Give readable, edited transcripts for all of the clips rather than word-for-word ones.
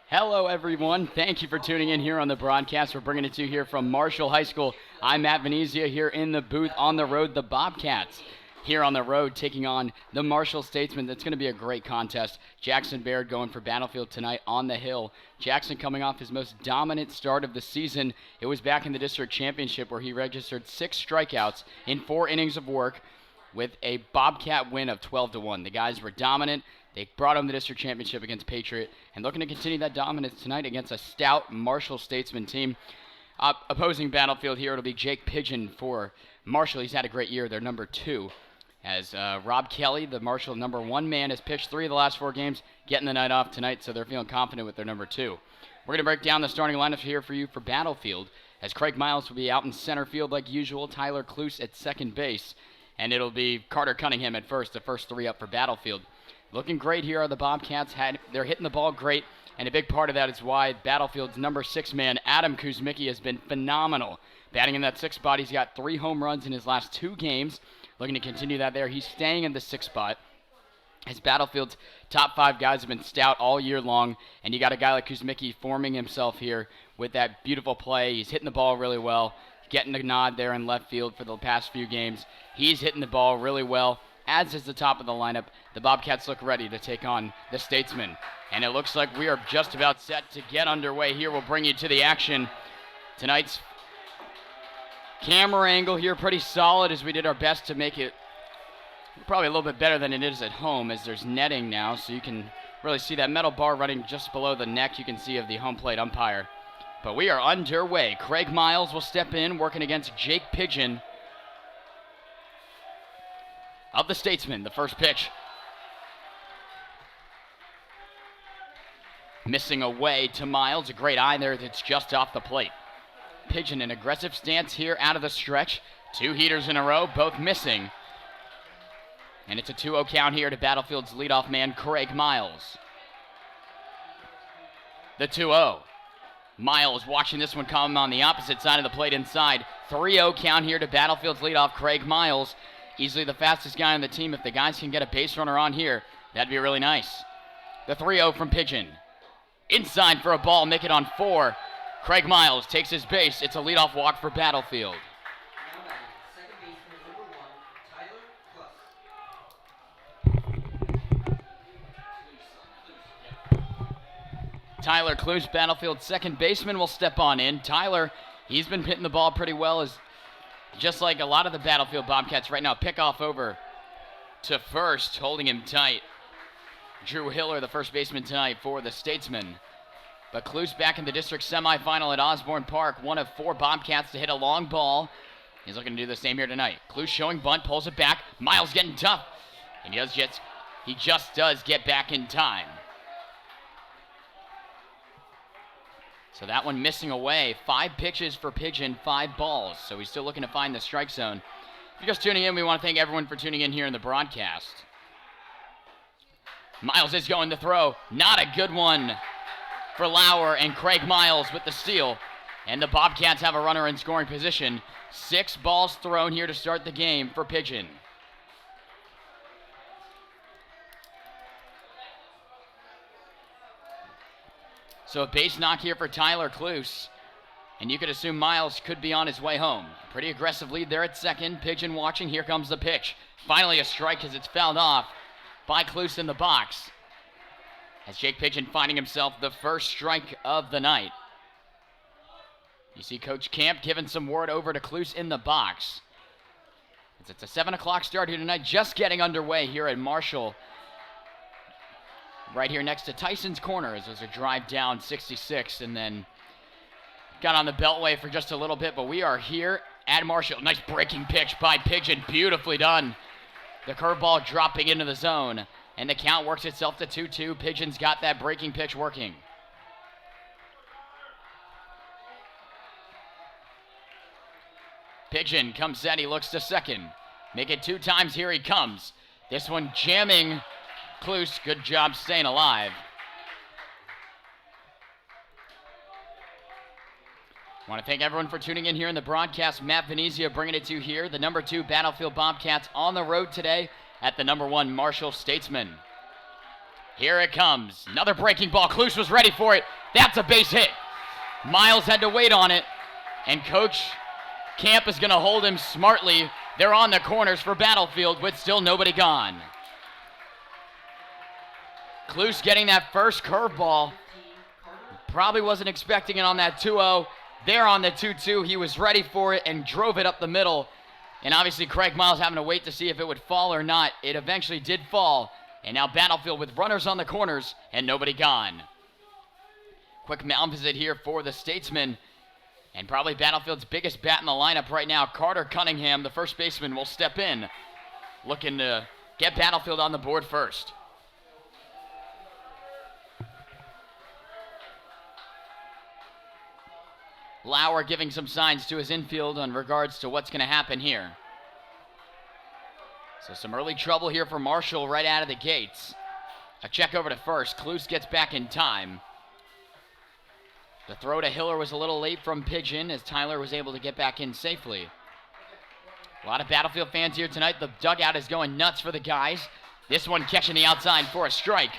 Hello, everyone. Thank you for tuning in here on the broadcast. We're bringing it to you here from Marshall High School. I'm Matt Venezia here in the booth on the road, the Bobcats. Here on the road, taking on the Marshall Statesmen. That's going to be a great contest. Jackson Baird going for Battlefield tonight on the hill. Jackson coming off his most dominant start of the season. It was back in the district championship where he registered 6 strikeouts in 4 innings of work with a Bobcat win of 12-1. The guys were dominant. They brought home the district championship against Patriot and looking to continue that dominance tonight against a stout Marshall Statesman team. Opposing Battlefield here, it'll be Jake Pigeon for Marshall. He's had a great year. They're number 2. As Rob Kelly, the Marshall number 1 man, has pitched 3 of the last 4 games, getting the night off tonight, so they're feeling confident with their number 2. We're going to break down the starting lineup here for you for Battlefield, as Craig Miles will be out in center field like usual, Tyler Cluse at second base, and it'll be Carter Cunningham at first, the first 3 up for Battlefield. Looking great here are the Bobcats. They're hitting the ball great, and a big part of that is why Battlefield's number 6 man, Adam Kuzmicki, has been phenomenal. Batting in that 6th spot, he's got 3 home runs in his last 2 games. Looking to continue that there. He's staying in the 6th spot. His Battlefield's top 5 guys have been stout all year long, and you got a guy like Kuzmicki forming himself here with that beautiful play. He's hitting the ball really well, getting the nod there in left field for the past few games. He's hitting the ball really well, as is the top of the lineup. The Bobcats look ready to take on the Statesmen, and it looks like we are just about set to get underway here. We'll bring you to the action. Tonight's camera angle here pretty solid as we did our best to make it probably a little bit better than it is at home, as there's netting now, so you can really see that metal bar running just below the neck you can see of the home plate umpire. But we are underway. Craig Miles will step in, working against Jake Pigeon of the Statesmen. The first pitch missing away to Miles. A great eye there that's just off the plate. Pigeon, an aggressive stance here out of the stretch. 2 heaters in a row, both missing. And it's a 2-0 count here to Battlefield's leadoff man, Craig Miles. The 2-0. Miles watching this one come on the opposite side of the plate inside. 3-0 count here to Battlefield's leadoff, Craig Miles. Easily the fastest guy on the team. If the guys can get a base runner on here, that'd be really nice. The 3-0 from Pigeon. Inside for a ball, make it on 4. Craig Miles takes his base. It's a leadoff walk for Battlefield. Tyler Cluse, Battlefield's second baseman, will step on in. Tyler, he's been hitting the ball pretty well, as just like a lot of the Battlefield Bobcats right now. Pick off over to first, holding him tight. Drew Hiller, the first baseman tonight for the Statesmen. But Cluse back in the district semifinal at Osborne Park, one of 4 Bobcats to hit a long ball. He's looking to do the same here tonight. Cluse showing bunt, pulls it back. Miles getting tough, and he just does get back in time. So that one missing away. 5 pitches for Pigeon, 5 balls. So he's still looking to find the strike zone. If you're just tuning in, we want to thank everyone for tuning in here in the broadcast. Miles is going to throw. Not a good one for Lauer, and Craig Miles with the steal. And the Bobcats have a runner in scoring position. 6 balls thrown here to start the game for Pigeon. So a base knock here for Tyler Cluse. And you could assume Miles could be on his way home. Pretty aggressive lead there at second. Pigeon watching. Here comes the pitch. Finally a strike as it's fouled off by Cluse in the box. As Jake Pigeon finding himself the first strike of the night. You see Coach Camp giving some word over to Cluse in the box. It's a 7 o'clock start here tonight. Just getting underway here at Marshall. Right here next to Tyson's Corner, as there's a drive down 66, and then got on the beltway for just a little bit, but we are here at Marshall. Nice breaking pitch by Pigeon, beautifully done. The curveball dropping into the zone, and the count works itself to 2-2. Pigeon's got that breaking pitch working. Pigeon comes set, he looks to second. Make it 2 times, here he comes. This one jamming Cluse, good job staying alive. I want to thank everyone for tuning in here in the broadcast. Matt Venezia bringing it to you here. The number 2 Battlefield Bobcats on the road today at the number 1 Marshall Statesmen. Here it comes. Another breaking ball. Cluse was ready for it. That's a base hit. Miles had to wait on it. And Coach Camp is going to hold him smartly. They're on the corners for Battlefield with still nobody gone. Cluse getting that first curveball. Probably wasn't expecting it on that 2-0. There on the 2-2, he was ready for it and drove it up the middle. And obviously Craig Miles having to wait to see if it would fall or not. It eventually did fall. And now Battlefield with runners on the corners and nobody gone. Quick mound visit here for the Statesmen. And probably Battlefield's biggest bat in the lineup right now, Carter Cunningham, the first baseman, will step in. Looking to get Battlefield on the board first. Lauer giving some signs to his infield in regards to what's going to happen here. So some early trouble here for Marshall right out of the gates. A check over to first. Cluse gets back in time. The throw to Hiller was a little late from Pigeon as Tyler was able to get back in safely. A lot of Battlefield fans here tonight. The dugout is going nuts for the guys. This one catching the outside for a strike.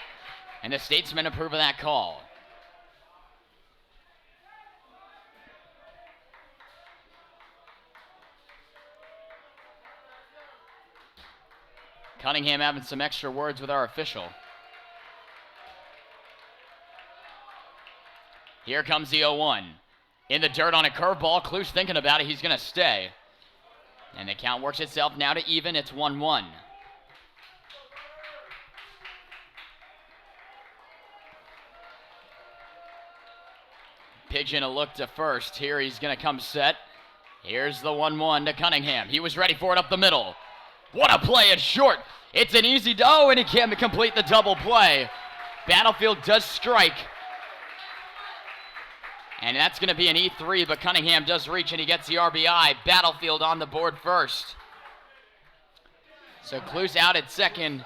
And the Statesmen approve of that call. Cunningham having some extra words with our official. Here comes the 0-1. In the dirt on a curveball. Cluse thinking about it. He's going to stay. And the count works itself now to even. It's 1-1. Pigeon a look to first. Here he's going to come set. Here's the 1-1 to Cunningham. He was ready for it up the middle. What a play at short. It's an easy, and he can't complete the double play. Battlefield does strike. And that's going to be an E3, but Cunningham does reach and he gets the RBI. Battlefield on the board first. So Cluse out at second.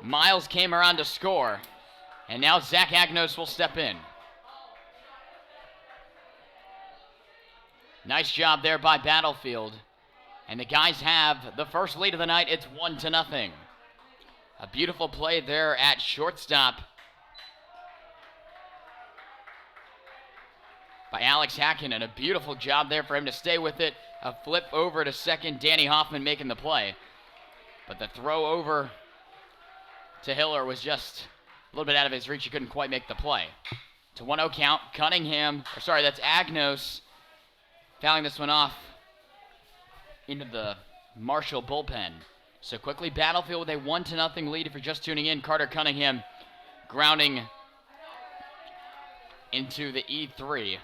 Miles came around to score. And now Zach Agnos will step in. Nice job there by Battlefield. And the guys have the first lead of the night. It's 1-0. A beautiful play there at shortstop by Alex Hackinen. A beautiful job there for him to stay with it. A flip over to second. Danny Hoffman making the play. But the throw over to Hiller was just a little bit out of his reach. He couldn't quite make the play. To 1-0 count. That's Agnos fouling this one off into the Marshall bullpen. So quickly Battlefield with a 1-0 lead. If you're just tuning in, Carter Cunningham grounding into the E3.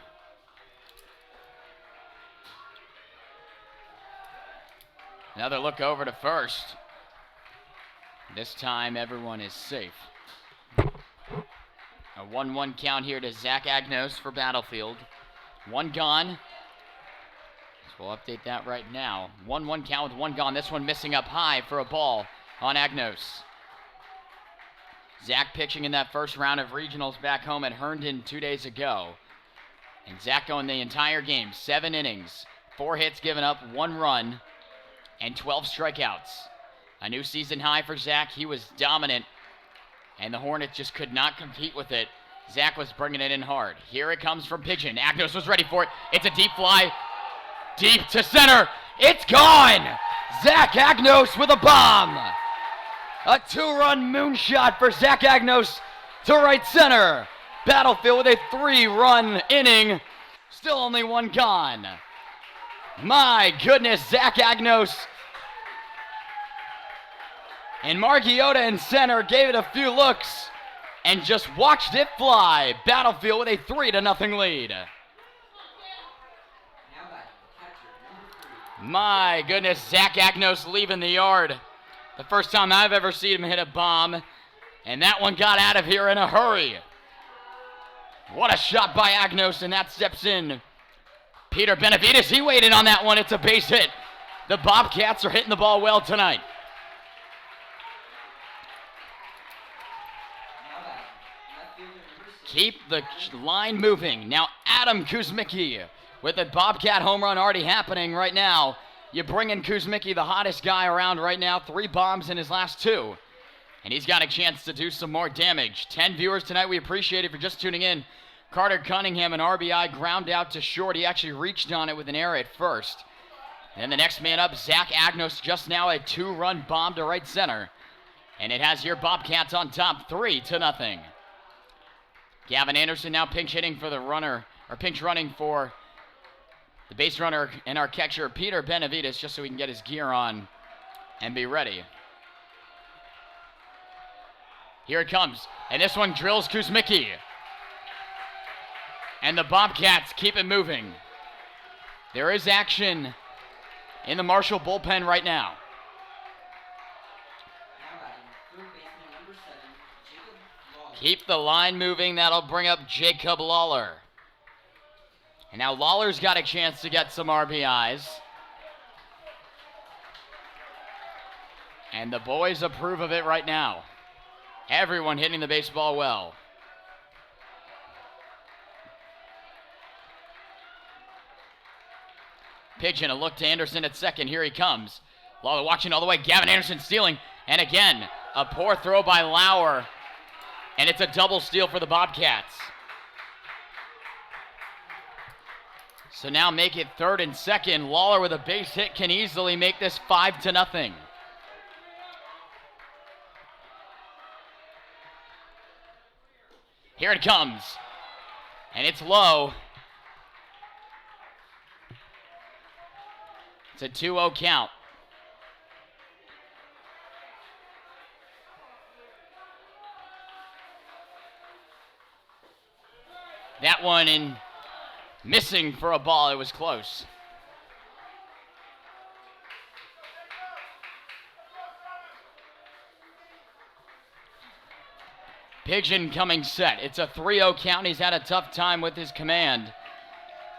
Another look over to first. This time everyone is safe. A 1-1 count here to Zach Agnos for Battlefield. One gone. We'll update that right now. 1-1 count with one gone. This one missing up high for a ball on Agnos. Zach pitching in that first round of regionals back home at Herndon 2 days ago. And Zach going the entire game. 7 innings, 4 hits given up, 1 run, and 12 strikeouts. A new season high for Zach. He was dominant, and the Hornets just could not compete with it. Zach was bringing it in hard. Here it comes from Pigeon. Agnos was ready for it. It's a deep fly. Deep to center. It's gone. Zach Agnos with a bomb. A 2-run moonshot for Zach Agnos to right center. Battlefield with a 3-run inning. Still only 1 gone. My goodness, Zach Agnos. And Margiotta in center gave it a few looks and just watched it fly. Battlefield with a 3-0 lead. My goodness, Zach Agnos leaving the yard. The first time I've ever seen him hit a bomb. And that one got out of here in a hurry. What a shot by Agnos, and that steps in Peter Benavides. He waited on that one. It's a base hit. The Bobcats are hitting the ball well tonight. Keep the line moving. Now Adam Kuzmicki with the Bobcat home run already happening right now. You bring in Kuzmicki, the hottest guy around right now. 3 bombs in his last 2. and he's got a chance to do some more damage. 10 viewers tonight. We appreciate it for just tuning in. Carter Cunningham, an RBI, ground out to short. He actually reached on it with an error at first. And then the next man up, Zach Agnos, just now a 2-run bomb to right center. And it has your Bobcats on top, 3-0. Gavin Anderson now pinch hitting for the runner, or pinch running for the base runner and our catcher, Peter Benavides, just so he can get his gear on and be ready. Here it comes, and this one drills Kuzmicki. And the Bobcats keep it moving. There is action in the Marshall bullpen right now. Keep the line moving. That'll bring up Jacob Lawler. And now Lawler's got a chance to get some RBIs. And the boys approve of it right now. Everyone hitting the baseball well. Pigeon, a look to Anderson at second. Here he comes. Lawler watching all the way. Gavin Anderson stealing. And again, a poor throw by Lauer. And it's a double steal for the Bobcats. So now make it third and second. Lawler with a base hit can easily make this 5-0. Here it comes. And it's low. It's a 2-0 count. That one in missing for a ball. It was close. Pigeon coming set. It's a 3-0 count. He's had a tough time with his command.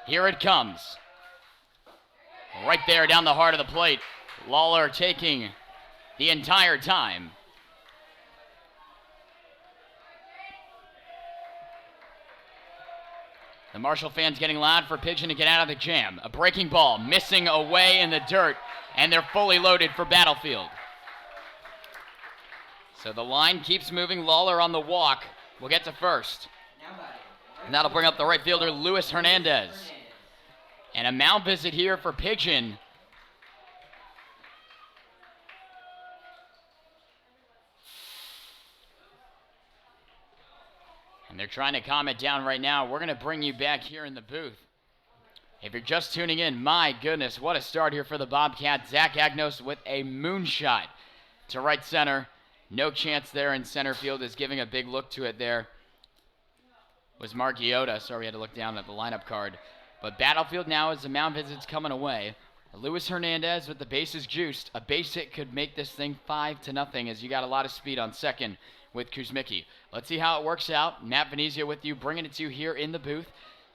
Here it comes. Right there down the heart of the plate. Lawler taking the entire time. The Marshall fans getting loud for Pigeon to get out of the jam. A breaking ball, missing away in the dirt, and they're fully loaded for Battlefield. So the line keeps moving. Lawler on the walk. We'll get to first. And that'll bring up the right fielder, Luis Hernandez. And a mound visit here for Pigeon. And they're trying to calm it down right now. We're going to bring you back here in the booth. If you're just tuning in, my goodness, what a start here for the Bobcats. Zach Agnos with a moonshot to right center. No chance there in center field is giving a big look to it there. Was Mark Iota. Sorry, we had to look down at the lineup card. But Battlefield now as the mound visit's coming away. Luis Hernandez with the bases juiced. A base hit could make this thing 5-0 as you got a lot of speed on second with Kuzmicki. Let's see how it works out. Matt Venezia with you, bringing it to you here in the booth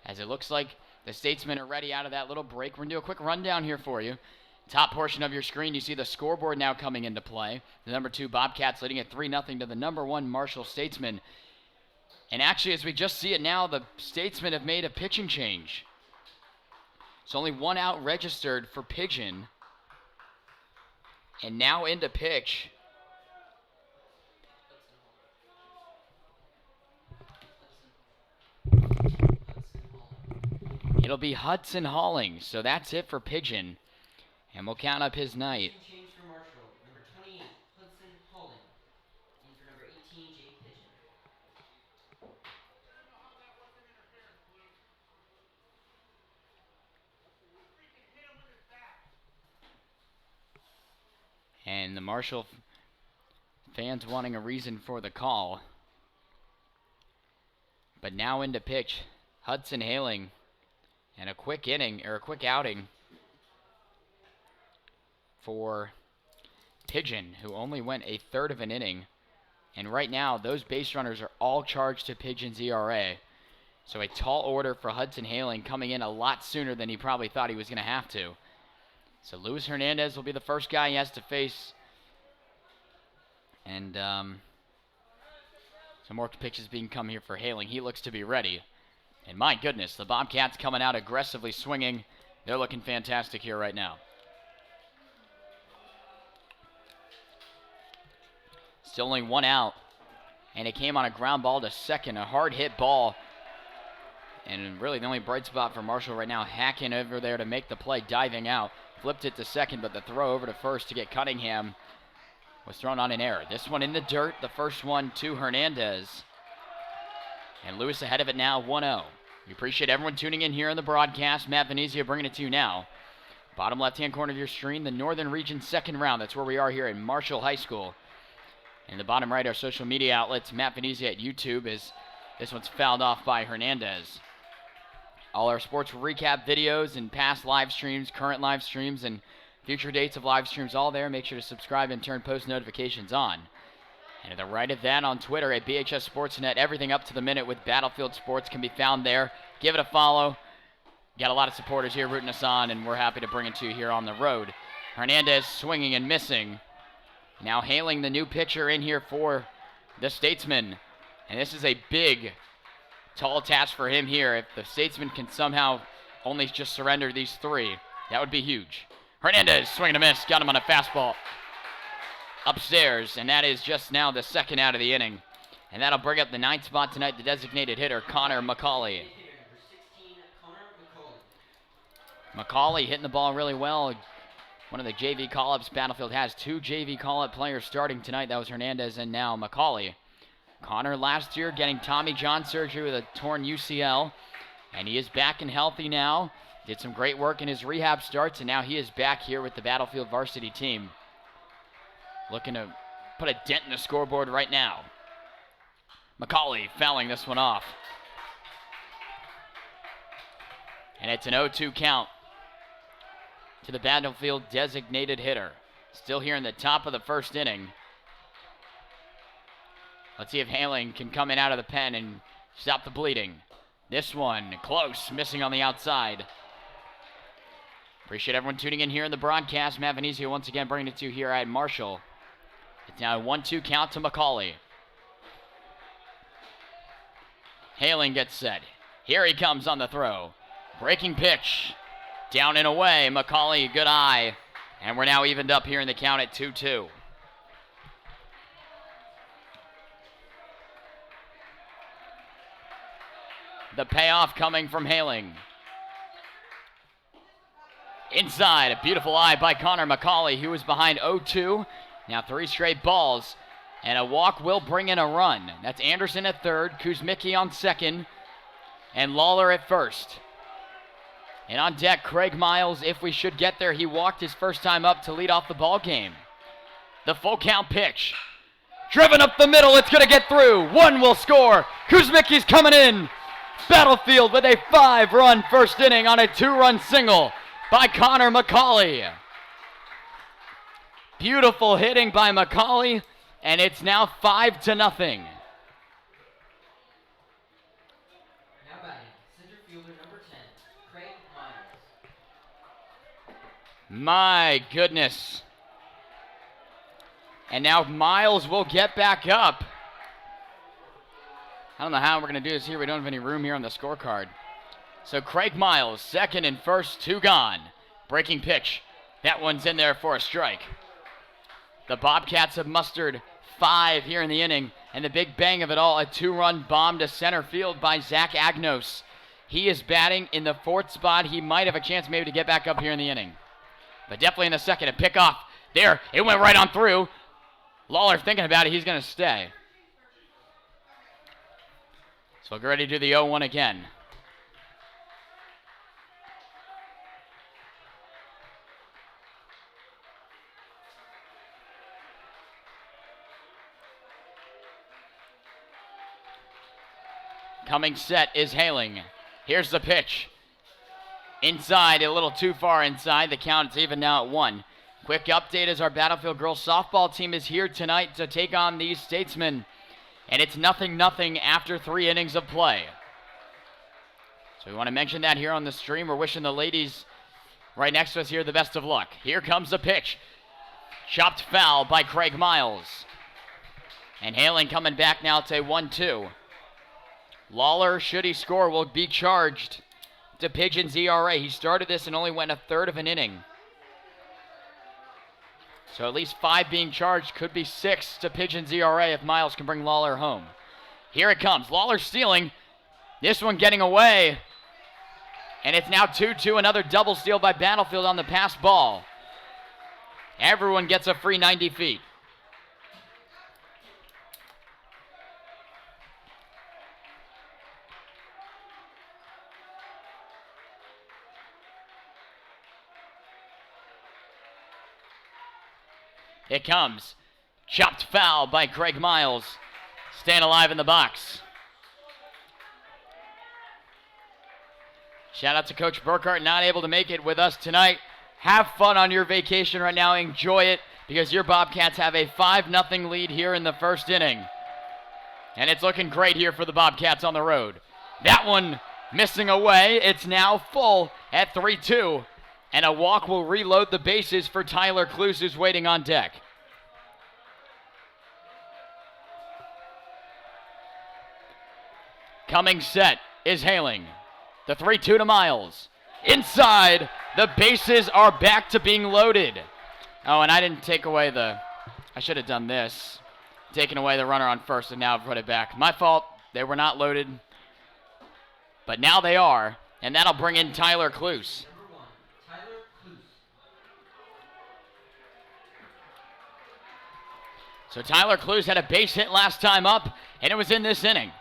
as it looks like the Statesmen are ready out of that little break. We're going to do a quick rundown here for you. Top portion of your screen, you see the scoreboard now coming into play. The number 2 Bobcats leading at 3-0 to the number 1 Marshall Statesmen. And actually, as we just see it now, the Statesmen have made a pitching change. So only 1 out registered for Pigeon. And now into pitch. It'll be Hudson Halling. So that's it for Pigeon. And we'll count up his night. Change for Marshall. Number 28, Hudson Halling. And for number 18, Jake Pigeon. And the Marshall fans wanting a reason for the call. But now into pitch, Hudson Halling. And a quick inning, or a quick outing for Pigeon, who only went a third of an inning. And right now, those base runners are all charged to Pigeon's ERA. So a tall order for Hudson Halling, coming in a lot sooner than he probably thought he was going to have to. So Luis Hernandez will be the first guy he has to face. And some more pitches being come here for Halling. He looks to be ready. And my goodness, the Bobcats coming out aggressively swinging. They're looking fantastic here right now. Still only one out. And it came on a ground ball to second. A hard hit ball. And really the only bright spot for Marshall right now, hacking over there to make the play, diving out. Flipped it to second, but the throw over to first to get Cunningham was thrown on an error. This one in the dirt, the first one to Hernandez. And Lewis ahead of it now, 1-0. We appreciate everyone tuning in here on the broadcast. Matt Venezia bringing it to you now. Bottom left-hand corner of your screen, the Northern Region second round. That's where we are here at Marshall High School. In the bottom right, our social media outlets, Matt Venezia at YouTube, is this one's fouled off by Hernandez. All our sports recap videos and past live streams, current live streams, and future dates of live streams, all there. Make sure to subscribe and turn post notifications on. And to the right of that on Twitter at BHS Sportsnet, everything up to the minute with Battlefield Sports can be found there. Give it a follow. Got a lot of supporters here rooting us on, and we're happy to bring it to you here on the road. Hernandez swinging and missing. Now hailing the new pitcher in here for the Statesman. And this is a big, tall task for him here. If the Statesman can somehow only just surrender these three, that would be huge. Hernandez swinging a miss, got him on a fastball upstairs, and that is just now the second out of the inning. And that'll bring up the ninth spot tonight, the designated hitter, Connor McCauley. McCauley hitting the ball really well. One of the JV call-ups Battlefield has. 2 JV call-up players starting tonight. That was Hernandez and now McCauley. Connor last year getting Tommy John surgery with a torn UCL. And he is back and healthy now. Did some great work in his rehab starts, and now he is back here with the Battlefield varsity team. Looking to put a dent in the scoreboard right now. McCauley fouling this one off. And it's an 0-2 count to the Battlefield designated hitter. Still here in the top of the first inning. Let's see if Hailing can come in out of the pen and stop the bleeding. This one close, missing on the outside. Appreciate everyone tuning in here in the broadcast. Matt Venezia once again bringing it to you here at Marshall. It's now a 1-2 count to McCauley. Hailing gets set. Here he comes on the throw. Breaking pitch. Down and away. McCauley, good eye. And we're now evened up here in the count at 2-2. The payoff coming from Hailing. Inside, a beautiful eye by Connor McCauley, who was behind 0-2. Now 3 straight balls, and a walk will bring in a run. That's Anderson at third, Kuzmicki on second, and Lawler at first. And on deck, Craig Miles, if we should get there. He walked his first time up to lead off the ball game. The full count pitch. Driven up the middle, it's going to get through. One will score. Kuzmicki's coming in. Battlefield with a 5-run first inning on a 2-run single by Connor McCauley. Beautiful hitting by McCauley, and it's now 5-0. Now batting, center fielder number 10, Craig Miles. My goodness. And now Miles will get back up. I don't know how we're going to do this here. We don't have any room here on the scorecard. So Craig Miles, second and first, 2 gone. Breaking pitch. That one's in there for a strike. The Bobcats have mustered 5 here in the inning, and the big bang of it all, a 2-run bomb to center field by Zach Agnos. He is batting in the 4th spot. He might have a chance maybe to get back up here in the inning. But definitely in the second, a pick off. There, it went right on through. Lawler thinking about it, he's going to stay. So we'll get ready to do the 0-1 again. Coming set is Hailing. Here's the pitch. Inside, a little too far inside. The count is even now at 1. Quick update as our Battlefield girls softball team is here tonight to take on these Statesmen. And it's 0-0 after 3 innings of play. So we want to mention that here on the stream. We're wishing the ladies right next to us here the best of luck. Here comes the pitch. Chopped foul by Craig Miles. And Hailing coming back now to 1-2. Lawler, should he score, will be charged to Pigeon's ERA. He started this and only went 1/3 of an inning. So at least 5 being charged, could be 6 to Pigeons ERA if Miles can bring Lawler home. Here it comes. Lawler stealing. This one getting away. And it's now 2-2, another double steal by Battlefield on the pass ball. Everyone gets a free 90 feet. It comes. Chopped foul by Craig Miles. Staying alive in the box. Shout out to Coach Burkhart, not able to make it with us tonight. Have fun on your vacation right now. Enjoy it because your Bobcats have a 5-0 lead here in the first inning. And it's looking great here for the Bobcats on the road. That one missing away. It's now full at 3-2. And a walk will reload the bases for Tyler Cluse, who's waiting on deck. Coming set is Haling. The 3-2 to Miles. Inside, the bases are back to being loaded. Oh, and I didn't take away I should have done this. Taken away the runner on first and now put it back. My fault, they were not loaded. But now they are, and that'll bring in Tyler Cluse. Number 1, Tyler Cluse. So Tyler Cluse had a base hit last time up, and it was in this inning.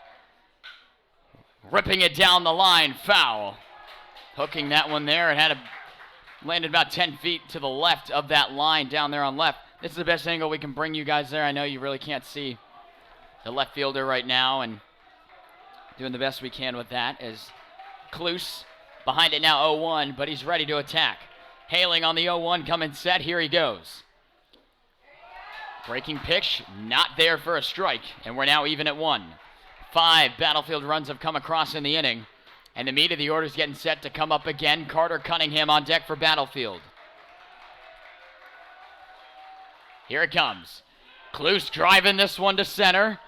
Ripping it down the line, foul. Hooking that one there. It had landed about 10 feet to the left of that line down there on left. This is the best angle we can bring you guys there. I know you really can't see the left fielder right now, and doing the best we can with that as Cluse behind it now 0-1, but he's ready to attack. Haling on the 0-1 coming set. Here he goes. Breaking pitch, not there for a strike, and we're now even at 1. 5 Battlefield runs have come across in the inning, and the meat of the order is getting set to come up again. Carter Cunningham on deck for Battlefield. Here it comes. Cluse driving this one to center,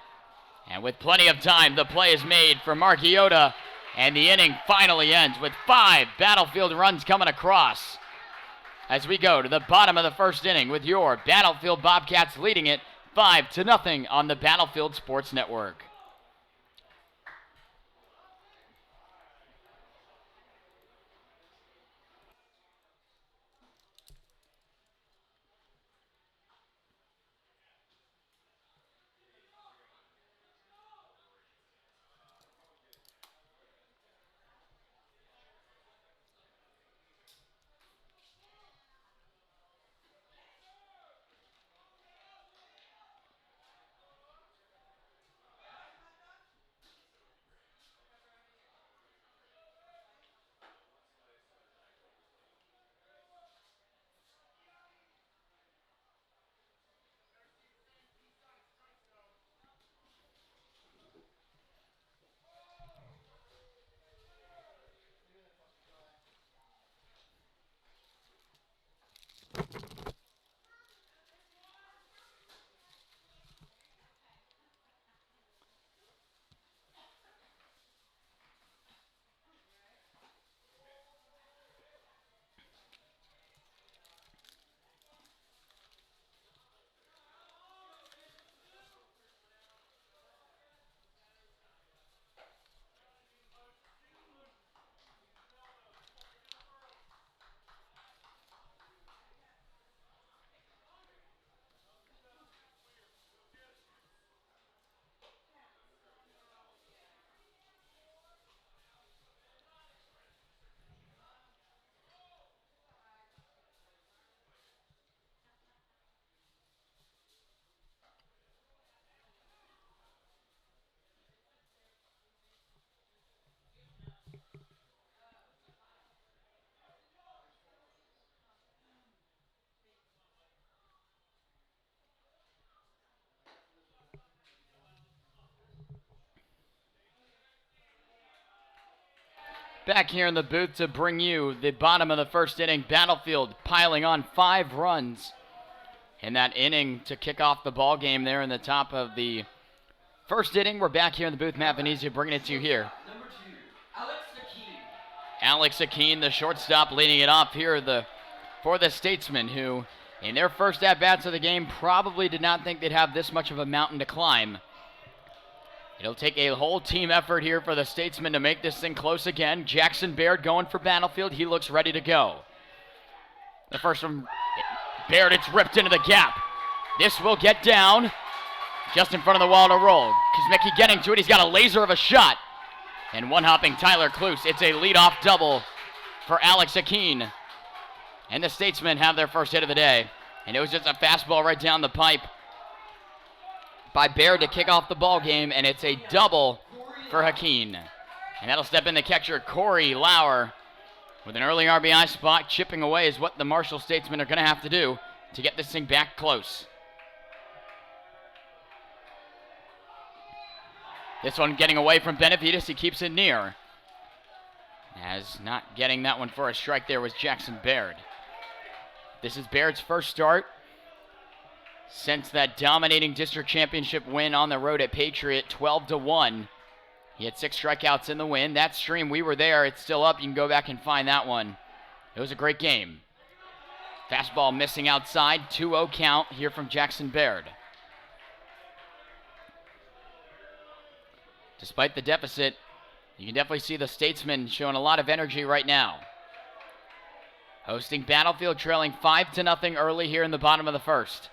and with plenty of time, the play is made for Marchiotta, and the inning finally ends with 5 Battlefield runs coming across. As we go to the bottom of the first inning with your Battlefield Bobcats leading it 5-0 on the Battlefield Sports Network. Back here in the booth to bring you the bottom of the first inning. Battlefield piling on 5 runs in that inning to kick off the ball game there in the top of the first inning. We're back here in the booth. Matt Venezia bringing it to you here. Number 2, Alex Akeen. Alex Akeen, the shortstop, leading it off here for the Statesman, who In their first at-bats of the game, probably did not think they'd have this much of a mountain to climb. It'll take a whole team effort here for the Statesmen to make this thing close again. Jackson Baird going for Battlefield. He looks ready to go. The first from Baird, it's ripped into the gap. This will get down just in front of the wall to roll. Kuzmicki getting to it. He's got a laser of a shot. And one-hopping Tyler Kluse. It's a leadoff double for Alex Akeen. And the Statesmen have their first hit of the day. And it was just a fastball right down the pipe by Baird to kick off the ball game, and it's a double for Hakeen. And that'll step in the catcher, Corey Lauer, with an early RBI spot. Chipping away is what the Marshall Statesmen are going to have to do to get this thing back close. This one getting away from Benavides. He keeps it near. As not getting that one for a strike there was Jackson Baird. This is Baird's first start since that dominating district championship win on the road at Patriot, 12-1. He had 6 strikeouts in the win. That stream, we were there. It's still up. You can go back and find that one. It was a great game. Fastball missing outside. 2-0 count here from Jackson Baird. Despite the deficit, you can definitely see the Statesmen showing a lot of energy right now. Hosting Battlefield, trailing 5-0 early here in the bottom of the first.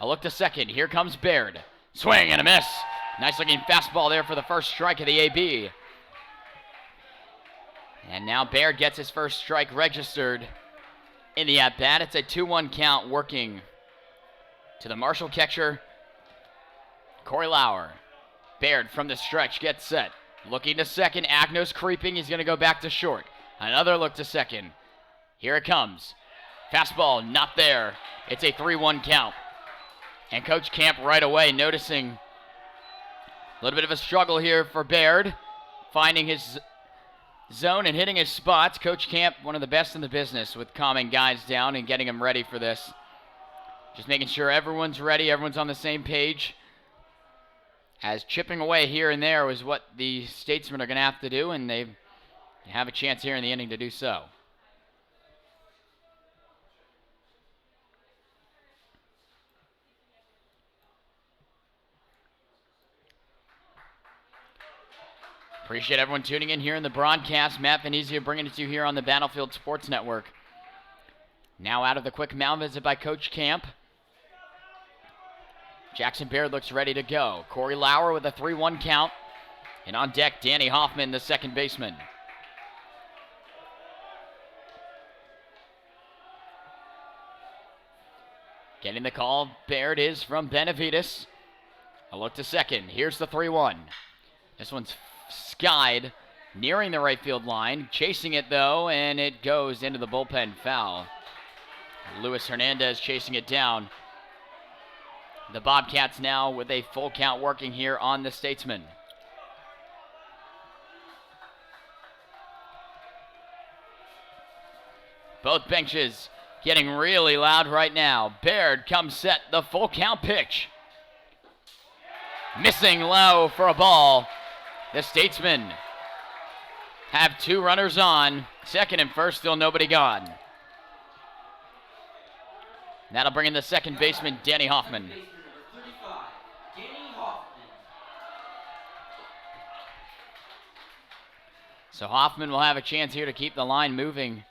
A look to second. Here comes Baird. Swing and a miss. Nice looking fastball there for the first strike of the AB. And now Baird gets his first strike registered in the at-bat. It's a 2-1 count working to the Marshall catcher, Corey Lauer. Baird from the stretch gets set. Looking to second. Agnos creeping. He's going to go back to short. Another look to second. Here it comes. Fastball not there. It's a 3-1 count. And Coach Camp right away noticing a little bit of a struggle here for Baird, finding his zone and hitting his spots. Coach Camp, one of the best in the business with calming guys down and getting them ready for this. Just making sure everyone's ready, everyone's on the same page. As chipping away here and there was what the Statesmen are going to have to do, and they have a chance here in the inning to do so. Appreciate everyone tuning in here in the broadcast. Matt Venezia bringing it to you here on the Battlefield Sports Network. Now out of the quick mound visit by Coach Camp. Jackson Baird looks ready to go. Corey Lauer with a 3-1 count. And on deck, Danny Hoffman, the second baseman. Getting the call, Baird is from Benavides. A look to second. Here's the 3-1. This one's skied, nearing the right field line. Chasing it, though, and it goes into the bullpen foul. Luis Hernandez chasing it down. The Bobcats now with a full count working here on the Statesmen. Both benches getting really loud right now. Baird comes set, the full count pitch. Missing low for a ball. The Statesmen have 2 runners on. Second and first, still nobody gone. That'll bring in the second baseman, Danny Hoffman. Baseman number 35, Danny Hoffman. So Hoffman will have a chance here to keep the line moving.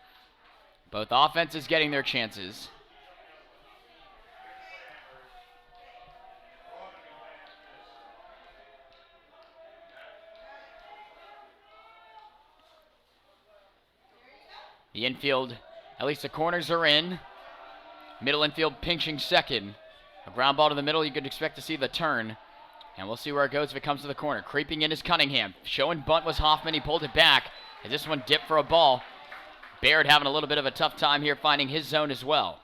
Both offenses getting their chances. The infield, at least the corners are in. Middle infield pinching second. A ground ball to the middle, you could expect to see the turn. And we'll see where it goes if it comes to the corner. Creeping in is Cunningham. Showing bunt was Hoffman. He pulled it back. As this one dipped for a ball. Baird having a little bit of a tough time here finding his zone as well.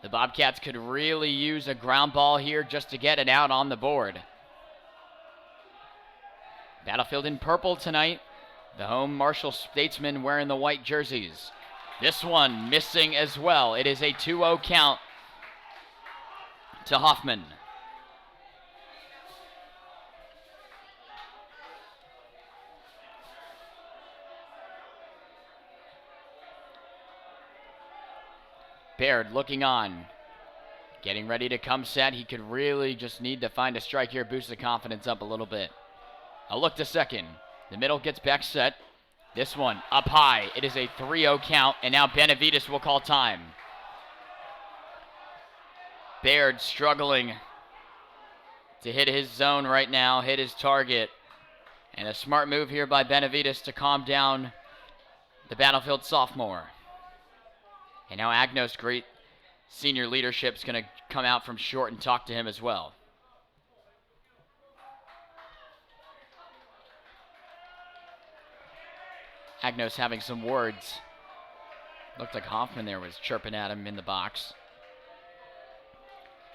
The Bobcats could really use a ground ball here just to get it out on the board. Battlefield in purple tonight. The home Marshall Statesmen wearing the white jerseys. This one missing as well. It is a 2-0 count to Hoffman. Baird looking on. Getting ready to come set. He could really just need to find a strike here, boost the confidence up a little bit. A look to second. The middle gets back set. This one up high. It is a 3-0 count, and now Benavides will call time. Baird struggling to hit his zone right now, hit his target. And a smart move here by Benavides to calm down the Battlefield sophomore. And now Agnos, great senior leadership, is going to come out from short and talk to him as well. Agnos having some words. Looked like Hoffman there was chirping at him in the box.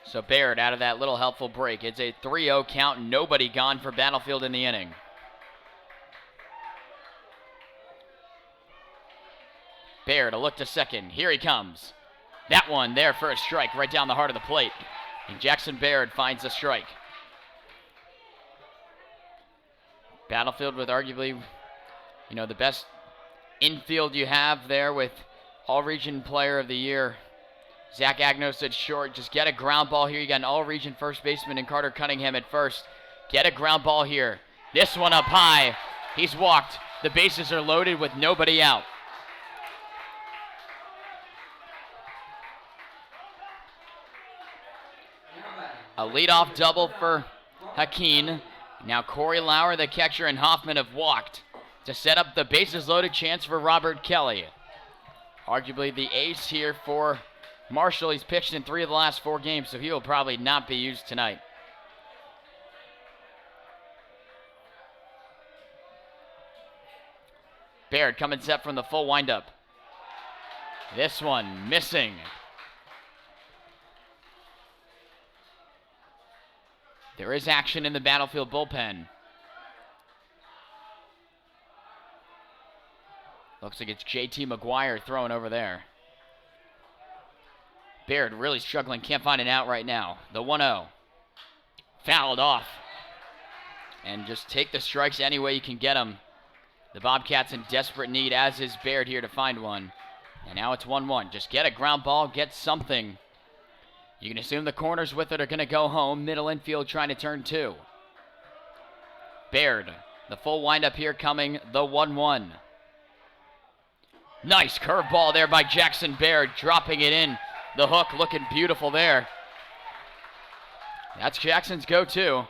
So Baird out of that little helpful break. It's a 3-0 count. Nobody gone for Battlefield in the inning. Baird a look to second. Here he comes. That one there for a strike right down the heart of the plate. And Jackson Baird finds the strike. Battlefield with arguably, the best infield you have there with All-Region Player of the Year. Zach Agnos at short. Just get a ground ball here. You got an All-Region first baseman in Carter Cunningham at first. Get a ground ball here. This one up high. He's walked. The bases are loaded with nobody out. A leadoff double for Hakeem. Now Corey Lauer, the catcher, and Hoffman have walked to set up the bases loaded chance for Robert Kelly. Arguably the ace here for Marshall. He's pitched in 3 of the last 4 games, so he will probably not be used tonight. Baird coming set from the full windup. This one missing. There is action in the Battlefield bullpen. Looks like it's JT McGuire throwing over there. Baird really struggling, can't find an out right now. The 1-0. Fouled off. And just take the strikes any way you can get them. The Bobcats in desperate need, as is Baird here to find one. And now it's 1-1. Just get a ground ball, get something. You can assume the corners with it are going to go home. Middle infield trying to turn 2. Baird, the full windup here coming, the 1-1. Nice curveball there by Jackson Baird, dropping it in. The hook looking beautiful there. That's Jackson's go-to.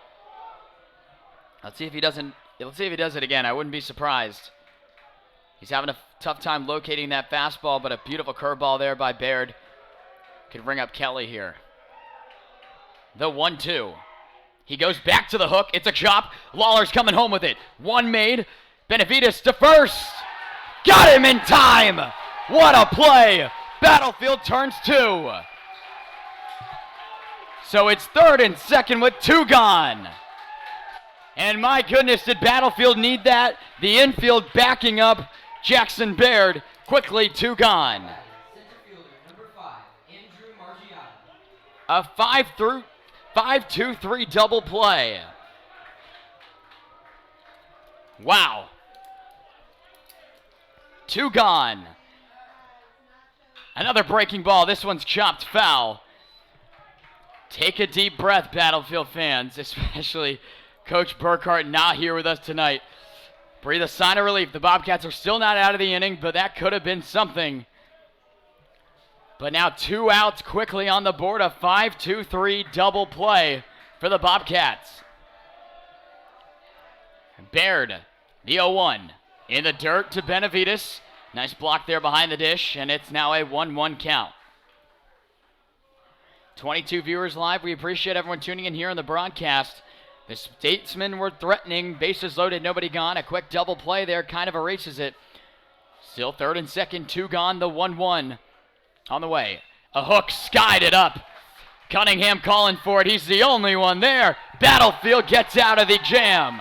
Let's see if he does it again. I wouldn't be surprised. He's having a tough time locating that fastball, but a beautiful curveball there by Baird could bring up Kelly here. The 1-2. He goes back to the hook. It's a chop. Lawler's coming home with it. One made. Benavides to first. Got him in time. What a play. Battlefield turns 2. So it's 3rd and 2nd with 2 gone. And my goodness, did Battlefield need that? The infield backing up Jackson Baird. Quickly 2 gone. A 5-2-3 double play. Wow. 2 gone. Another breaking ball. This one's chopped foul. Take a deep breath, Battlefield fans, especially Coach Burkhart not here with us tonight. Breathe a sign of relief. The Bobcats are still not out of the inning, but that could have been something. But now 2 outs quickly on the board. A 5-2-3 double play for the Bobcats. Baird, the 0-1. In the dirt to Benavides. Nice block there behind the dish, and it's now a 1-1 count. 22 viewers live. We appreciate everyone tuning in here on the broadcast. The Statesmen were threatening. Bases loaded, nobody gone. A quick double play there kind of erases it. Still 3rd and 2nd, 2 gone. The 1-1 on the way. A hook skied it up. Cunningham calling for it. He's the only one there. Battlefield gets out of the jam.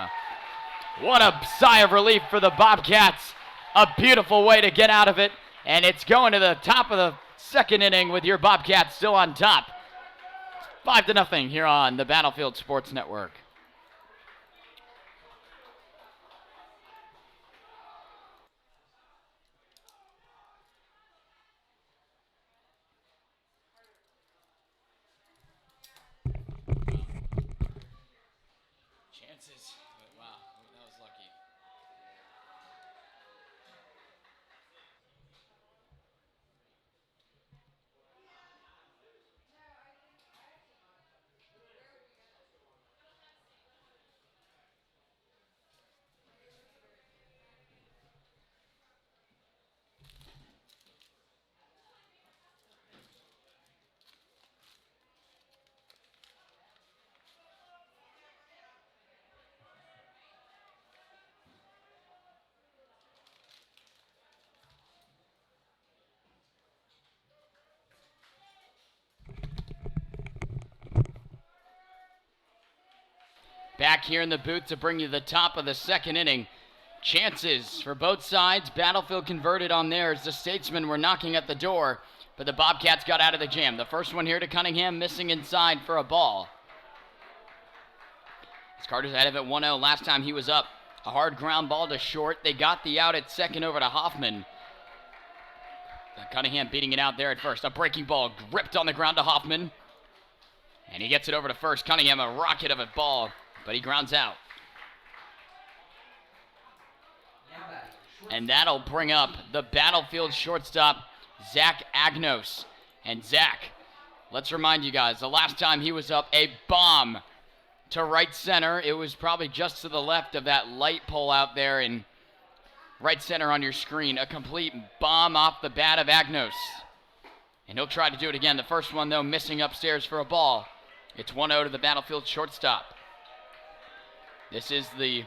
What a sigh of relief for the Bobcats. A beautiful way to get out of it. And it's going to the top of the 2nd inning with your Bobcats still on top. 5-0 here on the Battlefield Sports Network. chances. But wow, that was lucky. Back here in the booth to bring you the top of the second inning. Chances for both sides. Battlefield converted on theirs. The Statesmen were knocking at the door, but the Bobcats got out of the jam. The first one here to Cunningham, missing inside for a ball. As Carter's ahead of it 1-0. Last time he was up, a hard ground ball to short. They got the out at second over to Hoffman. Cunningham beating it out there at first. A breaking ball gripped on the ground to Hoffman. And he gets it over to first. Cunningham, a rocket of a ball, but he grounds out. And that'll bring up the Battlefield shortstop, Zach Agnos. And Zach, let's remind you guys, the last time he was up, a bomb to right center. It was probably just to the left of that light pole out there in right center on your screen. A complete bomb off the bat of Agnos. And he'll try to do it again. The first one, though, missing upstairs for a ball. It's 1-0 to the Battlefield shortstop. This is the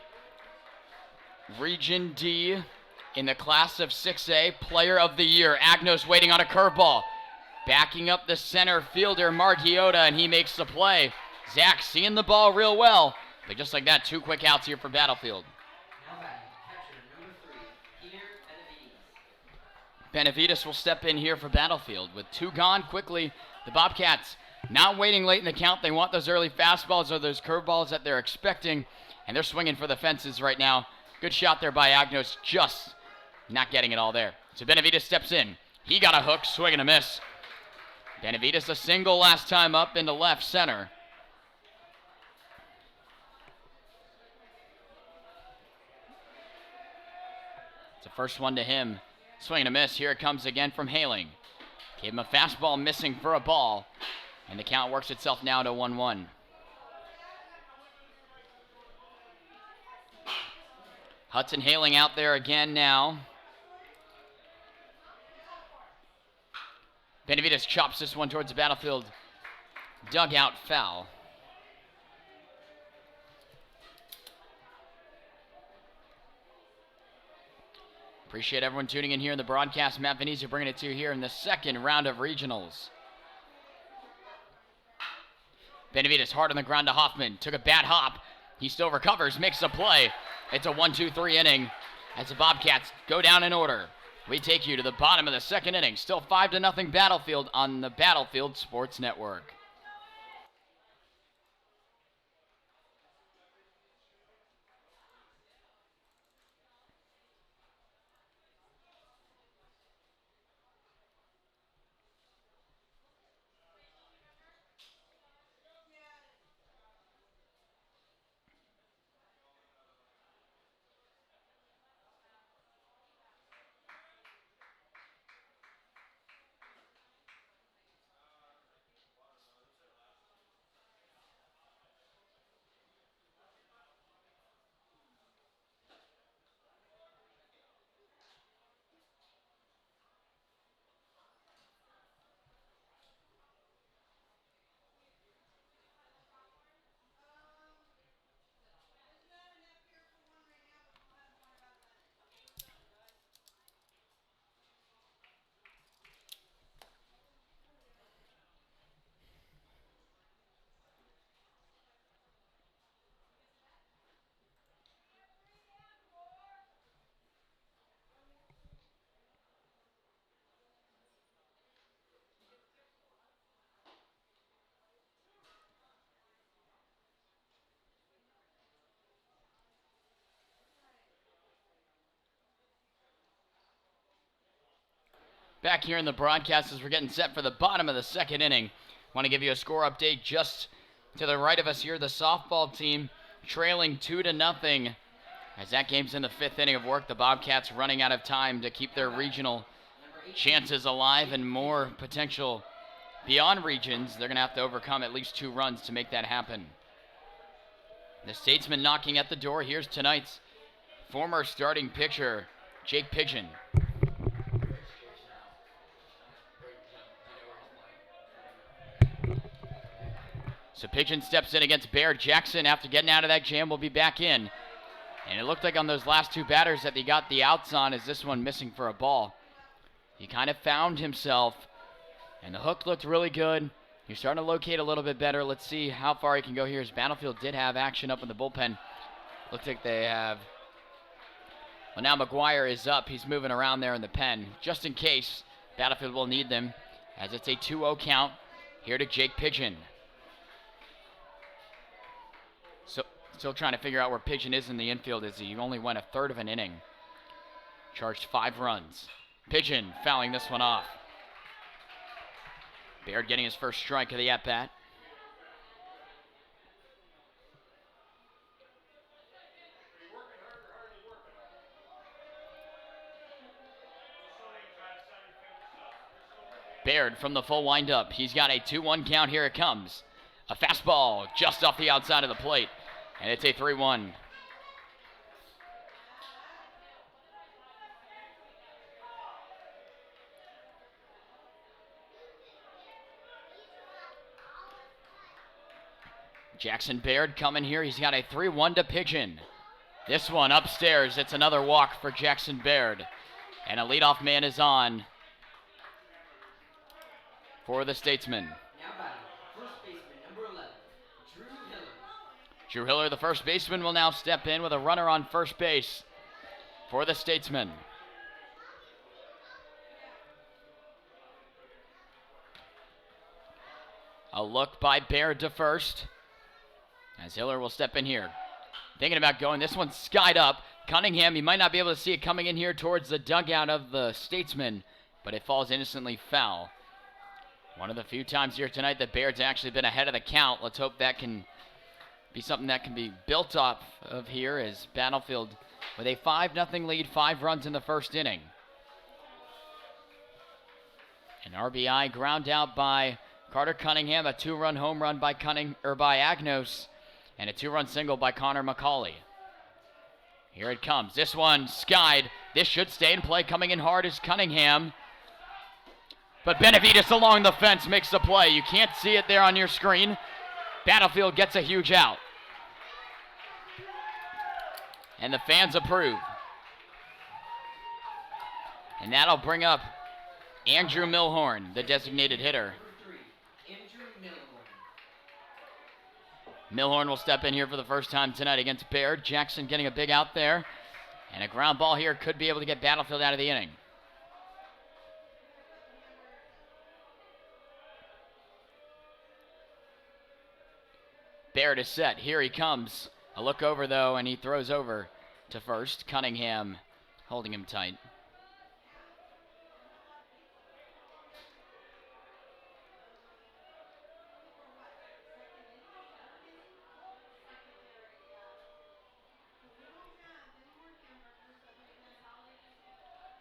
Region D in the class of 6A Player of the Year. Agnos waiting on a curveball. Backing up the center fielder, Margiotta, and he makes the play. Zach seeing the ball real well. But just like that, 2 quick outs here for Battlefield. Now batting, catcher number 3, Peter Benavides. Benavides will step in here for Battlefield. With 2 gone quickly, the Bobcats not waiting late in the count. They want those early fastballs or those curveballs that they're expecting. And they're swinging for the fences right now. Good shot there by Agnos, just not getting it all there. So Benavides steps in. He got a hook, swing and a miss. Benavides a single last time up into left center. It's the first one to him. Swing and a miss. Here it comes again from Haling. Gave him a fastball missing for a ball. And the count works itself now to 1-1. Hudson Haling out there again now. Benavides chops this one towards the Battlefield dugout foul. Appreciate everyone tuning in here in the broadcast. Matt Venezia bringing it to you here in the second round of regionals. Benavides hard on the ground to Hoffman. Took a bad hop. He still recovers, makes a play. It's a 1-2-3 inning as the Bobcats go down in order. We take you to the bottom of the second inning. Still 5-0 Battlefield on the Battlefield Sports Network. Back here in the broadcast as we're getting set for the bottom of the second inning. Want to give you a score update just to the right of us here. The softball team trailing 2-0. As that game's in the 5th inning of work, the Bobcats running out of time to keep their regional chances alive and more potential beyond regions. They're going to have to overcome at least 2 runs to make that happen. The Statesmen knocking at the door. Here's tonight's former starting pitcher, Jake Pigeon. So Pigeon steps in against Baird. Jackson, after getting out of that jam, will be back in. And it looked like on those last 2 batters that he got the outs on, is this one missing for a ball. He kind of found himself, and the hook looked really good. He's starting to locate a little bit better. Let's see how far he can go here, as Battlefield did have action up in the bullpen. Looks like they have... Well, now McGuire is up. He's moving around there in the pen, just in case Battlefield will need them, as it's a 2-0 count here to Jake Pigeon. So, still trying to figure out where Pigeon is in the infield, as he only went a third of an inning. Charged 5 runs. Pigeon fouling this one off. Baird getting his first strike of the at-bat. Baird from the full windup. He's got a 2-1 count. Here it comes. A fastball just off the outside of the plate. And it's a 3-1. Jackson Baird coming here. He's got a 3-1 to Pigeon. This one upstairs. It's another walk for Jackson Baird. And a leadoff man is on for the Statesmen. Now batting, first baseman, number 11, Drew Hiller. Drew Hiller, the first baseman, will now step in with a runner on first base for the Statesmen. A look by Baird to first, as Hiller will step in here. Thinking about going. This one's skied up. Cunningham, he might not be able to see it coming in here towards the dugout of the Statesmen, but it falls innocently foul. One of the few times here tonight that Baird's actually been ahead of the count. Let's hope that can be something that can be built off of here, as Battlefield with a 5-0 lead, 5 runs in the first inning. An RBI ground out by Carter Cunningham, a 2-run home run by Agnos, and a 2-run single by Connor McCauley. Here it comes. This one skied. This should stay in play. Coming in hard is Cunningham. But Benavides along the fence makes the play. You can't see it there on your screen. Battlefield gets a huge out. And the fans approve. And that'll bring up Andrew Milhorn, the designated hitter. Milhorn will step in here for the first time tonight against Baird. Jackson getting a big out there. And a ground ball here could be able to get Battlefield out of the inning. Baird is set. Here he comes. A look over, though, and he throws over to first. Cunningham holding him tight.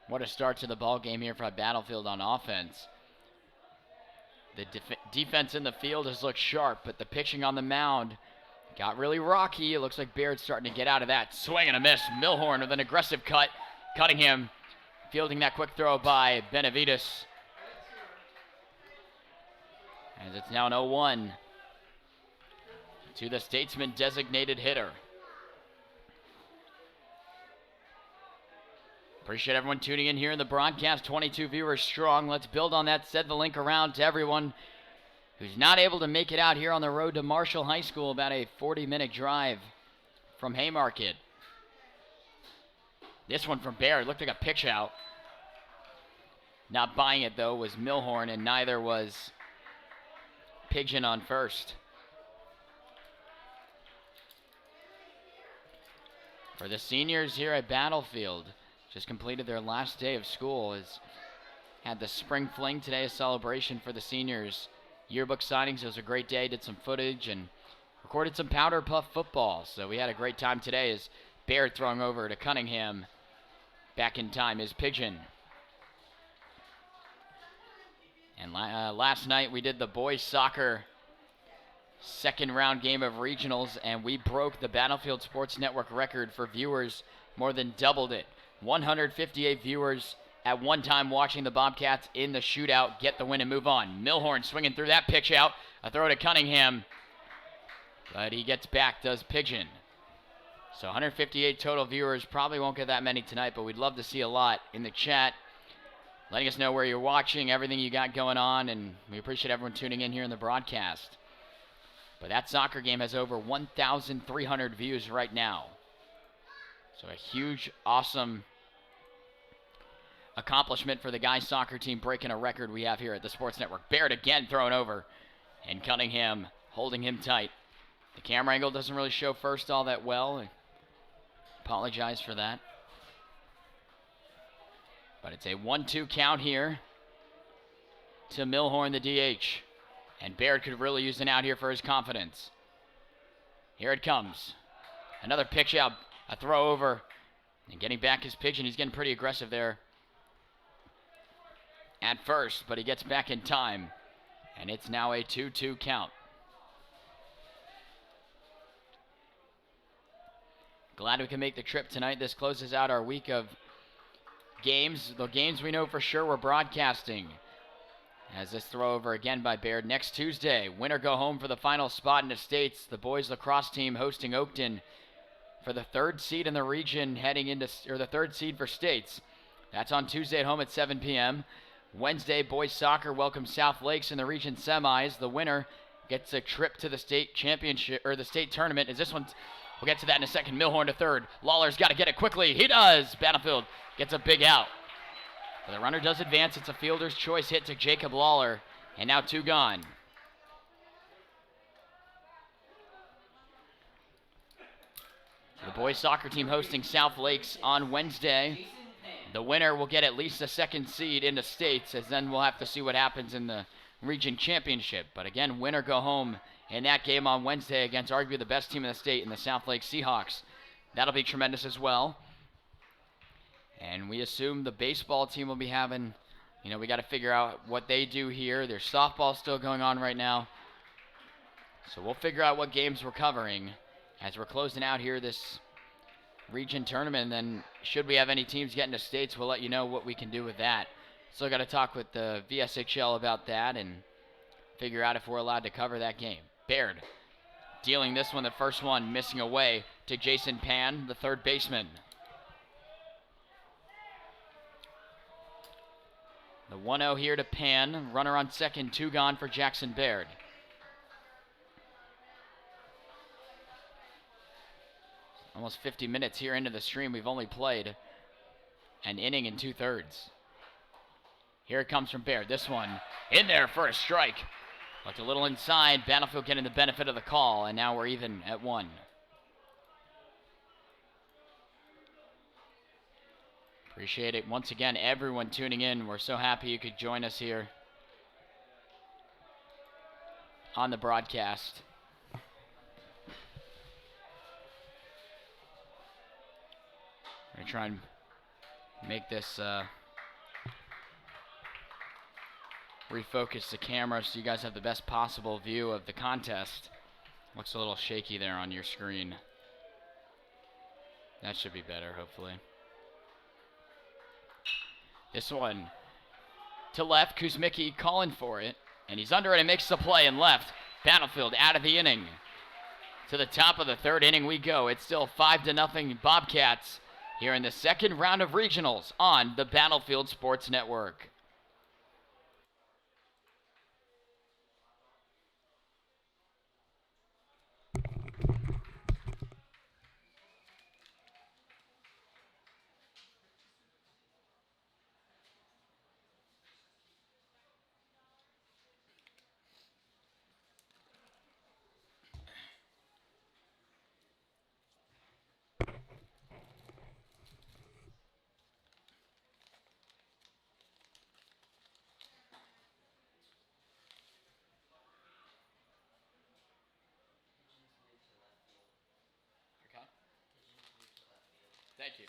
What a start to the ball game here for Battlefield on offense. The defense in the field has looked sharp, but the pitching on the mound got really rocky. It looks like Baird's starting to get out of that. Swing and a miss. Milhorn with an aggressive cut. Cunningham fielding that quick throw by Benavides. As it's now an 0-1 to the Statesman designated hitter. Appreciate everyone tuning in here in the broadcast. 22 viewers strong. Let's build on that. Send the link around to everyone who's not able to make it out here on the road to Marshall High School. About a 40-minute drive from Haymarket. This one from Baird looked like a pitch out. Not buying it, though, was Milhorn, and neither was Pigeon on first. For the seniors here at Battlefield, just completed their last day of school. Has had the spring fling today, a celebration for the seniors. Yearbook signings, it was a great day. Did some footage and recorded some powder puff football. So we had a great time today as Baird throwing over to Cunningham. Back in time is Pigeon. And last night we did the boys soccer second round game of regionals, and we broke the Battlefield Sports Network record for viewers, more than doubled it. 158 viewers at one time watching the Bobcats in the shootout get the win and move on. Milhorn swinging through that pitch out. A throw to Cunningham, but he gets back, does Pigeon. So 158 total viewers. Probably won't get that many tonight, but we'd love to see a lot in the chat, letting us know where you're watching, everything you got going on, and we appreciate everyone tuning in here in the broadcast. But that soccer game has over 1,300 views right now. So a huge, awesome accomplishment for the guys soccer team, breaking a record we have here at the Sports Network. Baird again thrown over, and Cunningham holding him tight. The camera angle doesn't really show first all that well. I apologize for that. But it's a 1-2 count here to Milhorn, the DH. And Baird could really use an out here for his confidence. Here it comes. Another pitch out, a throw over. And getting back his Pigeon. He's getting pretty aggressive there at first, but he gets back in time. And it's now a 2-2 count. Glad we can make the trip tonight. This closes out our week of games. The games we know for sure we're broadcasting. As this throw over again by Baird. Next Tuesday, winner go home for the final spot in the States. The boys lacrosse team hosting Oakton for the third seed in the region, heading into, or the third seed for States. That's on Tuesday at home at 7 p.m. Wednesday, boys soccer welcomes South Lakes in the region semis. The winner gets a trip to the state championship, or the state tournament. Is this one? We'll get to that in a second. Milhorn to third. Lawler's got to get it quickly. He does. Battlefield gets a big out. But the runner does advance. It's a fielder's choice hit to Jacob Lawler. And now 2 gone. The boys soccer team hosting South Lakes on Wednesday. The winner will get at least a second seed into States, as then we'll have to see what happens in the region championship. But again, winner go home in that game on Wednesday against arguably the best team in the state in the South Lake Seahawks. That'll be tremendous as well. And we assume the baseball team will be having, we got to figure out what they do here. There's softball still going on right now. So we'll figure out what games we're covering as we're closing out here this region tournament. And then should we have any teams getting to States, we'll let you know what we can do with that. Still got to talk with the VSHL about that and figure out if we're allowed to cover that game. Baird dealing this one, the first one missing away to Jason Pan, the third baseman. The 1-0 here to Pan. Runner on second, 2 gone for Jackson Baird. Almost 50 minutes here into the stream. We've only played an inning and 2/3. Here it comes from Baird. This one in there for a strike. Looked a little inside. Battlefield getting the benefit of the call, and now we're even at 1. Appreciate it. Once again, everyone tuning in. We're so happy you could join us here on the broadcast. We're going to try and make this refocus the camera so you guys have the best possible view of the contest. Looks a little shaky there on your screen. That should be better, hopefully. This one to left. Kuzmicki calling for it. And he's under it and makes the play and left. Battlefield out of the inning. To the top of the third inning we go. It's still 5-0 Bobcats here in the second round of regionals on the Battlefield Sports Network. Thank you.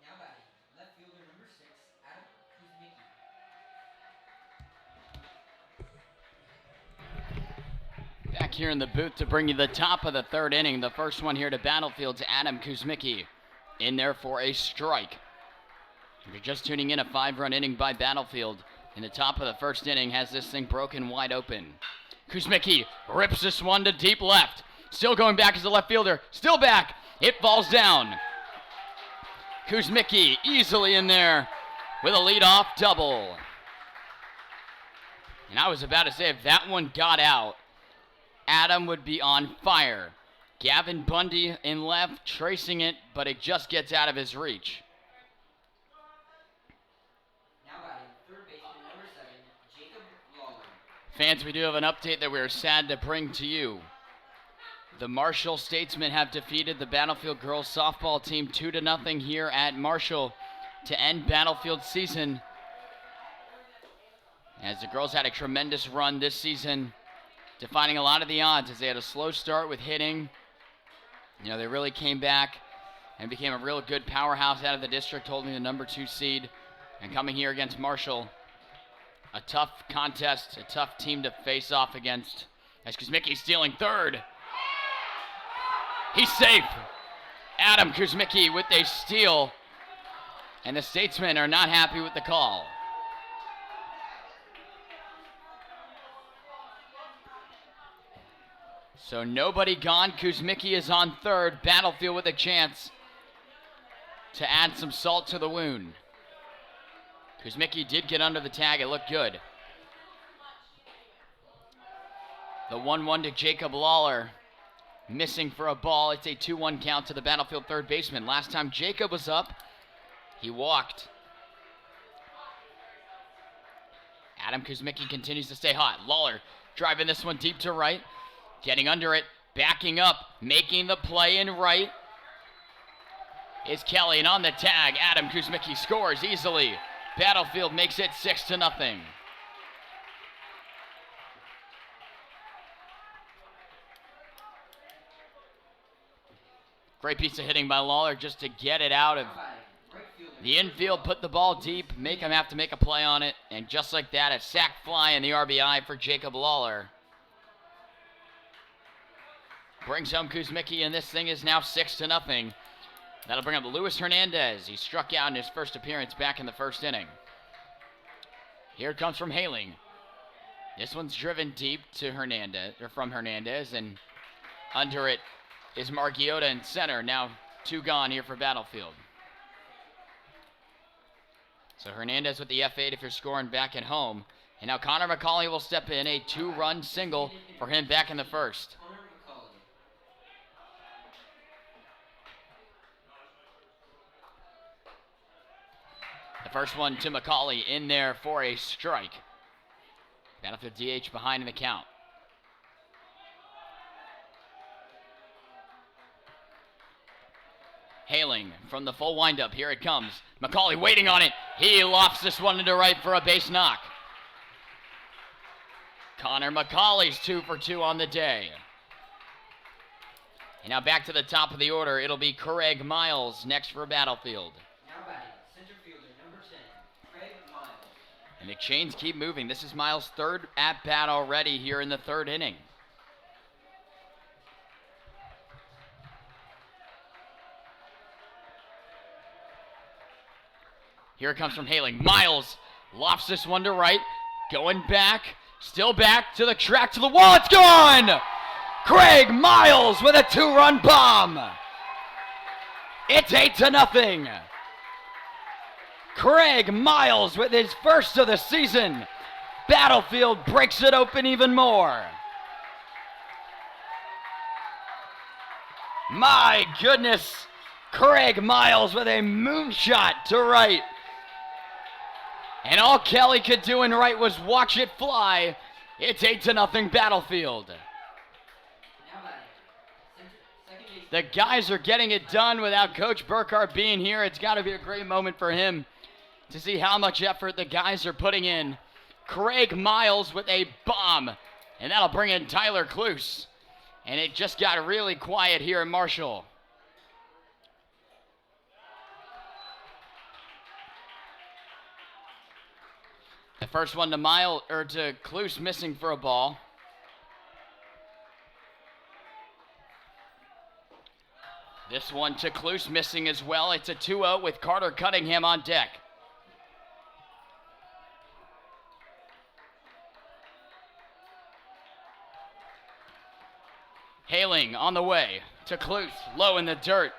Now batting, left fielder number 6, Adam Kuzmicki. Back here in the booth to bring you the top of the third inning. The first one here to Battlefield's Adam Kuzmicki in there for a strike. If you're just tuning in, a 5-run inning by Battlefield. In the top of the first inning has this thing broken wide open. Kuzmicki rips this one to deep left. Still going back as a left fielder. Still back. It falls down. Kuzmicki easily in there with a leadoff double. And I was about to say, if that one got out, Adam would be on fire. Gavin Bundy in left, tracing it, but it just gets out of his reach. Now batting, third baseman number 7, Jacob Lawler. Fans, we do have an update that we are sad to bring to you. The Marshall Statesmen have defeated the Battlefield girls softball team 2-0 here at Marshall to end Battlefield season. As the girls had a tremendous run this season, defying a lot of the odds as they had a slow start with hitting. They really came back and became a real good powerhouse out of the district, holding the number 2 seed and coming here against Marshall. A tough contest, a tough team to face off against. As Kuzmicki stealing third. He's safe. Adam Kuzmicki with a steal. And the Statesmen are not happy with the call. So nobody gone. Kuzmicki is on third. Battlefield with a chance to add some salt to the wound. Kuzmicki did get under the tag. It looked good. The 1-1 to Jacob Lawler. Missing for a ball. It's a 2-1 count to the Battlefield third baseman. Last time Jacob was up, he walked. Adam Kuzmicki continues to stay hot. Lawler driving this one deep to right. Getting under it. Backing up. Making the play in right is Kelly. And on the tag, Adam Kuzmicki scores easily. Battlefield makes it 6-0. Great piece of hitting by Lawler just to get it out of the infield, put the ball deep, make him have to make a play on it, and just like that, a sac fly and the RBI for Jacob Lawler. Brings home Kuzmicki, and this thing is now 6-0. That'll bring up Luis Hernandez. He struck out in his first appearance back in the first inning. Here it comes from Haling. This one's driven deep to Hernandez, or from Hernandez, and under it is Margiotta in center. Now 2 gone here for Battlefield. So Hernandez with the F8 if you're scoring back at home. And now Connor McCauley will step in, a 2-run single for him back in the first. The first one to McCauley in there for a strike. Battlefield DH behind in the count. Haling from the full windup. Here it comes. McCauley waiting on it. He lofts this one into right for a base knock. Connor McCauley's 2 for 2 on the day. And now back to the top of the order. It'll be Craig Miles next for Battlefield. Now batting, center fielder number 10, Craig Miles. And the chains keep moving. This is Miles' third at-bat already here in the third inning. Here it comes from Haling. Miles lofts this one to right. Going back. Still back to the track, to the wall. It's gone! Craig Miles with a 2-run bomb. It's 8-0. Craig Miles with his first of the season. Battlefield breaks it open even more. My goodness. Craig Miles with a moonshot to right. And all Kelly could do in right was watch it fly. It's 8-0 Battlefield. Now batting. Second base. The guys are getting it done without Coach Burkhart being here. It's got to be a great moment for him to see how much effort the guys are putting in. Craig Miles with a bomb. And that'll bring in Tyler Cluse. And it just got really quiet here in Marshall. The first one to Cluse, missing for a ball. This one to Cluse, missing as well. It's a 2-0 with Carter Cunningham on deck. Haling on the way to Cluse, low in the dirt.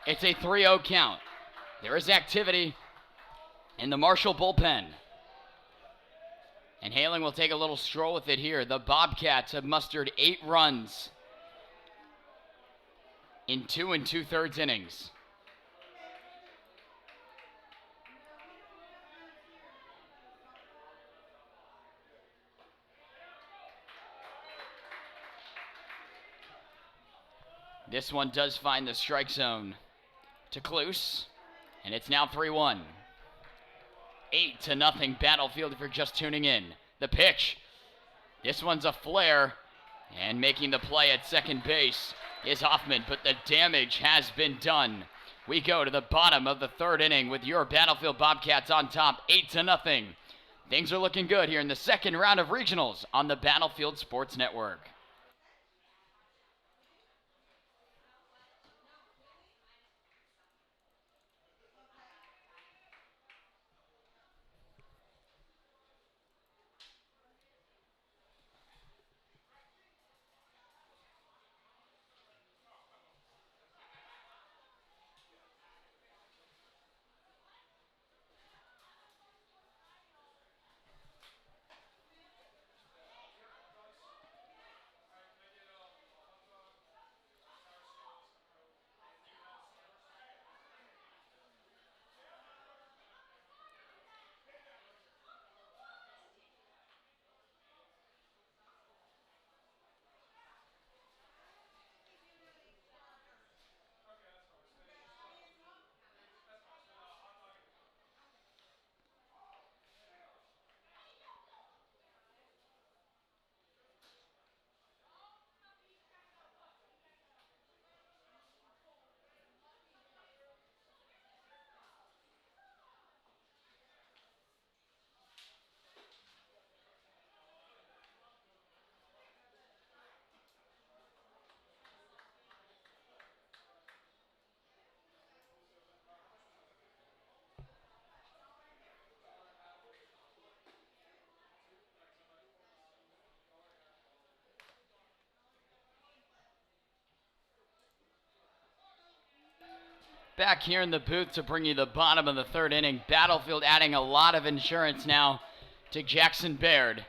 It's a 3-0 count. There is activity in the Marshall bullpen. And Haling will take a little stroll with it here. The Bobcats have mustered 8 runs in 2 2/3 innings. This one does find the strike zone to Cluse, and it's now 3-1. 8-0 Battlefield if you're just tuning in. The pitch. This one's a flare. And making the play at second base is Hoffman, but the damage has been done. We go to the bottom of the third inning with your Battlefield Bobcats on top, 8-0. Things are looking good here in the second round of regionals on the Battlefield Sports Network. Back here in the booth to bring you the bottom of the third inning. Battlefield adding a lot of insurance now to Jackson Baird.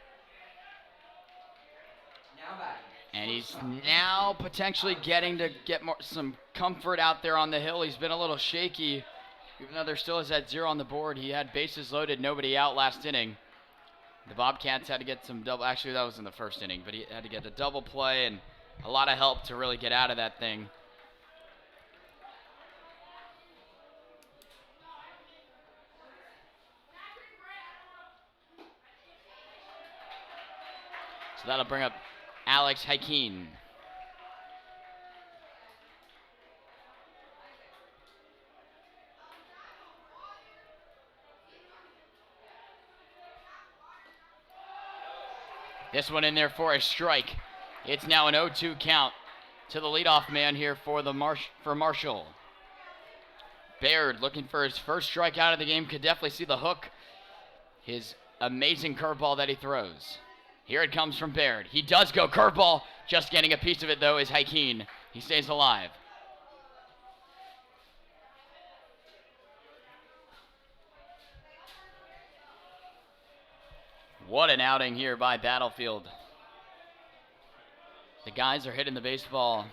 Now batting. And he's now potentially getting to get some comfort out there on the hill. He's been a little shaky. Even though there still is that 0 on the board, he had bases loaded, nobody out last inning. The Bobcats had to get some double, actually that was in the first inning, but he had to get a double play and a lot of help to really get out of that thing. So that'll bring up Alex Hakeem. This one in there for a strike. It's now an 0-2 count to the leadoff man here for Marshall. Baird looking for his first strikeout of the game. Could definitely see the hook. His amazing curveball that he throws. Here it comes from Baird. He does go curveball. Just getting a piece of it, though, is Hakeem. He stays alive. What an outing here by Battlefield. The guys are hitting the baseball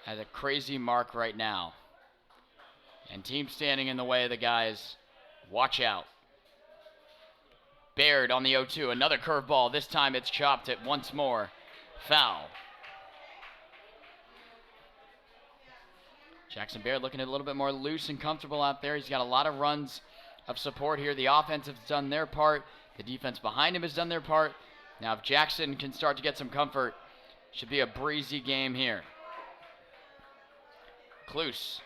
at a crazy mark right now. And team standing in the way of the guys. Watch out. Baird on the 0-2. Another curveball. This time it's chopped it once more. Foul. Jackson Baird looking a little bit more loose and comfortable out there. He's got a lot of runs of support here. The offense has done their part. The defense behind him has done their part. Now if Jackson can start to get some comfort, should be a breezy game here. Kluse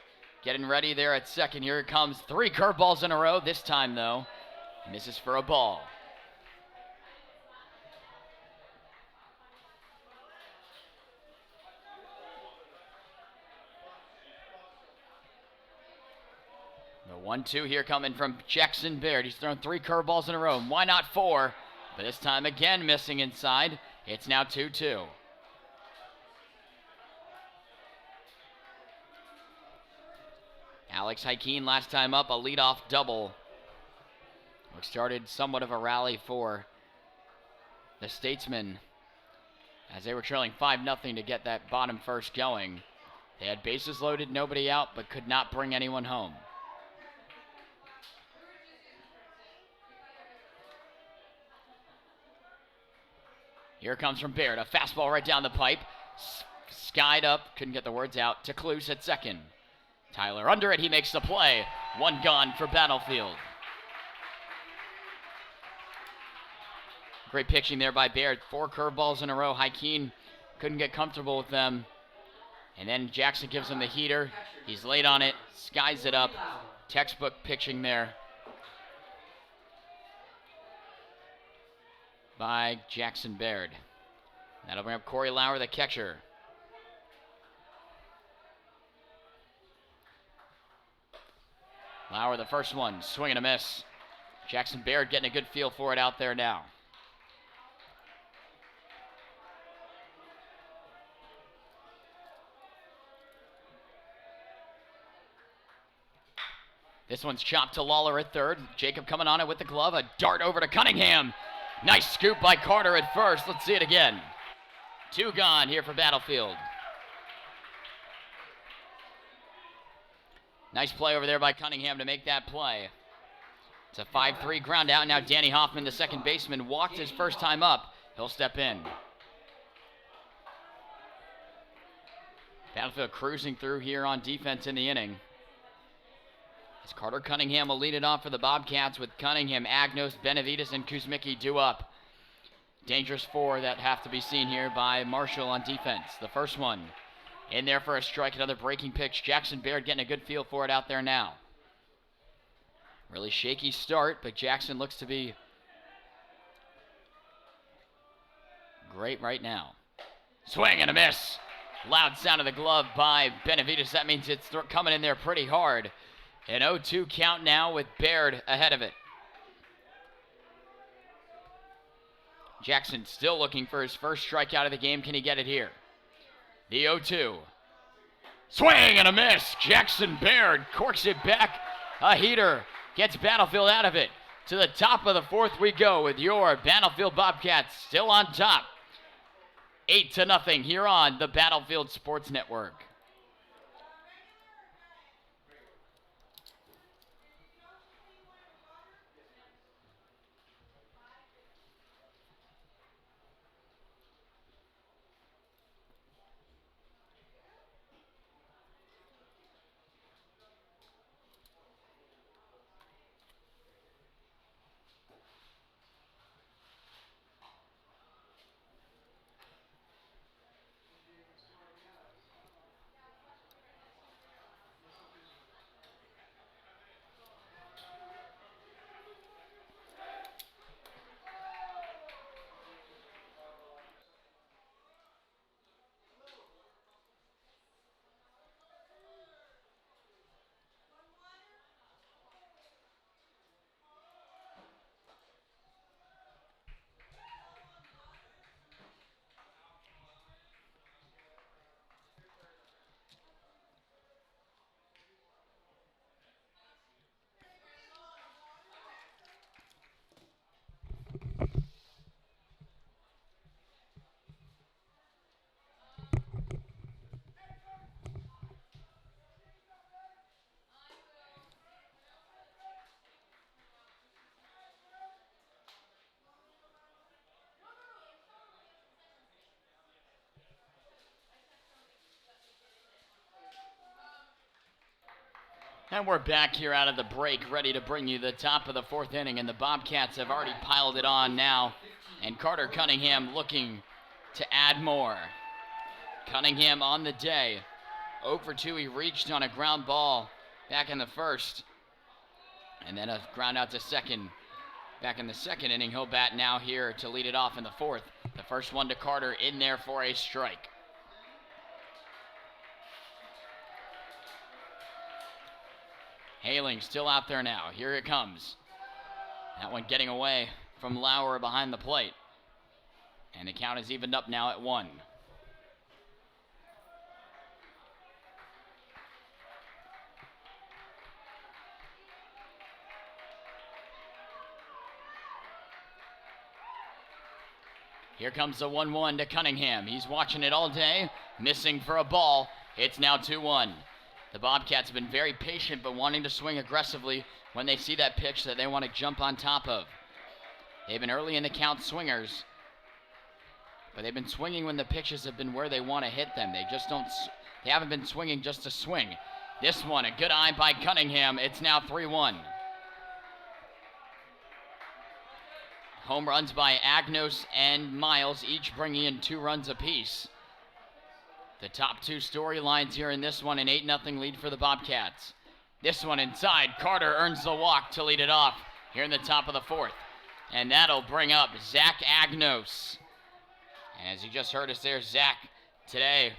getting ready there at second. Here it comes. 3 curveballs in a row. This time, though, misses for a ball. The 1-2 here coming from Jackson Baird. He's thrown 3 curveballs in a row. Why not 4? But this time again missing inside. It's now 2-2. Alex Hakeem last time up, a leadoff double, which started somewhat of a rally for the Statesmen as they were trailing 5-0 to get that bottom first going. They had bases loaded, nobody out, but could not bring anyone home. Here comes from Baird, a fastball right down the pipe. Skied up, couldn't get the words out, to Kluse at second. Tyler under it, he makes the play. 1 gone for Battlefield. Great pitching there by Baird. 4 curveballs in a row. Hakeem couldn't get comfortable with them. And then Jackson gives him the heater. He's late on it, skies it up. Textbook pitching there by Jackson Baird. That'll bring up Corey Lauer, the catcher. Lauer, the first one, swing and a miss. Jackson Baird getting a good feel for it out there now. This one's chopped to Lawler at third. Jacob coming on it with the glove. A dart over to Cunningham. Nice scoop by Carter at first. Let's see it again. 2 gone here for Battlefield. Nice play over there by Cunningham to make that play. It's a 5-3 ground out. Now Danny Hoffman, the second baseman, walked his first time up. He'll step in. Battlefield cruising through here on defense in the inning. As Carter Cunningham will lead it off for the Bobcats with Cunningham, Agnos, Benavides, and Kuzmicki due up. Dangerous 4 that have to be seen here by Marshall on defense. The first one in there for a strike, another breaking pitch. Jackson Baird getting a good feel for it out there now. Really shaky start, but Jackson looks to be great right now. Swing and a miss. Loud sound of the glove by Benavides. That means it's coming in there pretty hard. An 0-2 count now with Baird ahead of it. Jackson still looking for his first strikeout of the game. Can he get it here? The 0-2. Swing and a miss. Jackson Baird corks it back. A heater gets Battlefield out of it. To the top of the 4th we go with your Battlefield Bobcats still on top. 8-0 here on the Battlefield Sports Network. And we're back here out of the break, ready to bring you the top of the fourth inning, and the Bobcats have already piled it on now, and Carter Cunningham looking to add more. Cunningham on the day, 0 for 2, he reached on a ground ball back in the first, and then a ground out to second. Back in the second inning, he'll bat now here to lead it off in the fourth. The first one to Carter, in there for a strike. Haling still out there now. Here it comes. That one getting away from Lauer behind the plate. And the count is evened up now at 1. Here comes the 1-1 to Cunningham. He's watching it all day, missing for a ball. It's now 2-1. The Bobcats have been very patient, but wanting to swing aggressively when they see that pitch that they want to jump on top of. They've been early in the count swingers, but they've been swinging when the pitches have been where they want to hit them. They haven't been swinging just to swing. This one, a good eye by Cunningham. It's now 3-1. Home runs by Agnos and Miles, each bringing in 2 runs apiece. The top 2 storylines here in this one, an 8-0 lead for the Bobcats. This one inside, Carter earns the walk to lead it off here in the top of the fourth. And that'll bring up Zach Agnos. And as you just heard us there, Zach today,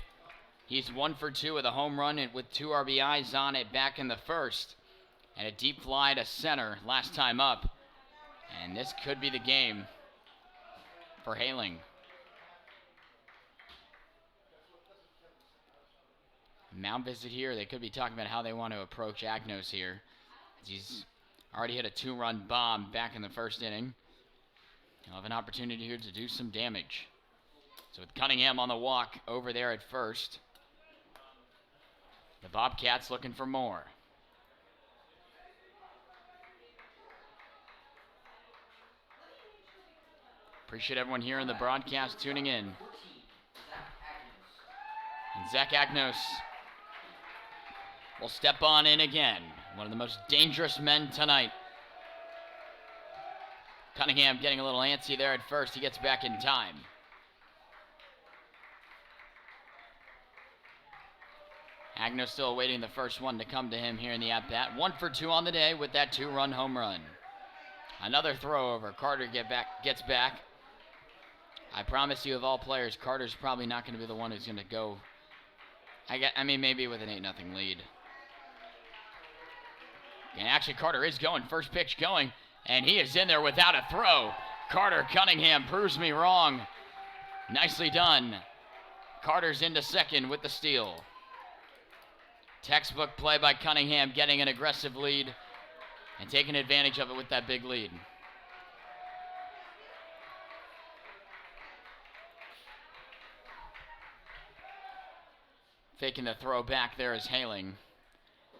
he's 1 for 2 with a home run and with 2 RBIs on it back in the first. And a deep fly to center last time up. And this could be the game for Haling. Mound visit here. They could be talking about how they want to approach Agnos here, as he's already hit a 2-run bomb back in the first inning. He'll have an opportunity here to do some damage. So with Cunningham on the walk over there at first, the Bobcats looking for more. Appreciate everyone here in the broadcast tuning in. And Zach Agnos will step on in again. One of the most dangerous men tonight. Cunningham getting a little antsy there at first. He gets back in time. Agnos still awaiting the first one to come to him here in the at-bat. 1 for 2 on the day with that 2-run home run. Another throw over. Carter gets back. I promise you, of all players, Carter's probably not going to be the one who's going to go. I mean, maybe with an 8-0 lead. And actually, Carter is going. First pitch going. And he is in there without a throw. Carter Cunningham proves me wrong. Nicely done. Carter's into second with the steal. Textbook play by Cunningham, getting an aggressive lead and taking advantage of it with that big lead. Faking the throw back there is Haling.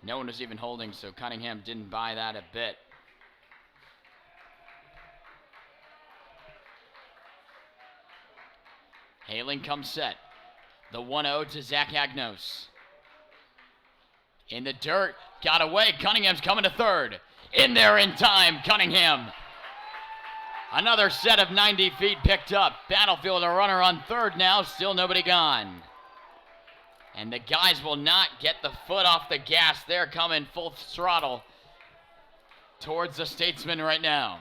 No one was even holding, so Cunningham didn't buy that a bit. Haling comes set. The 1-0 to Zach Agnos. In the dirt, got away. Cunningham's coming to third. In there in time, Cunningham. Another set of 90 feet picked up. Battlefield, a runner on third now, still nobody gone. And the guys will not get the foot off the gas. They're coming full throttle towards the Statesman right now.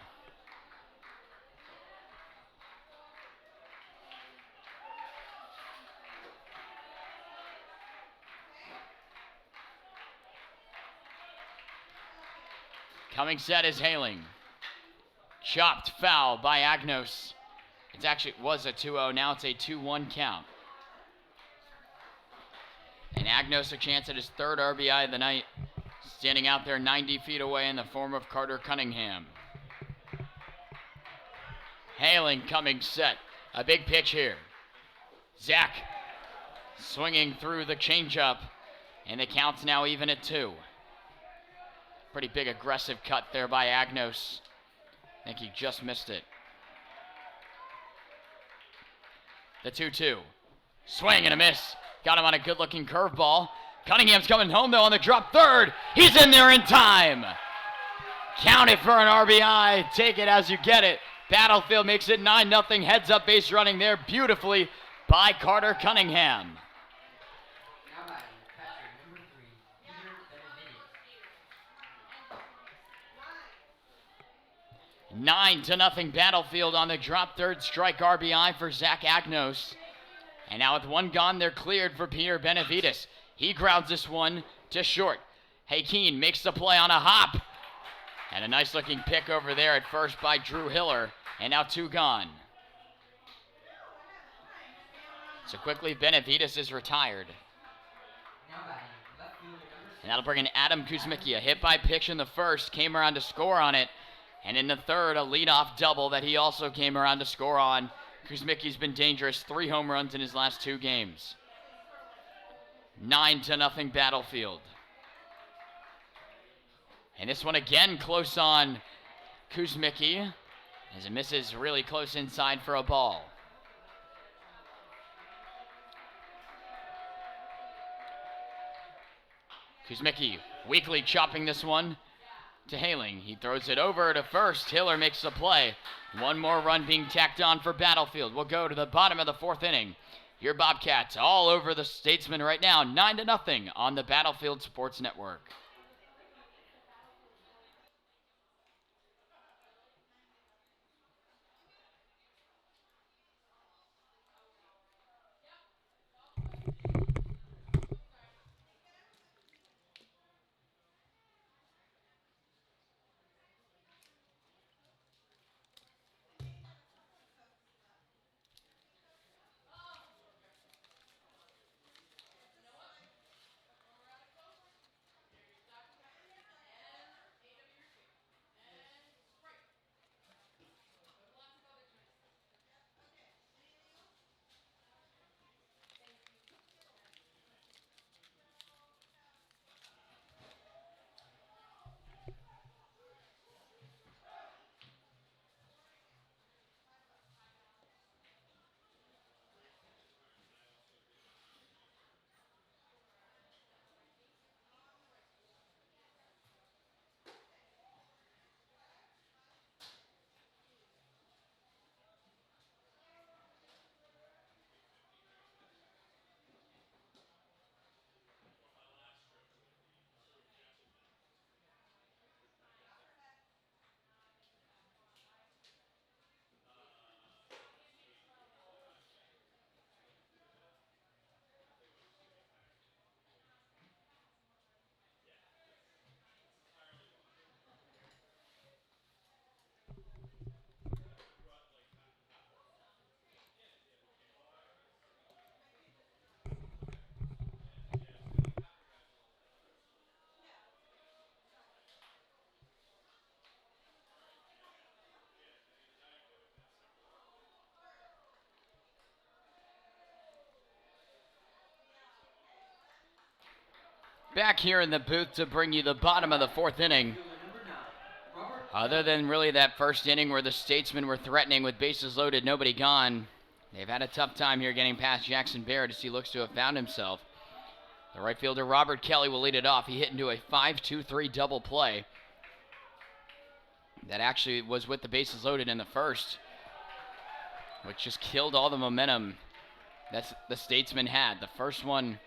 Coming set is Haling. Chopped foul by Agnos. It was a 2-0. Now it's a 2-1 count. And Agnos a chance at his third RBI of the night. Standing out there 90 feet away in the form of Carter Cunningham. Haling coming set. A big pitch here. Zach swinging through the changeup. And the count's now even at 2. Pretty big aggressive cut there by Agnos. I think he just missed it. The 2-2. Swing and a miss. Got him on a good-looking curveball. Cunningham's coming home though on the drop third. He's in there in time. Count it for an RBI. Take it as you get it. Battlefield makes it 9-0. Heads up base running there beautifully by Carter Cunningham. Now batting, catcher number 3, Peter Benavides. 9-0 Battlefield on the drop third strike RBI for Zach Agnos. And now with one gone, they're cleared for Peter Benavides. He grounds this one to short. Hakeen makes the play on a hop. And a nice looking pick over there at first by Drew Hiller. And now 2 gone. So quickly Benavides is retired. Now batting, left fielder number 6, And that'll bring in Adam Kuzmicki. A hit by pitch in the first, came around to score on it. And in the third, a leadoff double that he also came around to score on. Kuzmicki's been dangerous, 3 home runs in his last 2 games. 9-0 Battlefield. And this one again close on Kuzmicki as it misses really close inside for a ball. Kuzmicki weakly chopping this one to Haling. He throws it over to first. Hiller makes the play. One more run being tacked on for Battlefield. We'll go to the bottom of the 4th inning. Your Bobcats all over the Statesman right now, 9-0 on the Battlefield Sports Network. Back here in the booth to bring you the bottom of the 4th inning. Other than really that first inning where the Statesmen were threatening with bases loaded, nobody gone, they've had a tough time here getting past Jackson Baird as he looks to have found himself. The right fielder Robert Kelly will lead it off. He hit into a 5-2-3 double play that actually was with the bases loaded in the first, which just killed all the momentum that the Statesmen had. The first one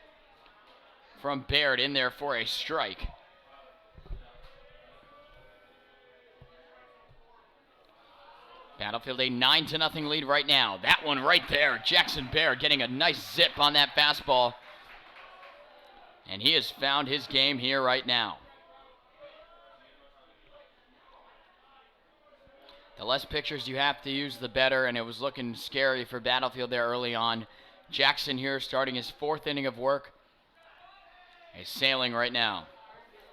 from Baird in there for a strike. Battlefield a 9-0 lead right now. That one right there, Jackson Baird getting a nice zip on that fastball. And he has found his game here right now. The less pictures you have to use, the better, and it was looking scary for Battlefield there early on. Jackson here starting his 4th inning of work. He's sailing right now.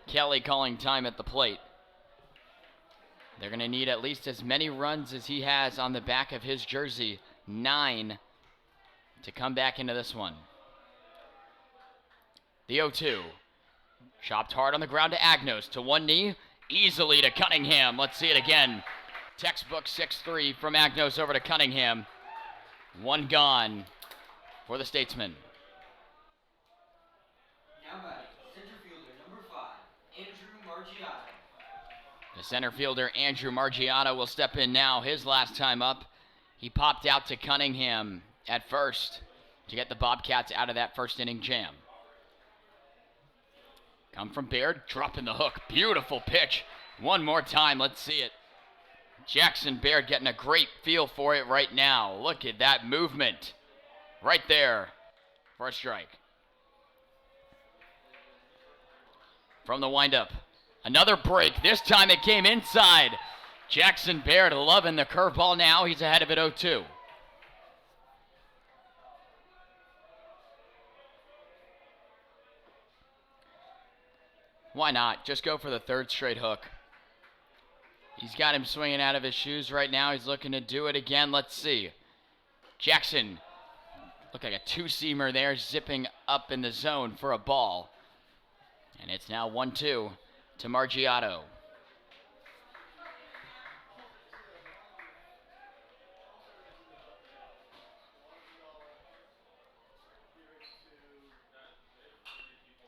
Kelly calling time at the plate. They're going to need at least as many runs as he has on the back of his jersey, 9, to come back into this one. The 0-2. Chopped hard on the ground to Agnos, to one knee, easily to Cunningham. Let's see it again. Textbook 6-3 from Agnos over to Cunningham. One gone for the Statesman. Now batting, center fielder number 5, Andrew Margiotto. The center fielder, Andrew Margiotto, will step in now. His last time up, he popped out to Cunningham at first to get the Bobcats out of that first inning jam. Come from Baird, dropping the hook. Beautiful pitch. One more time, let's see it. Jackson Baird getting a great feel for it right now. Look at that movement. Right there for a strike. From the windup, another break. This time it came inside. Jackson Baird loving the curveball now. He's ahead of it 0-2. Why not? Just go for the third straight hook. He's got him swinging out of his shoes right now. He's looking to do it again. Let's see. Jackson, looked like a two-seamer there, zipping up in the zone for a ball. And it's now 1-2 to Margiotto.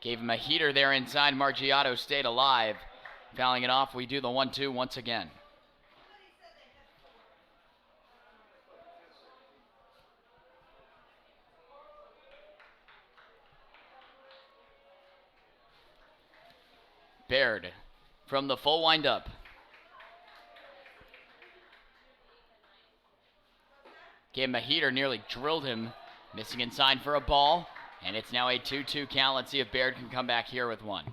Gave him a heater there inside. Margiotto stayed alive. Fouling it off, we do the 1-2 once again. Baird from the full windup. Gave him a heater, nearly drilled him. Missing inside for a ball. And it's now a 2-2 count. Let's see if Baird can come back here with one.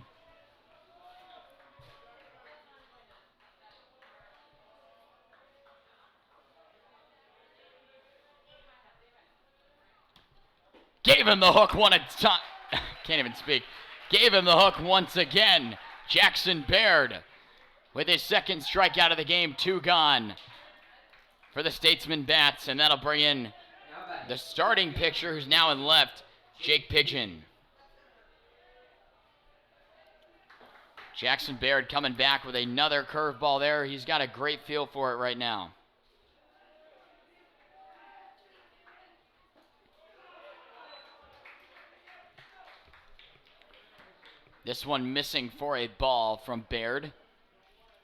Gave him the hook one time. Can't even speak. Gave him the hook once again. Jackson Baird with his second strikeout of the game. 2 gone for the Statesman Bats. And that'll bring in the starting pitcher, who's now in left, Jake Pigeon. Jackson Baird coming back with another curveball there. He's got a great feel for it right now. This one missing for a ball from Baird.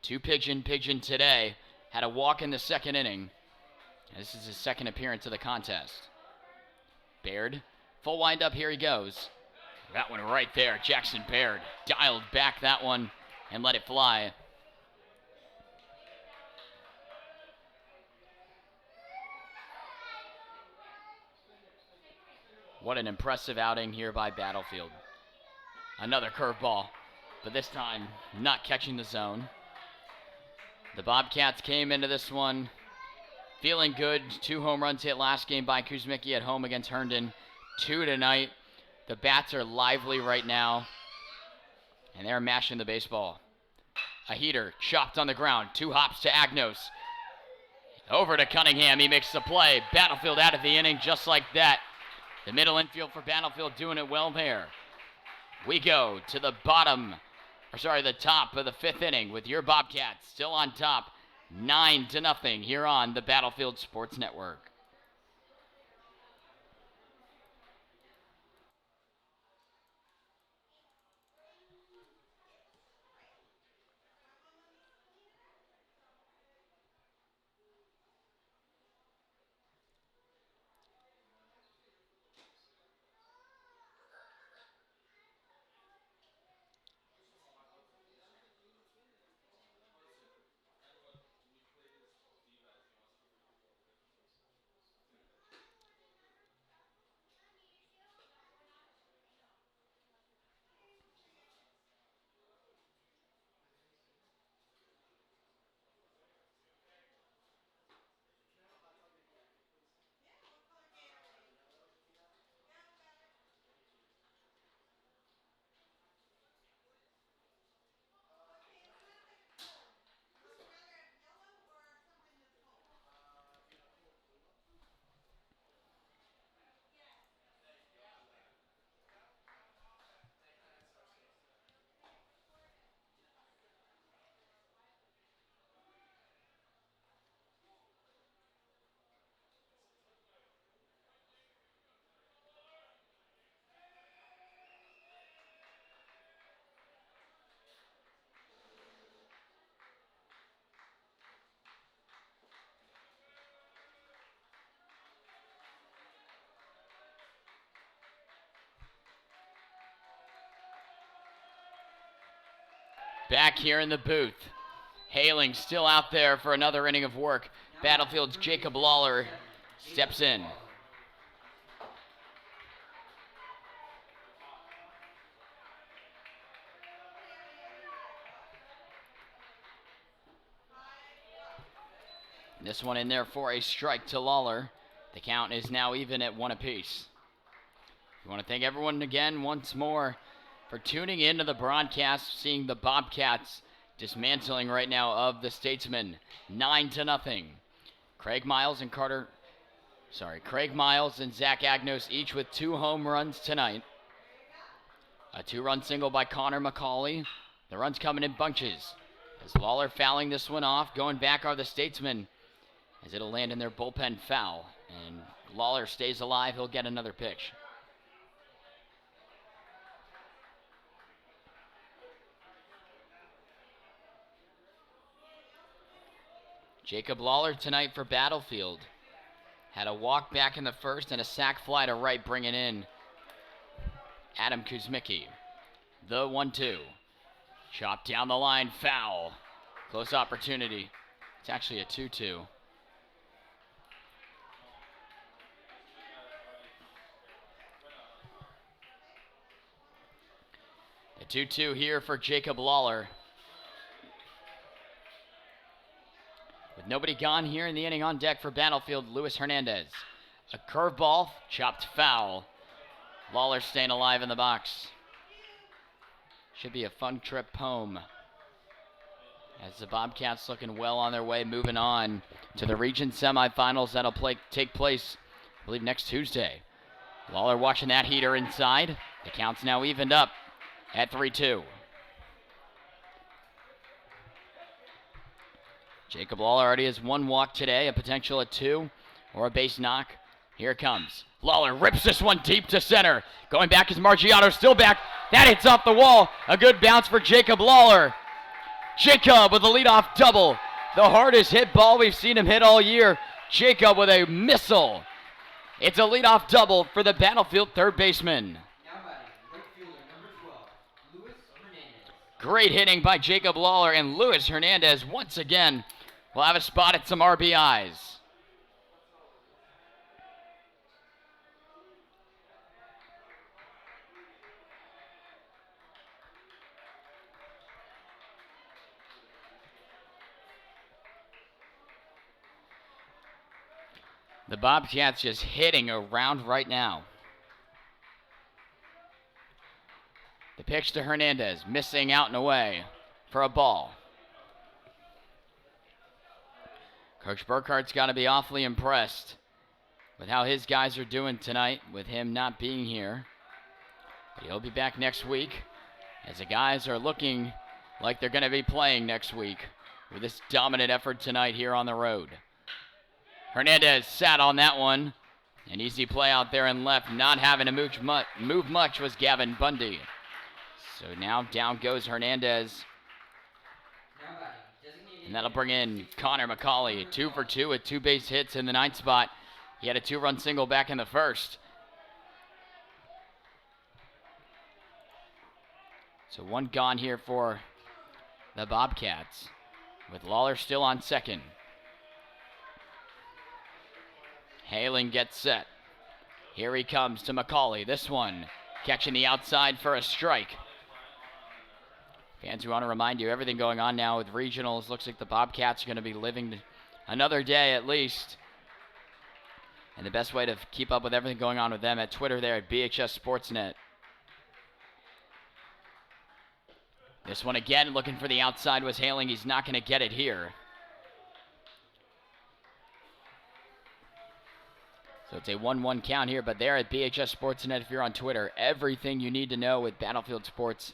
To Pigeon. Pigeon today had a walk in the second inning. This is his second appearance of the contest. Baird, full windup, here he goes. That one right there, Jackson Baird dialed back that one and let it fly. What an impressive outing here by Battlefield. Another curveball, but this time not catching the zone. The Bobcats came into this one feeling good. 2 home runs hit last game by Kuzmicki at home against Herndon. 2 tonight. The Bats are lively right now, and they're mashing the baseball. A heater chopped on the ground. 2 hops to Agnos. Over to Cunningham. He makes the play. Battlefield out of the inning just like that. The middle infield for Battlefield doing it well there. We go to the the top of the 5th inning with your Bobcats still on top. 9-0 here on the Battlefield Sports Network. Back here in the booth. Haling still out there for another inning of work. Battlefield's Jacob Lawler steps in. This one in there for a strike to Lawler. The count is now even at 1 apiece. We want to thank everyone again once more for tuning in to the broadcast, seeing the Bobcats dismantling right now of the Statesmen 9-0. Craig Miles and Zach Agnos each with 2 home runs tonight. A 2-run single by Connor McCauley. The runs coming in bunches. As Lawler fouling this one off, going back are the Statesmen, as it'll land in their bullpen foul. And Lawler stays alive, he'll get another pitch. Jacob Lawler tonight for Battlefield. Had a walk back in the first and a sac fly to right, bringing in Adam Kuzmicki. The 1-2. Chopped down the line, foul. Close opportunity. It's actually a 2-2. The 2-2 here for Jacob Lawler. With nobody gone here in the inning, on deck for Battlefield, Luis Hernandez. A curveball, chopped foul. Lawler staying alive in the box. Should be a fun trip home, as the Bobcats looking well on their way, moving on to the region semifinals that'll take place, I believe, next Tuesday. Lawler watching that heater inside. The count's now evened up at 3-2. Jacob Lawler already has 1 walk today, a potential at 2 or a base knock. Here it comes. Lawler rips this one deep to center. Going back is Margiotto, still back. That hits off the wall. A good bounce for Jacob Lawler. Jacob with a leadoff double. The hardest hit ball we've seen him hit all year. Jacob with a missile. It's a leadoff double for the Battlefield third baseman. Now batting, right fielder number 12, Luis Hernandez. Great hitting by Jacob Lawler, and Luis Hernandez once again will have a spot at some RBIs. The Bobcats just hitting around right now. The pitch to Hernandez, missing out and away for a ball. Coach Burkhart's got to be awfully impressed with how his guys are doing tonight with him not being here. But he'll be back next week, as the guys are looking like they're going to be playing next week with this dominant effort tonight here on the road. Hernandez sat on that one. An easy play out there and left. Not having to move much was Gavin Bundy. So now down goes Hernandez. Now batting, designated And that'll bring in Connor McCauley. 2 for 2 with 2 base hits in the 9th spot. He had a 2-run single back in the first. So 1 gone here for the Bobcats, with Lawler still on second. Haling gets set. Here he comes to McCauley. This one catching the outside for a strike. Fans, we want to remind you, everything going on now with regionals. Looks like the Bobcats are going to be living another day at least. And the best way to keep up with everything going on with them at Twitter there at BHS Sportsnet. This one again, looking for the outside, was Haling. He's not going to get it here. So it's a 1-1 count here, but there at BHS Sportsnet, if you're on Twitter, everything you need to know with Battlefield Sports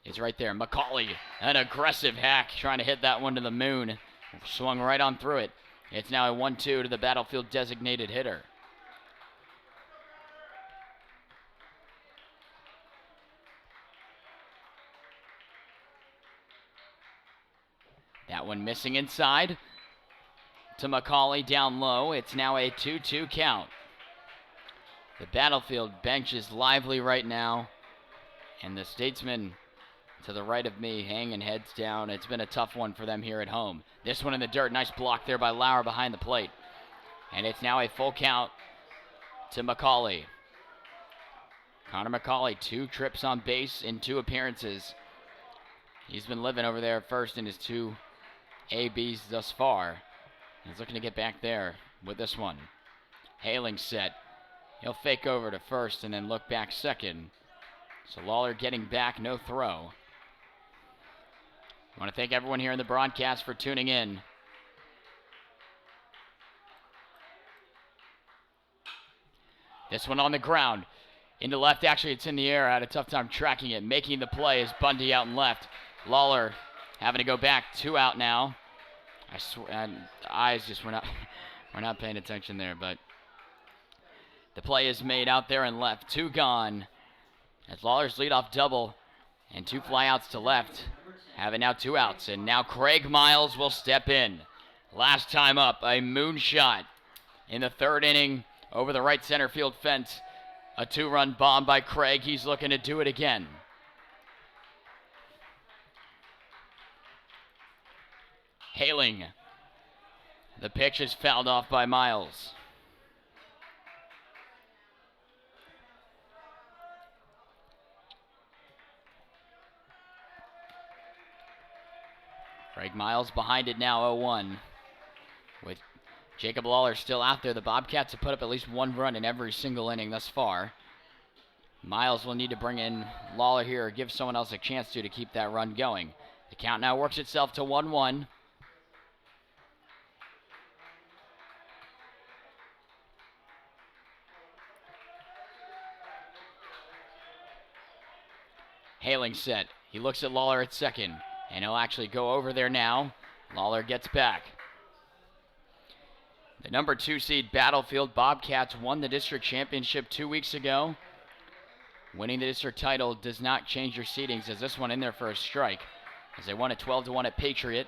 is right there. McCauley, an aggressive hack, trying to hit that one to the moon. Swung right on through it. It's now a 1-2 to the Battlefield designated hitter. That one missing inside to McCauley down low. It's now a 2-2 count. The Battlefield bench is lively right now, and the Statesmen to the right of me, hanging heads down. It's been a tough one for them here at home. This one in the dirt. Nice block there by Lauer behind the plate. And it's now a full count to McCauley. Connor McCauley, 2 trips on base in 2 appearances. He's been living over there at first in his 2 ABs thus far. He's looking to get back there with this one. Haling set. He'll fake over to first and then look back second. So Lawler getting back, no throw. I want to thank everyone here in the broadcast for tuning in. This one on the ground. Into left, actually it's in the air. I had a tough time tracking it. Making the play is Bundy out and left. Lawler having to go back, 2 out now. I swear, the eyes just were not paying attention there, but the play is made out there and left. 2 gone. As Lawler's leadoff double and 2 flyouts to left. Having now 2 outs, and now Craig Miles will step in. Last time up, a moonshot in the 3rd inning over the right center field fence. A 2-run bomb by Craig. He's looking to do it again. Haling. The pitch is fouled off by Miles. Craig Miles behind it now, 0-1. With Jacob Lawler still out there, the Bobcats have put up at least 1 run in every single inning thus far. Miles will need to bring in Lawler here or give someone else a chance to keep that run going. The count now works itself to 1-1. Haling set. He looks at Lawler at second, and he'll actually go over there now. Lawler gets back. The number 2 seed Battlefield Bobcats won the district championship 2 weeks ago. Winning the district title does not change your seedings, as this one in there for a strike, as they won it 12-1 at Patriot.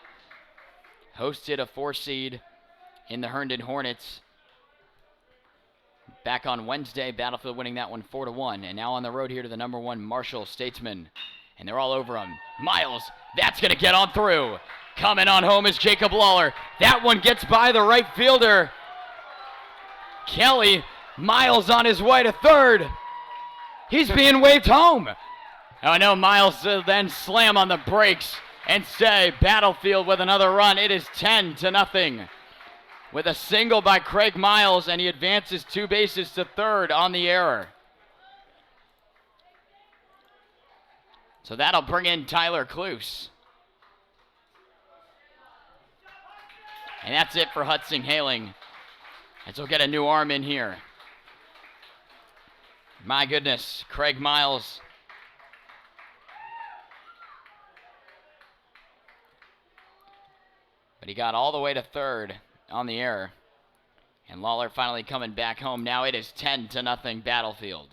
Hosted a 4 seed in the Herndon Hornets back on Wednesday. Battlefield winning that one 4-1, and now on the road here to the number 1 Marshall Statesman, and they're all over him. Miles, that's going to get on through. Coming on home is Jacob Lawler. That one gets by the right fielder, Kelly. Miles on his way to third. He's being waved home. Oh no, Miles then slam on the brakes and say Battlefield with another run. It is 10-0 with a single by Craig Miles, and he advances 2 bases to third on the error. So that'll bring in Tyler Cluse. And that's it for Hudson Haling, as we'll get a new arm in here. My goodness, Craig Miles. But he got all the way to third on the error. And Lawler finally coming back home. Now it is 10-0 Battlefield.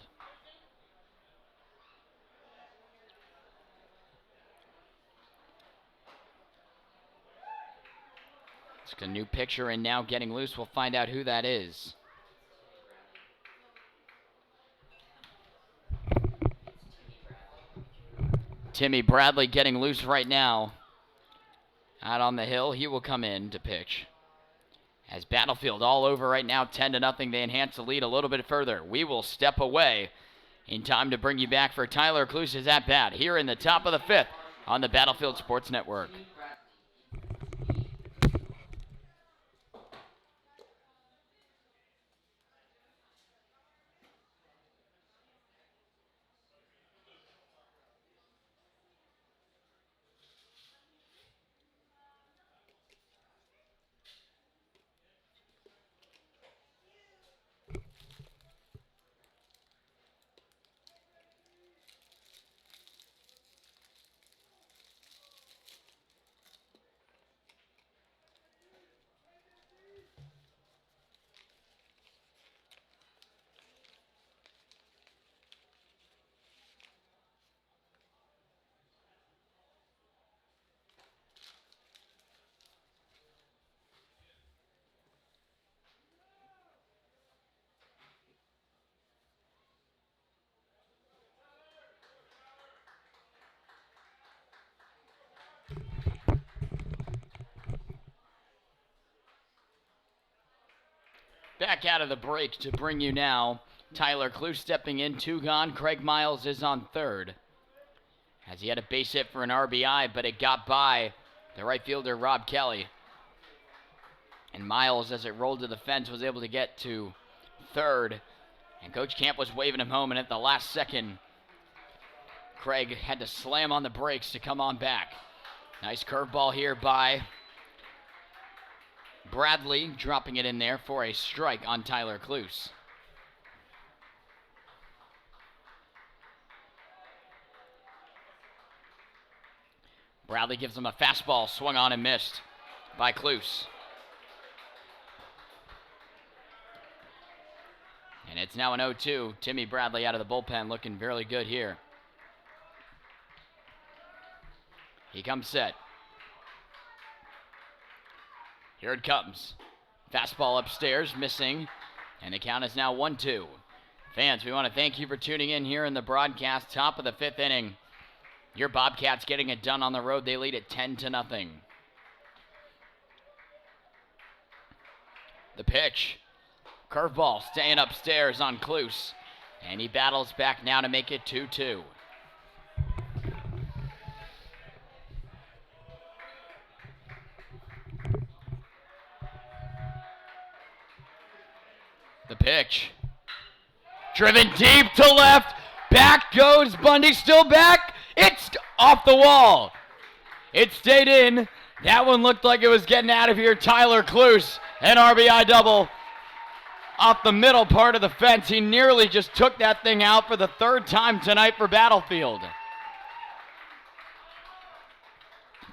It's a new pitcher in now getting loose. We'll find out who that is. Timmy Bradley getting loose right now. Out on the hill, he will come in to pitch. As Battlefield all over right now, 10-0. They enhance the lead a little bit further. We will step away in time to bring you back for Tyler Cluse's at-bat here in the top of the 5th on the Battlefield Sports Network. Back out of the break to bring you now Tyler Cluse stepping in, 2 gone. Craig Miles is on third, as he had a base hit for an RBI, but it got by the right fielder Rob Kelly. And Miles, as it rolled to the fence, was able to get to third. And Coach Camp was waving him home, and at the last second, Craig had to slam on the brakes to come on back. Nice curveball here by Bradley, dropping it in there for a strike on Tyler Cluse. Bradley gives him a fastball, swung on and missed by Cluse. And it's now an 0-2. Timmy Bradley out of the bullpen, looking very good here. He comes set. Here it comes. Fastball upstairs, missing. And the count is now 1-2. Fans, we want to thank you for tuning in here in the broadcast. Top of the 5th inning. Your Bobcats getting it done on the road. They lead at 10-0. The pitch. Curveball staying upstairs on Cluse. And he battles back now to make it 2-2. The pitch. Driven deep to left. Back goes Bundy, still back. It's off the wall. It stayed in. That one looked like it was getting out of here. Tyler Cluse, an RBI double off the middle part of the fence. He nearly just took that thing out for the 3rd time tonight for Battlefield.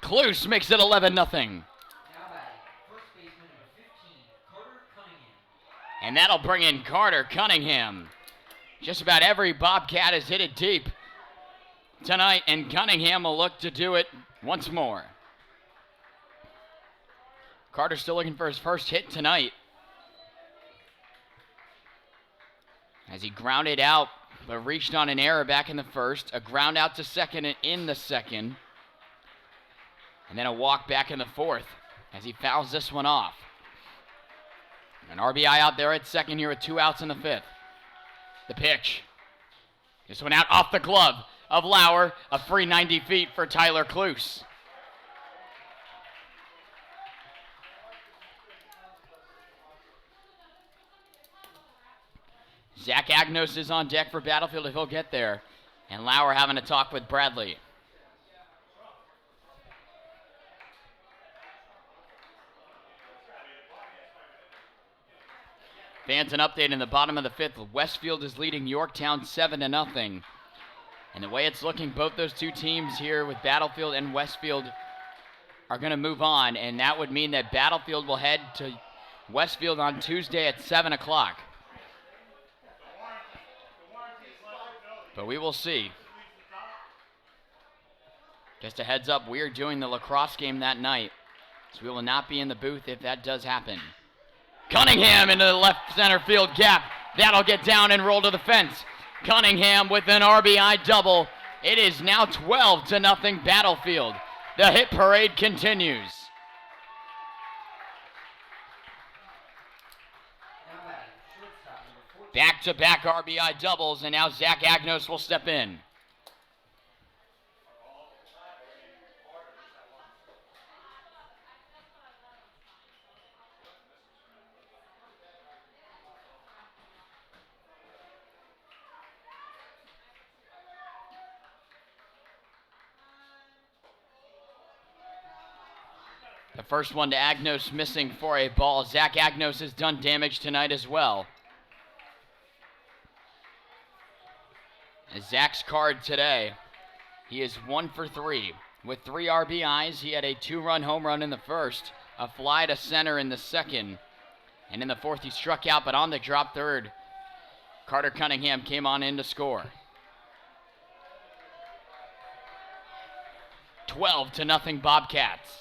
Cluse makes it 11-0. Now batting, first baseman number 15, Carter Cunningham. And that'll bring in Carter Cunningham. Just about every Bobcat has hit it deep tonight, and Cunningham will look to do it once more. Carter still looking for his first hit tonight, as he grounded out but reached on an error back in the first. A ground out to second in the second, and then a walk back in the fourth as he fouls this one off. An RBI out there at second here with 2 outs in the 5th. The pitch. This one out off the glove of Lauer. A free 90 feet for Tyler Cluse. Zach Agnos is on deck for Battlefield if he'll get there. And Lauer having a talk with Bradley. Fans, an update in the bottom of the 5th. Westfield is leading Yorktown 7-0. And the way it's looking, both those two teams here with Battlefield and Westfield are going to move on. And that would mean that Battlefield will head to Westfield on Tuesday at 7 o'clock. But we will see. Just a heads up, we are doing the lacrosse game that night, so we will not be in the booth if that does happen. Cunningham into the left center field gap. That'll get down and roll to the fence. Cunningham with an RBI double. It is now 12-0 Battlefield. The hit parade continues. Now batting, shortstop number 14. Back-to-back RBI doubles, and now Zach Agnos will step in. The first one to Agnos, missing for a ball. Zach Agnos has done damage tonight as well. As Zach's card today, he is 1 for 3. With 3 RBIs, he had a 2-run home run in the first, a fly to center in the second, and in the fourth he struck out, but on the drop third, Carter Cunningham came on in to score. 12-0 Bobcats.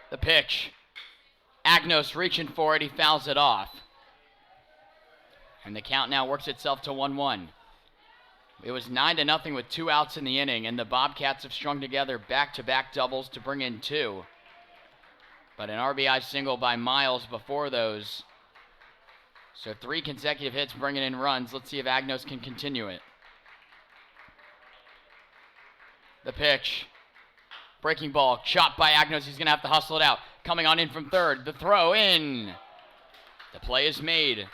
The pitch. Agnos reaching for it. He fouls it off. And the count now works itself to 1-1. It was 9-0 with 2 outs in the inning, and the Bobcats have strung together back-to-back doubles to bring in 2. but an RBI single by Miles before those. So 3 consecutive hits bringing in runs. Let's see if Agnos can continue it. The pitch. Breaking ball. Shot by Agnos. He's going to have to hustle it out. Coming on in from third. The throw in. The play is made.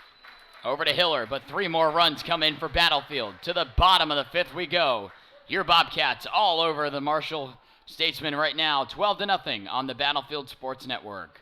Over to Hiller, but 3 more runs come in for Battlefield. To the bottom of the 5th we go. Your Bobcats all over the Marshall Statesmen right now. 12-0 on the Battlefield Sports Network.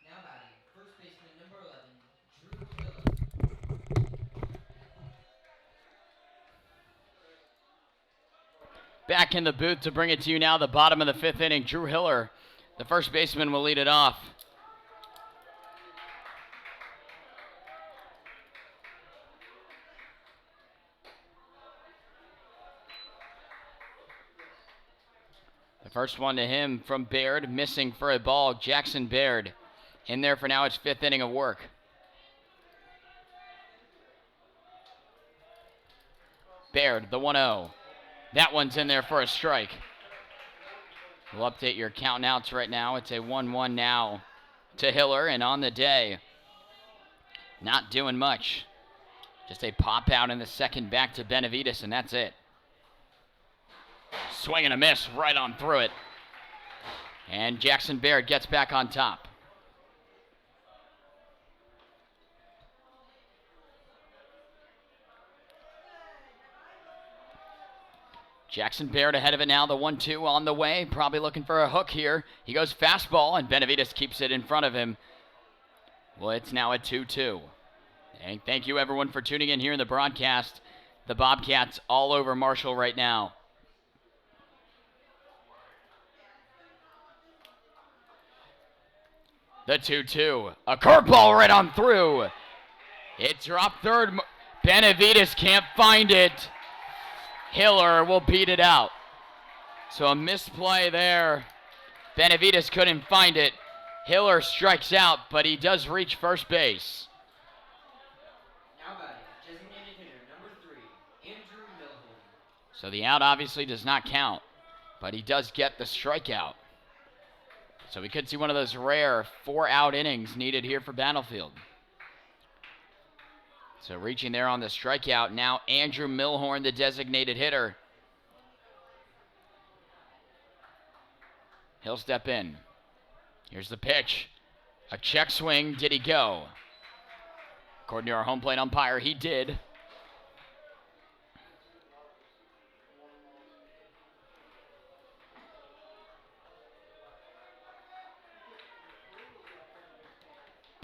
Now batting, first baseman number 11, Drew Hiller. Back in the booth to bring it to you now, the bottom of the 5th inning. Drew Hiller, the first baseman, will lead it off. The first one to him from Baird, missing for a ball. Jackson Baird in there for now. It's 5th inning of work. Baird, the 1-0. That one's in there for a strike. We'll update your count and outs right now. It's a 1-1 now to Hiller, and on the day, not doing much. Just a pop out in the second back to Benavides, and that's it. Swing and a miss right on through it. And Jackson Baird gets back on top. Jackson Baird ahead of it now, the 1-2 on the way, probably looking for a hook here. He goes fastball, and Benavides keeps it in front of him. Well, it's now a 2-2. And thank you, everyone, for tuning in here in the broadcast. The Bobcats all over Marshall right now. The 2-2. A curveball right on through. It dropped third. Benavides can't find it. Hiller will beat it out. So a misplay there. Benavides couldn't find it. Hiller strikes out, but he does reach first base. Now batting, designated hitter number 3, Andrew Milholm. So the out obviously does not count, but he does get the strikeout. So we could see one of those rare 4-out innings needed here for Battlefield. So reaching there on the strikeout, now Andrew Milholm, the designated hitter. He'll step in. Here's the pitch. A check swing. Did he go? According to our home plate umpire, he did.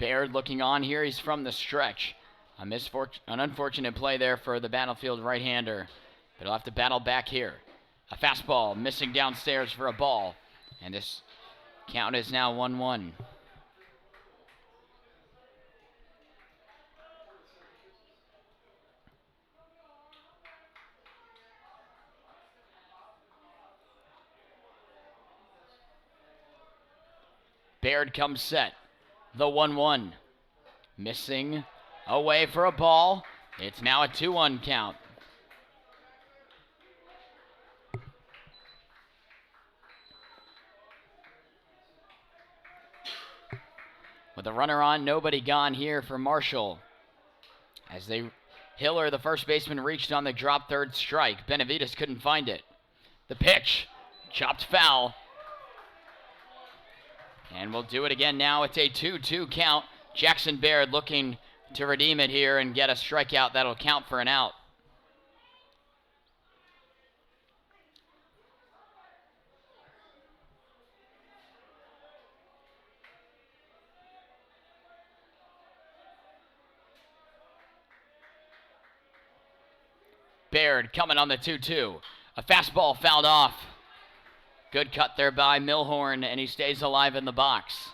Baird looking on here. He's from the stretch. An unfortunate play there for the Battlefield right-hander. But he'll have to battle back here. A fastball missing downstairs for a ball. And this count is now 1-1. Baird comes set. The 1-1. Missing away for a ball. It's now a 2-1 count. With a runner on, nobody gone here for Marshall. As Hiller, the first baseman, reached on the drop third strike. Benavides couldn't find it. The pitch, chopped foul. And we'll do it again now. It's a 2-2 count. Jackson Baird looking to redeem it here and get a strikeout that'll count for an out. Baird coming on the 2-2. A fastball fouled off. Good cut there by Milhorn, and he stays alive in the box.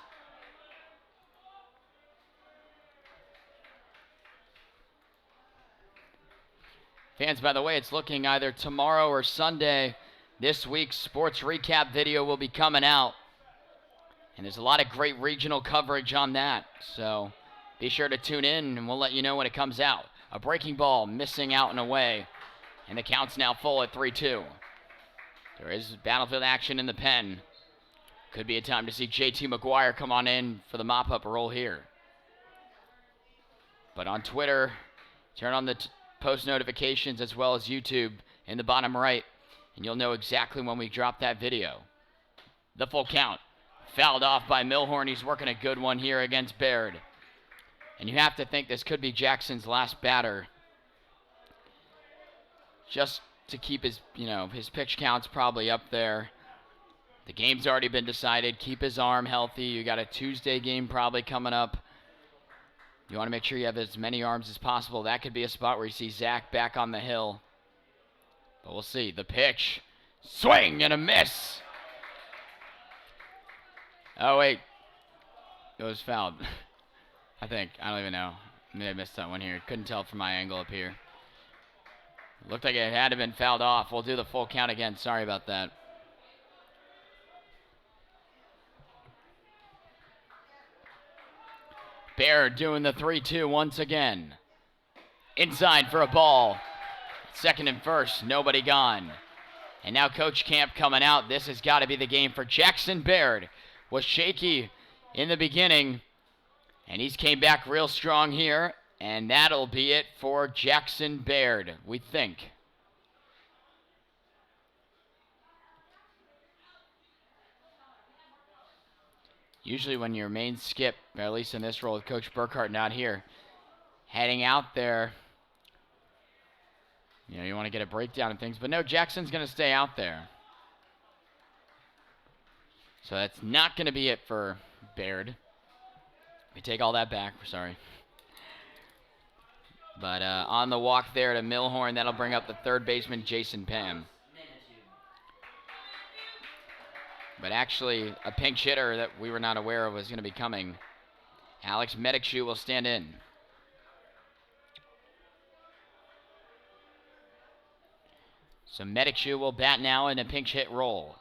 Fans, by the way, it's looking either tomorrow or Sunday. This week's sports recap video will be coming out. And there's a lot of great regional coverage on that. So be sure to tune in, and we'll let you know when it comes out. A breaking ball missing out and away. And the count's now full at 3-2. There is battlefield action in the pen. Could be a time to see JT McGuire come on in for the mop-up role here. But on Twitter, turn on the post notifications as well as YouTube in the bottom right, and you'll know exactly when we drop that video. The full count. Fouled off by Milhorn. He's working a good one here against Baird. And you have to think this could be Jackson's last batter. Just to keep his pitch counts probably up there. The game's already been decided. Keep his arm healthy. You got a Tuesday game probably coming up. You want to make sure you have as many arms as possible. That could be a spot where you see Zach back on the hill. But we'll see. The pitch. Swing and a miss. Oh, wait. It was fouled. I think. I don't even know. Maybe I missed that one here. Couldn't tell from my angle up here. Looked like it had to have been fouled off. We'll do the full count again. Sorry about that. Baird doing the 3-2 once again. Inside for a ball. Second and first. Nobody gone. And now Coach Camp coming out. This has got to be the game for Jackson Baird. Was shaky in the beginning. And he's came back real strong here. And that'll be it for Jackson Baird, we think. Usually when your main skip, or at least in this role with Coach Burkhart not here, heading out there, you want to get a breakdown and things. But no, Jackson's going to stay out there. So that's not going to be it for Baird. We take all that back. We're sorry. But on the walk there to Milhorn, that'll bring up the third baseman, Jason Pam. But actually, a pinch hitter that we were not aware of was going to be coming. Alex Medicshoe will stand in. So Medicshoe will bat now in a pinch hit role.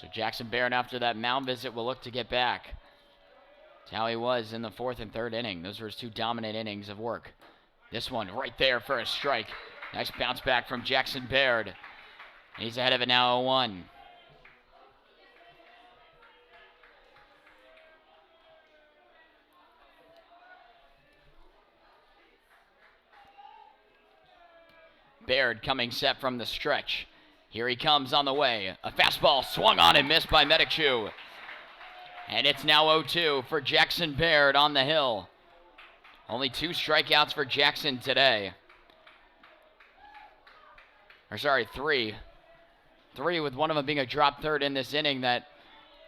So Jackson Baird, after that mound visit, will look to get back. That's how he was in the fourth and third inning. Those were his two dominant innings of work. This one right there for a strike. Nice bounce back from Jackson Baird. He's ahead of it now, 0-1. Baird coming set from the stretch. Here he comes on the way. A fastball swung on and missed by Medicshoe. And it's now 0-2 for Jackson Baird on the hill. Only 2 strikeouts for Jackson today. Or sorry, 3. 3 with one of them being a drop third in this inning that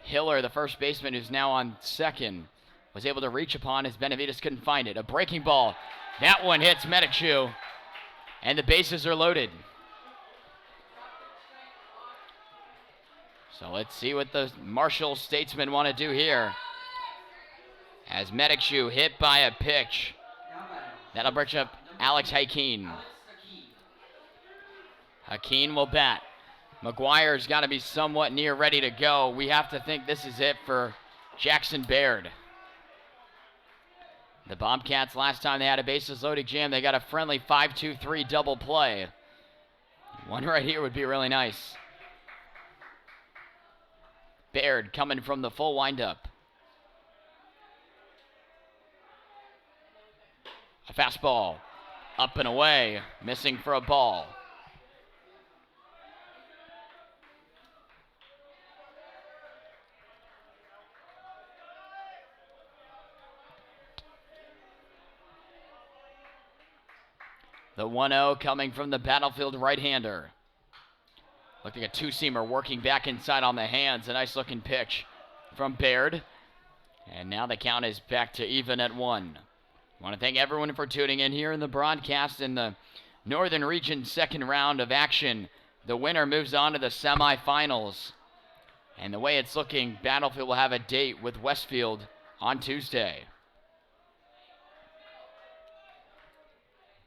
Hiller, the first baseman who's now on second, was able to reach upon as Benavides couldn't find it. A breaking ball. That one hits Medicshoe. And the bases are loaded. So let's see what the Marshall Statesmen want to do here. As Medicshu hit by a pitch. That'll bring up Alex Hakeem. Hakeem will bat. McGuire's got to be somewhat near ready to go. We have to think this is it for Jackson Baird. The Bobcats, last time they had a bases loaded jam, they got a friendly 5-2-3 double play. One right here would be really nice. Baird coming from the full windup. A fastball, up and away, missing for a ball. The 1-0 coming from the Battlefield right-hander. Looked like a two-seamer working back inside on the hands. A nice looking pitch from Baird. And now the count is back to even at 1. I want to thank everyone for tuning in here in the broadcast in the Northern Region second round of action. The winner moves on to the semifinals. And the way it's looking, Battlefield will have a date with Westfield on Tuesday.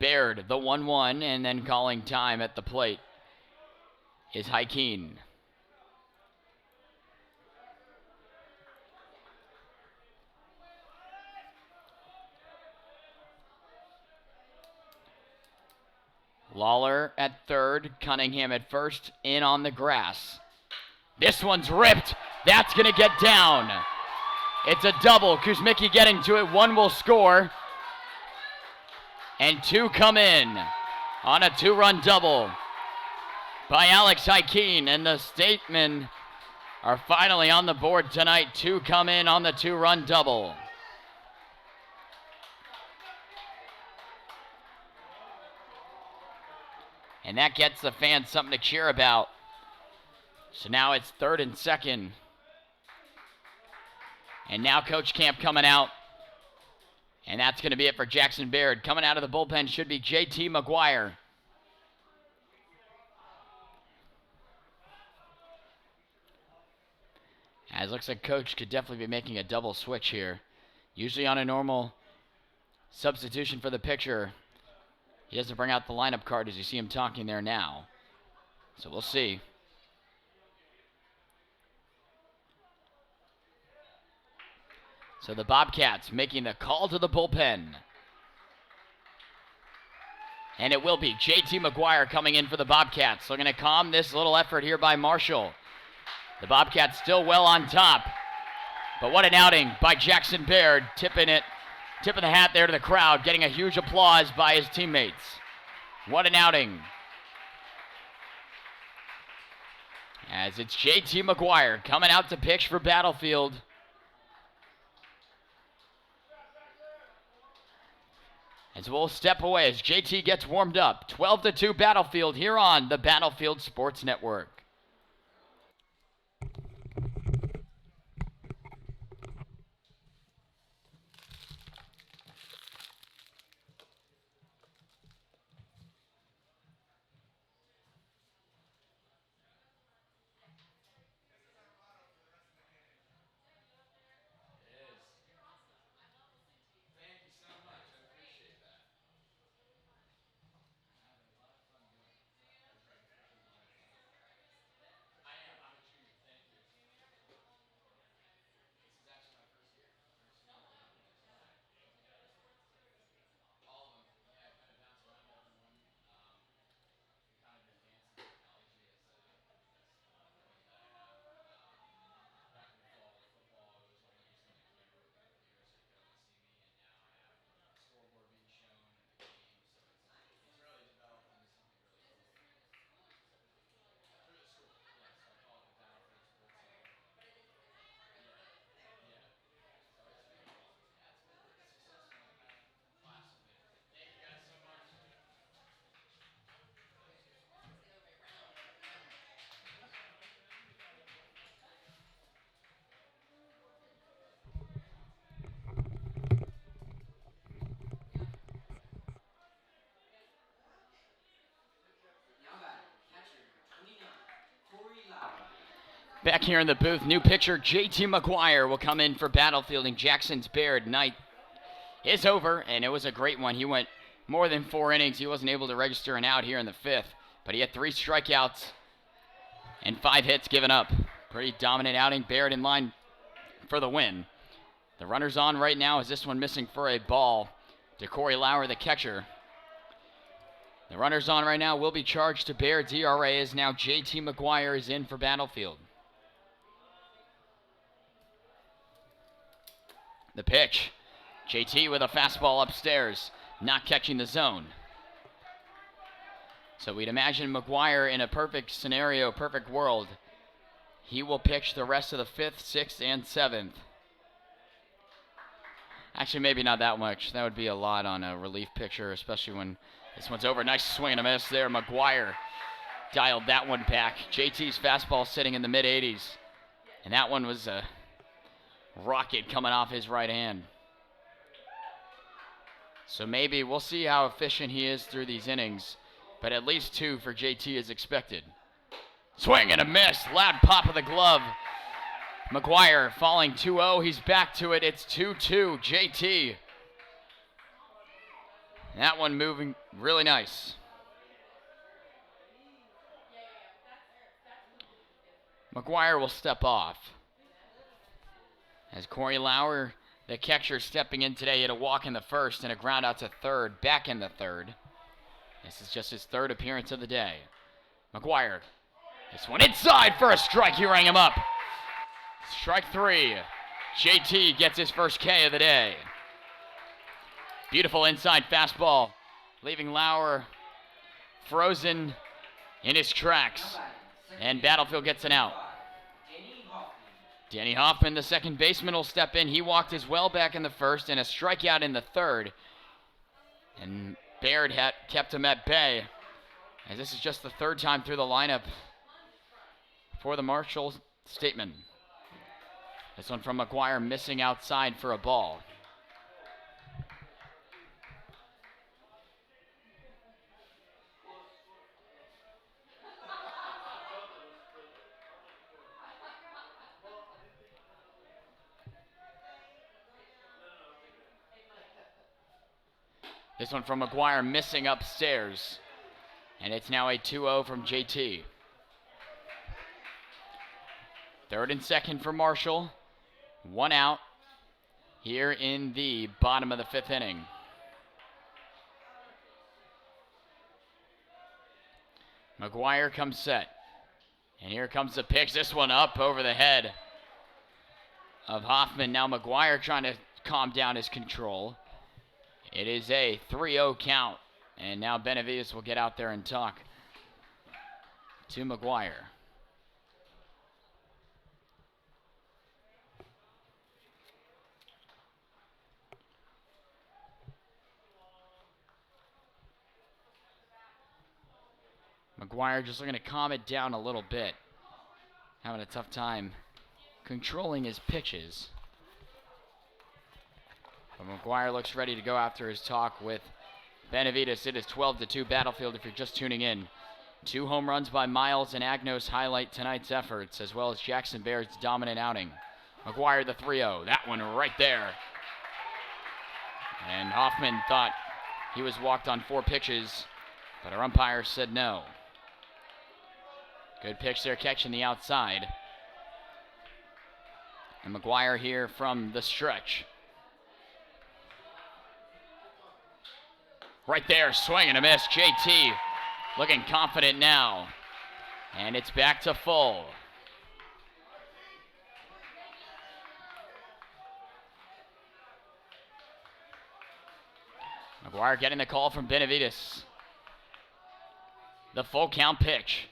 Baird, the 1-1, and then calling time at the plate is Hakeem. Lawler at third, Cunningham at first, in on the grass. This one's ripped. That's going to get down. It's a double. Kuzmicki getting to it. One will score. And two come in on a 2-run double by Alex Hakeem. And the Statesmen are finally on the board tonight. Two come in on the 2-run double. And that gets the fans something to cheer about. So now it's third and second. And now Coach Camp coming out. And that's going to be it for Jackson Baird. Coming out of the bullpen should be J.T. McGuire. As looks like Coach could definitely be making a double switch here. Usually on a normal substitution for the pitcher, he doesn't bring out the lineup card as you see him talking there now. So we'll see. So the Bobcats making the call to the bullpen. And it will be J.T. McGuire coming in for the Bobcats. Looking to calm this little effort here by Marshall. The Bobcats still well on top. But what an outing by Jackson Baird, tipping the hat there to the crowd, getting a huge applause by his teammates. What an outing. As it's J.T. McGuire coming out to pitch for Battlefield. As we'll step away as JT gets warmed up. 12-2 Battlefield here on the Battlefield Sports Network. Back here in the booth, new pitcher JT McGuire will come in for battlefielding Jackson's Baird. Night is over, and it was a great one. He went more than 4 innings. He wasn't able to register an out here in the 5th, but he had 3 strikeouts and 5 hits given up. Pretty dominant outing. Baird in line for the win. The runner's on right now as this one missing for a ball to Corey Lauer, the catcher. The runner's on right now will be charged to Baird's ERA as now JT McGuire is in for Battlefield. The pitch. JT with a fastball upstairs, not catching the zone. So we'd imagine McGuire in a perfect scenario, perfect world. He will pitch the rest of the 5th, 6th, and 7th. Actually, maybe not that much. That would be a lot on a relief pitcher, especially when this one's over. Nice swing and a miss there. McGuire dialed that one back. JT's fastball sitting in the mid-80s. And that one was a rocket coming off his right hand. So maybe we'll see how efficient he is through these innings. But at least 2 for JT is expected. Swing and a miss. Loud pop of the glove. McGuire falling 2-0. He's back to it. It's 2-2. JT. That one moving really nice. McGuire will step off. As Corey Lauer, the catcher, stepping in today, hit a walk in the 1st and a ground out to 3rd, back in the 3rd. This is just his 3rd appearance of the day. McGuire, this one inside for a strike. He rang him up. Strike 3. JT gets his first K of the day. Beautiful inside fastball, leaving Lauer frozen in his tracks. And Battlefield gets an out. Danny Hoffman, the second baseman, will step in. He walked as well back in the 1st and a strikeout in the 3rd. And Baird had kept him at bay, as this is just the 3rd time through the lineup for the Marshall Statemen. This one from McGuire, missing outside for a ball. This one from McGuire, missing upstairs. And it's now a 2-0 from JT. 3rd and 2nd for Marshall. 1 out here in the bottom of the 5th inning. McGuire comes set. And here comes the pitch. This one up over the head of Hoffman. Now McGuire trying to calm down his control. It is a 3-0 count. And now Benavides will get out there and talk to McGuire. McGuire just looking to calm it down a little bit. Having a tough time controlling his pitches. But McGuire looks ready to go after his talk with Benavides. It is 12-2 Battlefield if you're just tuning in. 2 home runs by Miles and Agnos highlight tonight's efforts, as well as Jackson Baird's dominant outing. McGuire the 3-0. That one right there. And Hoffman thought he was walked on 4 pitches, but our umpire said no. Good pitch there, catching the outside. And McGuire here from the stretch. Right there, swing and a miss. JT looking confident now. And it's back to full. McGuire getting the call from Benavides. The full count pitch.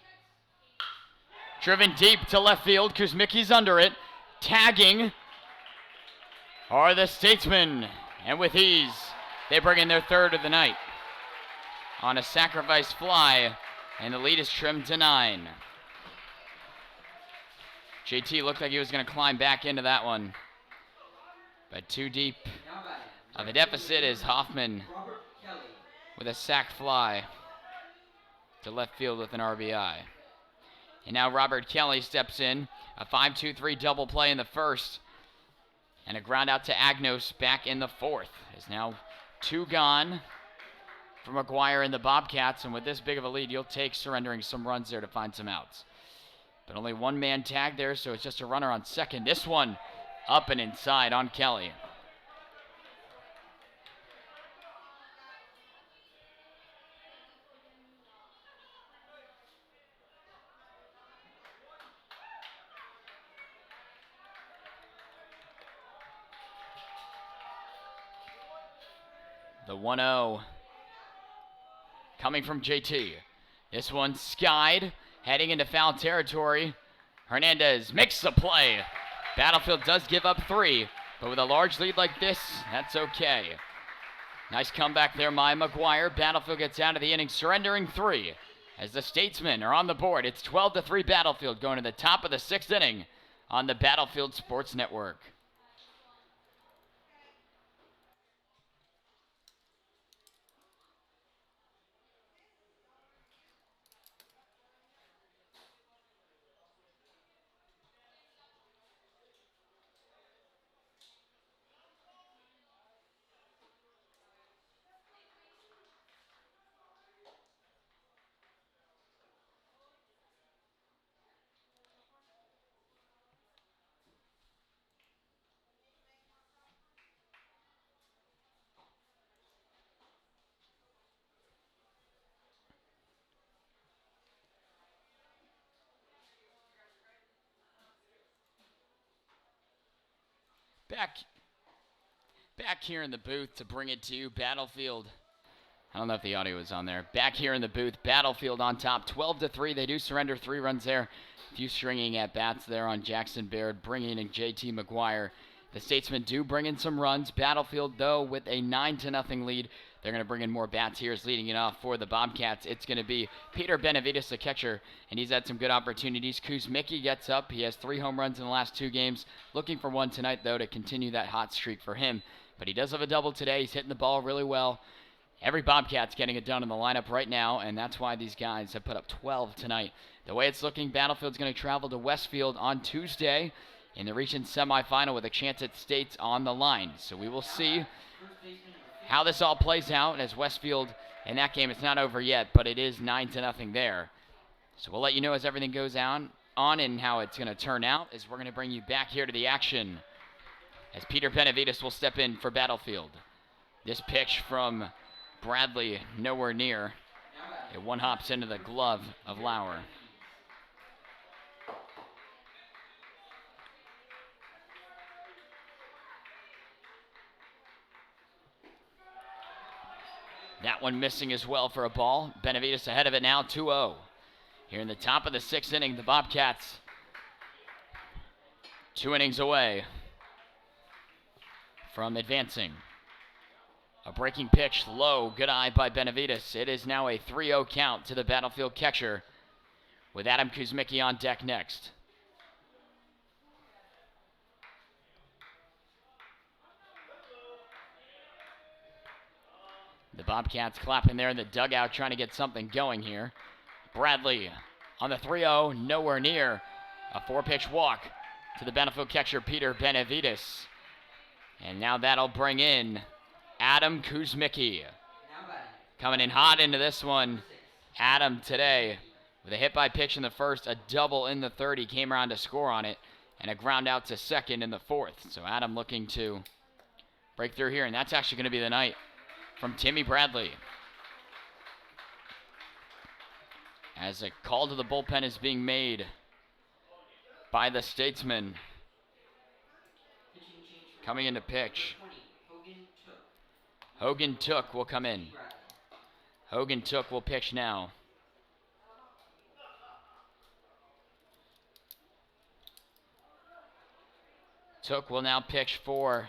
Driven deep to left field. Kuzmicki's under it. Tagging are the Statesmen. And with ease, they bring in their 3rd of the night on a sacrifice fly, and the lead is trimmed to 9. JT looked like he was going to climb back into that one, but too deep of a deficit is Hoffman with a sac fly to left field with an RBI. And now Robert Kelly steps in. A 5-2-3 double play in the first. And a ground out to Agnos back in the fourth. Is now 2 gone for McGuire and the Bobcats. And with this big of a lead, you'll take surrendering some runs there to find some outs. But only 1 man tag there, so it's just a runner on second. This one up and inside on Kelly. The 1-0 coming from JT. This one skied, heading into foul territory. Hernandez makes the play. Battlefield does give up 3, but with a large lead like this, that's okay. Nice comeback there by McGuire. Battlefield gets out of the inning, surrendering 3. As the Statesmen are on the board, it's 12-3 Battlefield going to the top of the 6th inning on the Battlefield Sports Network. Back here in the booth to bring it to you, Battlefield. I don't know if the audio was on there. Back here in the booth, Battlefield on top, 12-3. They do surrender 3 runs there. A few stringing at bats there on Jackson Baird, bringing in JT McGuire. The Statesmen do bring in some runs. Battlefield, though, with a 9-0 lead. They're going to bring in more bats here. Is leading it off for the Bobcats. It's going to be Peter Benavides, the catcher, and he's had some good opportunities. Kuzmicki gets up. He has 3 home runs in the last 2 games. Looking for one tonight, though, to continue that hot streak for him. But he does have a double today. He's hitting the ball really well. Every Bobcat's getting it done in the lineup right now, and that's why these guys have put up 12 tonight. The way it's looking, Battlefield's going to travel to Westfield on Tuesday in the region semifinal with a chance at states on the line. So we will see how this all plays out as Westfield in that game. It's not over yet, but it is 9-0 there. So we'll let you know as everything goes on and how it's going to turn out, as we're going to bring you back here to the action as Peter Benavides will step in for Battlefield. This pitch from Bradley nowhere near. It one hops into the glove of Lauer. That one missing as well for a ball. Benavides ahead of it now, 2-0. Here in the top of the 6th inning, the Bobcats 2 innings away from advancing. A breaking pitch, low, good eye by Benavides. It is now a 3-0 count to the Battlefield catcher with Adam Kuzmicki on deck next. The Bobcats clapping there in the dugout, trying to get something going here. Bradley on the 3-0, nowhere near. A 4-pitch walk to the Battlefield catcher, Peter Benavides. And now that'll bring in Adam Kuzmicki. Coming in hot into this one. Adam today with a hit by pitch in the first, a double in the third. He came around to score on it, and a ground out to second in the fourth. So Adam looking to break through here, and that's actually going to be the night from Timmy Bradley. As a call to the bullpen is being made by the Statesmen. Coming into pitch. Hogan Took will come in. Hogan Took will pitch now. Took will now pitch for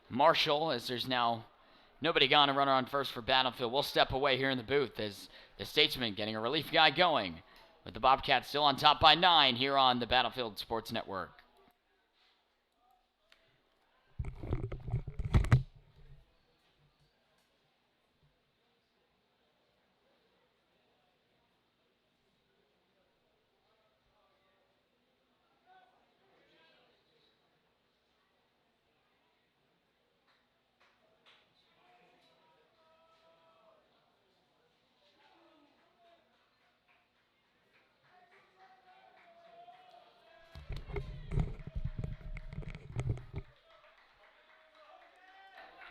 Marshall, as there's now nobody gone, a runner on first for Battlefield. We'll step away here in the booth as the Statesmen getting a relief guy going, with the Bobcats still on top by 9 here on the Battlefield Sports Network.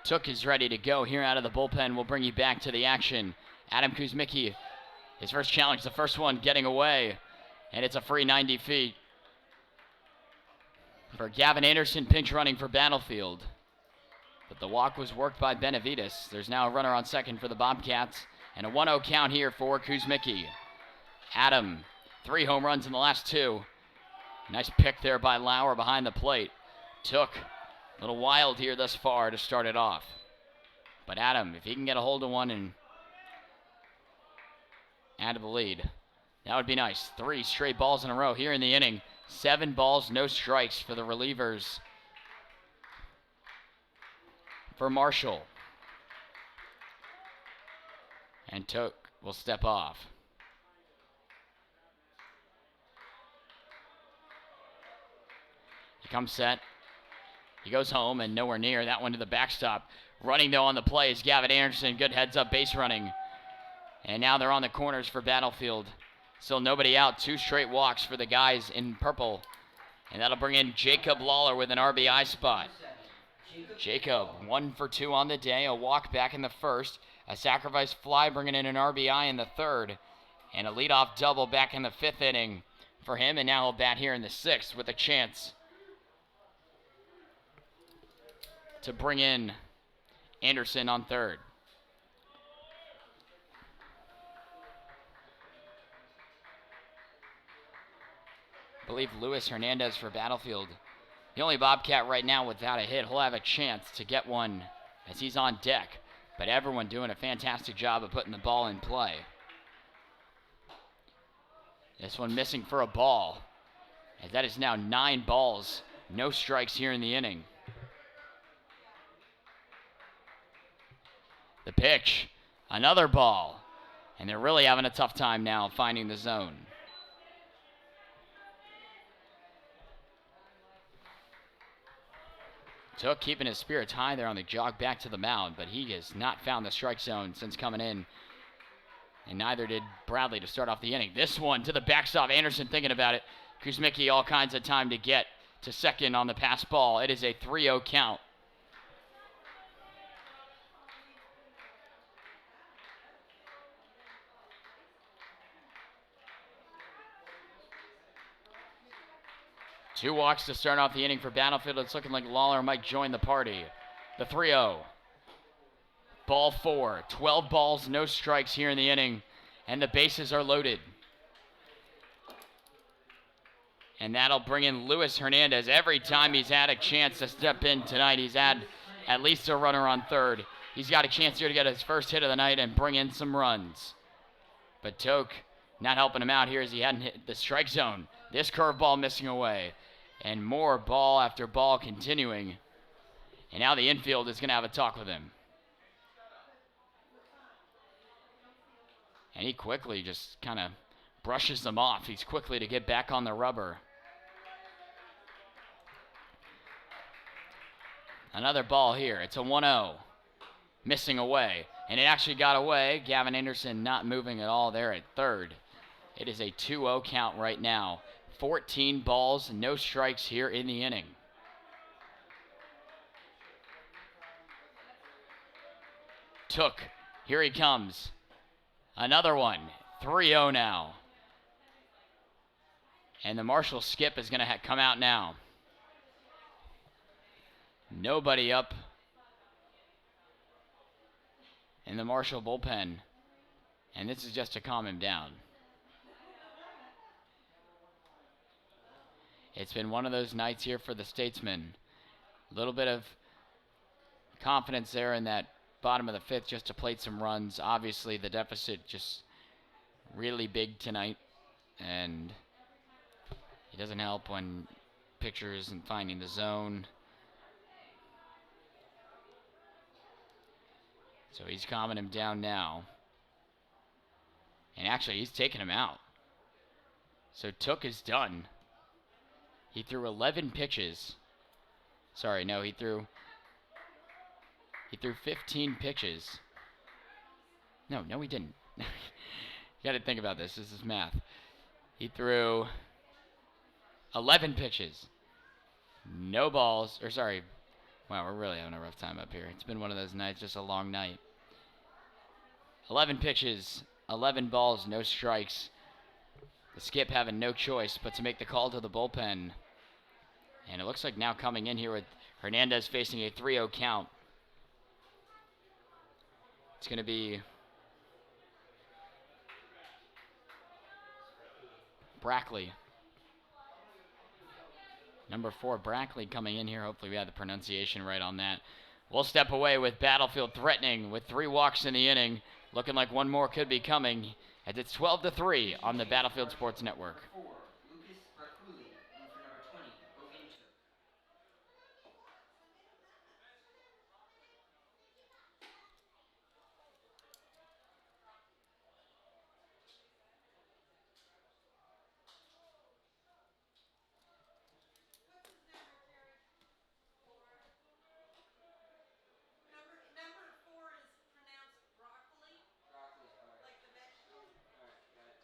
Took is ready to go here out of the bullpen. We'll bring you back to the action. Adam Kuzmicki, his first challenge, the first one getting away. And it's a free 90 feet. For Gavin Anderson, pinch running for Battlefield. But the walk was worked by Benavides. There's now a runner on second for the Bobcats. And a 1-0 count here for Kuzmicki. Adam, 3 home runs in the last 2. Nice pick there by Lauer behind the plate. Took a little wild here thus far to start it off. But Adam, if he can get a hold of one and add to the lead, that would be nice. 3 straight balls in a row here in the inning. 7 balls, no strikes for the relievers. For Marshall. And Took will step off. He comes set. He goes home and nowhere near. That one to the backstop. Running though on the play is Gavin Anderson. Good heads up base running. And now they're on the corners for Battlefield. Still nobody out. 2 straight walks for the guys in purple. And that'll bring in Jacob Lawler with an RBI spot. Jacob, 1 for 2 on the day. A walk back in the first. A sacrifice fly bringing in an RBI in the third. And a leadoff double back in the 5th inning for him. And now he'll bat here in the 6th with a chance to bring in Anderson on third. I believe Luis Hernandez for Battlefield. The only Bobcat right now without a hit. He'll have a chance to get one as he's on deck. But everyone doing a fantastic job of putting the ball in play. This one missing for a ball. As that is now 9 balls. No strikes here in the inning. The pitch. Another ball. And they're really having a tough time now finding the zone. Took keeping his spirits high there on the jog back to the mound, but he has not found the strike zone since coming in. And neither did Bradley to start off the inning. This one to the backstop. Anderson thinking about it. Kuzmicki all kinds of time to get to second on the pass ball. It is a 3-0 count. Two walks to start off the inning for Battlefield. It's looking like Lawler might join the party. The 3-0. Ball 4. 12 balls, no strikes here in the inning. And the bases are loaded. And that'll bring in Luis Hernandez. Every time he's had a chance to step in tonight, he's had at least a runner on third. He's got a chance here to get his first hit of the night and bring in some runs. But Toke not helping him out here as he hadn't hit the strike zone. This curveball missing away. And more ball after ball continuing. And now the infield is going to have a talk with him. And he quickly just kind of brushes them off. He's quickly to get back on the rubber. Another ball here. It's a 1-0. Missing away. And it actually got away. Gavin Anderson not moving at all there at third. It is a 2-0 count right now. 14 balls, no strikes here in the inning. Took. Here he comes. Another one. 3-0 now. And the Marshall skip is going to come out now. Nobody up in the Marshall bullpen. And this is just to calm him down. It's been one of those nights here for the Statesmen. A little bit of confidence there in that bottom of the 5th just to plate some runs. Obviously, the deficit just really big tonight. And it doesn't help when pitcher isn't finding the zone. So he's calming him down now. And actually, he's taking him out. So Took is done. He threw 11 pitches. Sorry, no, he threw 15 pitches. No, he didn't. You got to think about this. This is math. He threw 11 pitches. No balls, or sorry, Wow, we're really having a rough time up here. It's been one of those nights, just a long night. 11 pitches, 11 balls, no strikes. The skip having no choice but to make the call to the bullpen. And it looks like now coming in here with Hernandez facing a 3-0 count. It's going to be Brackley. Number 4, Brackley coming in here. Hopefully we have the pronunciation right on that. We'll step away with Battlefield threatening with 3 walks in the inning. Looking like one more could be coming as it's 12-3 on the Battlefield Sports Network. Lucas Braculi in for number 20, Ovinto. Number 4 is pronounced broccoli, Broccoli, alright. like the vegetable. Alright, got it.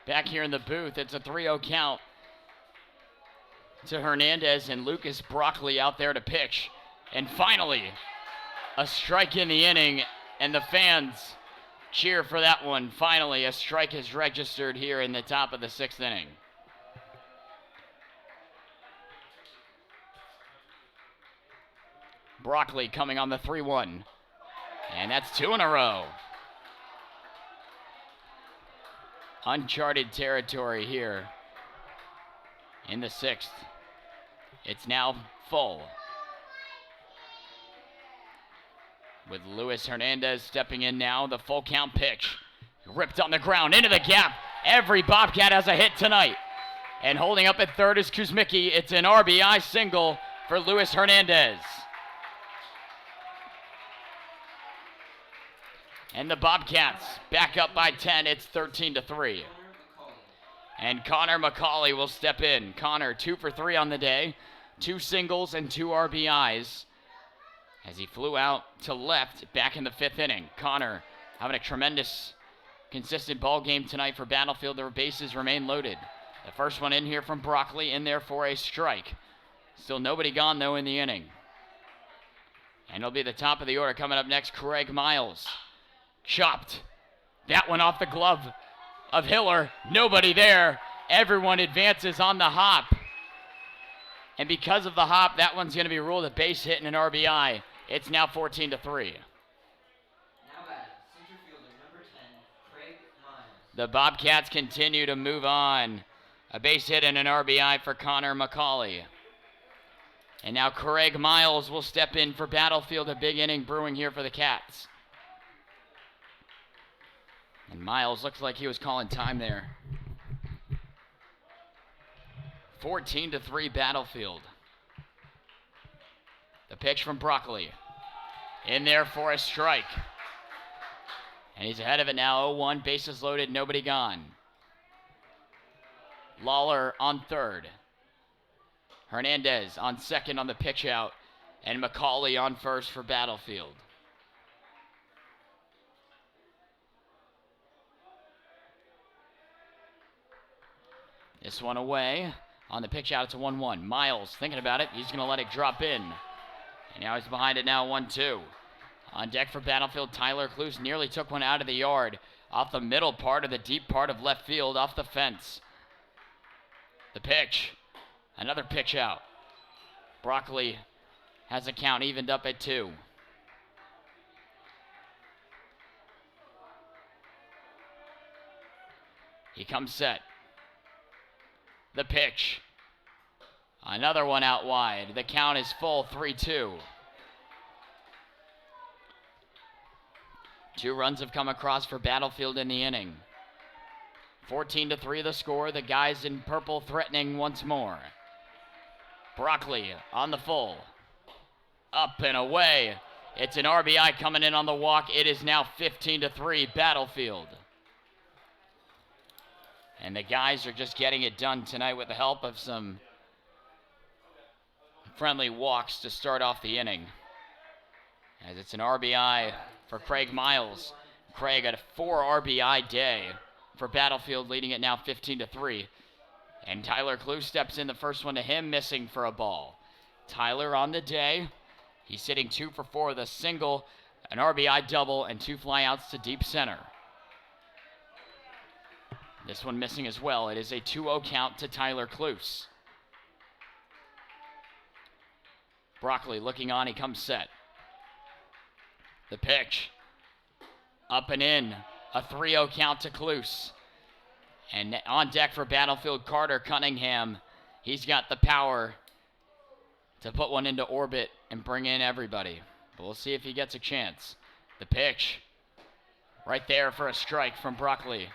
Back here in the booth, it's a 3-0 count to Hernandez and Lucas Brackley out there to pitch. And finally, a strike in the inning, and the fans cheer for that one. Finally, a strike is registered here in the top of the 6th inning. Brackley coming on the 3-1. And that's 2 in a row. Uncharted territory here in the 6th. It's now full, with Luis Hernandez stepping in now. The full count pitch. Ripped on the ground into the gap. Every Bobcat has a hit tonight. And holding up at third is Kuzmicki. It's an RBI single for Luis Hernandez. And the Bobcats back up by 10. It's 13-3. And Connor McCauley will step in. Connor 2 for 3 on the day. 2 singles and 2 RBIs. As he flew out to left back in the 5th inning. Connor having a tremendous, consistent ball game tonight for Battlefield. Their bases remain loaded. The first one in here from Brackley, in there for a strike. Still nobody gone though in the inning. And it'll be the top of the order coming up next, Craig Miles. Chopped. That one off the glove of Hiller. Nobody there. Everyone advances on the hop. And because of the hop, that one's going to be ruled a base hit and an RBI. It's now 14-3. Now batting, center fielder number 10, Craig Miles. The Bobcats continue to move on. A base hit and an RBI for Connor McCauley. And now Craig Miles will step in for Battlefield. A big inning brewing here for the Cats. And Miles looks like he was calling time there. 14-3 Battlefield. The pitch from Brackley. In there for a strike. And he's ahead of it now, 0-1, bases loaded, nobody gone. Lawler on third. Hernandez on second on the pitch out. And McCauley on first for Battlefield. This one away. On the pitch out, it's a 1-1. Miles thinking about it. He's going to let it drop in. And now he's behind it now, 1-2. On deck for Battlefield, Tyler Cluse nearly took one out of the yard. Off the middle part of the deep part of left field, off the fence. The pitch. Another pitch out. Broccoli has the count evened up at 2. He comes set. The pitch. Another one out wide. The count is full, 3-2. 2 runs have come across for Battlefield in the inning. 14-3 the score. The guys in purple threatening once more. Broccoli on the full. Up and away. It's an RBI coming in on the walk. It is now 15-3 Battlefield. And the guys are just getting it done tonight with the help of some friendly walks to start off the inning. As it's an RBI for Craig Miles. Craig had a 4 RBI day for Battlefield, leading it now 15-3. And Tyler Cluse steps in, the first one to him, missing for a ball. Tyler on the day. He's sitting 2 for 4 with a single, an RBI double, and 2 flyouts to deep center. This one missing as well. It is a 2-0 count to Tyler Cluse. Broccoli looking on, he comes set. The pitch. Up and in. A 3-0 count to Cluse. And on deck for Battlefield, Carter Cunningham. He's got the power to put one into orbit and bring in everybody. But we'll see if he gets a chance. The pitch. Right there for a strike from Broccoli.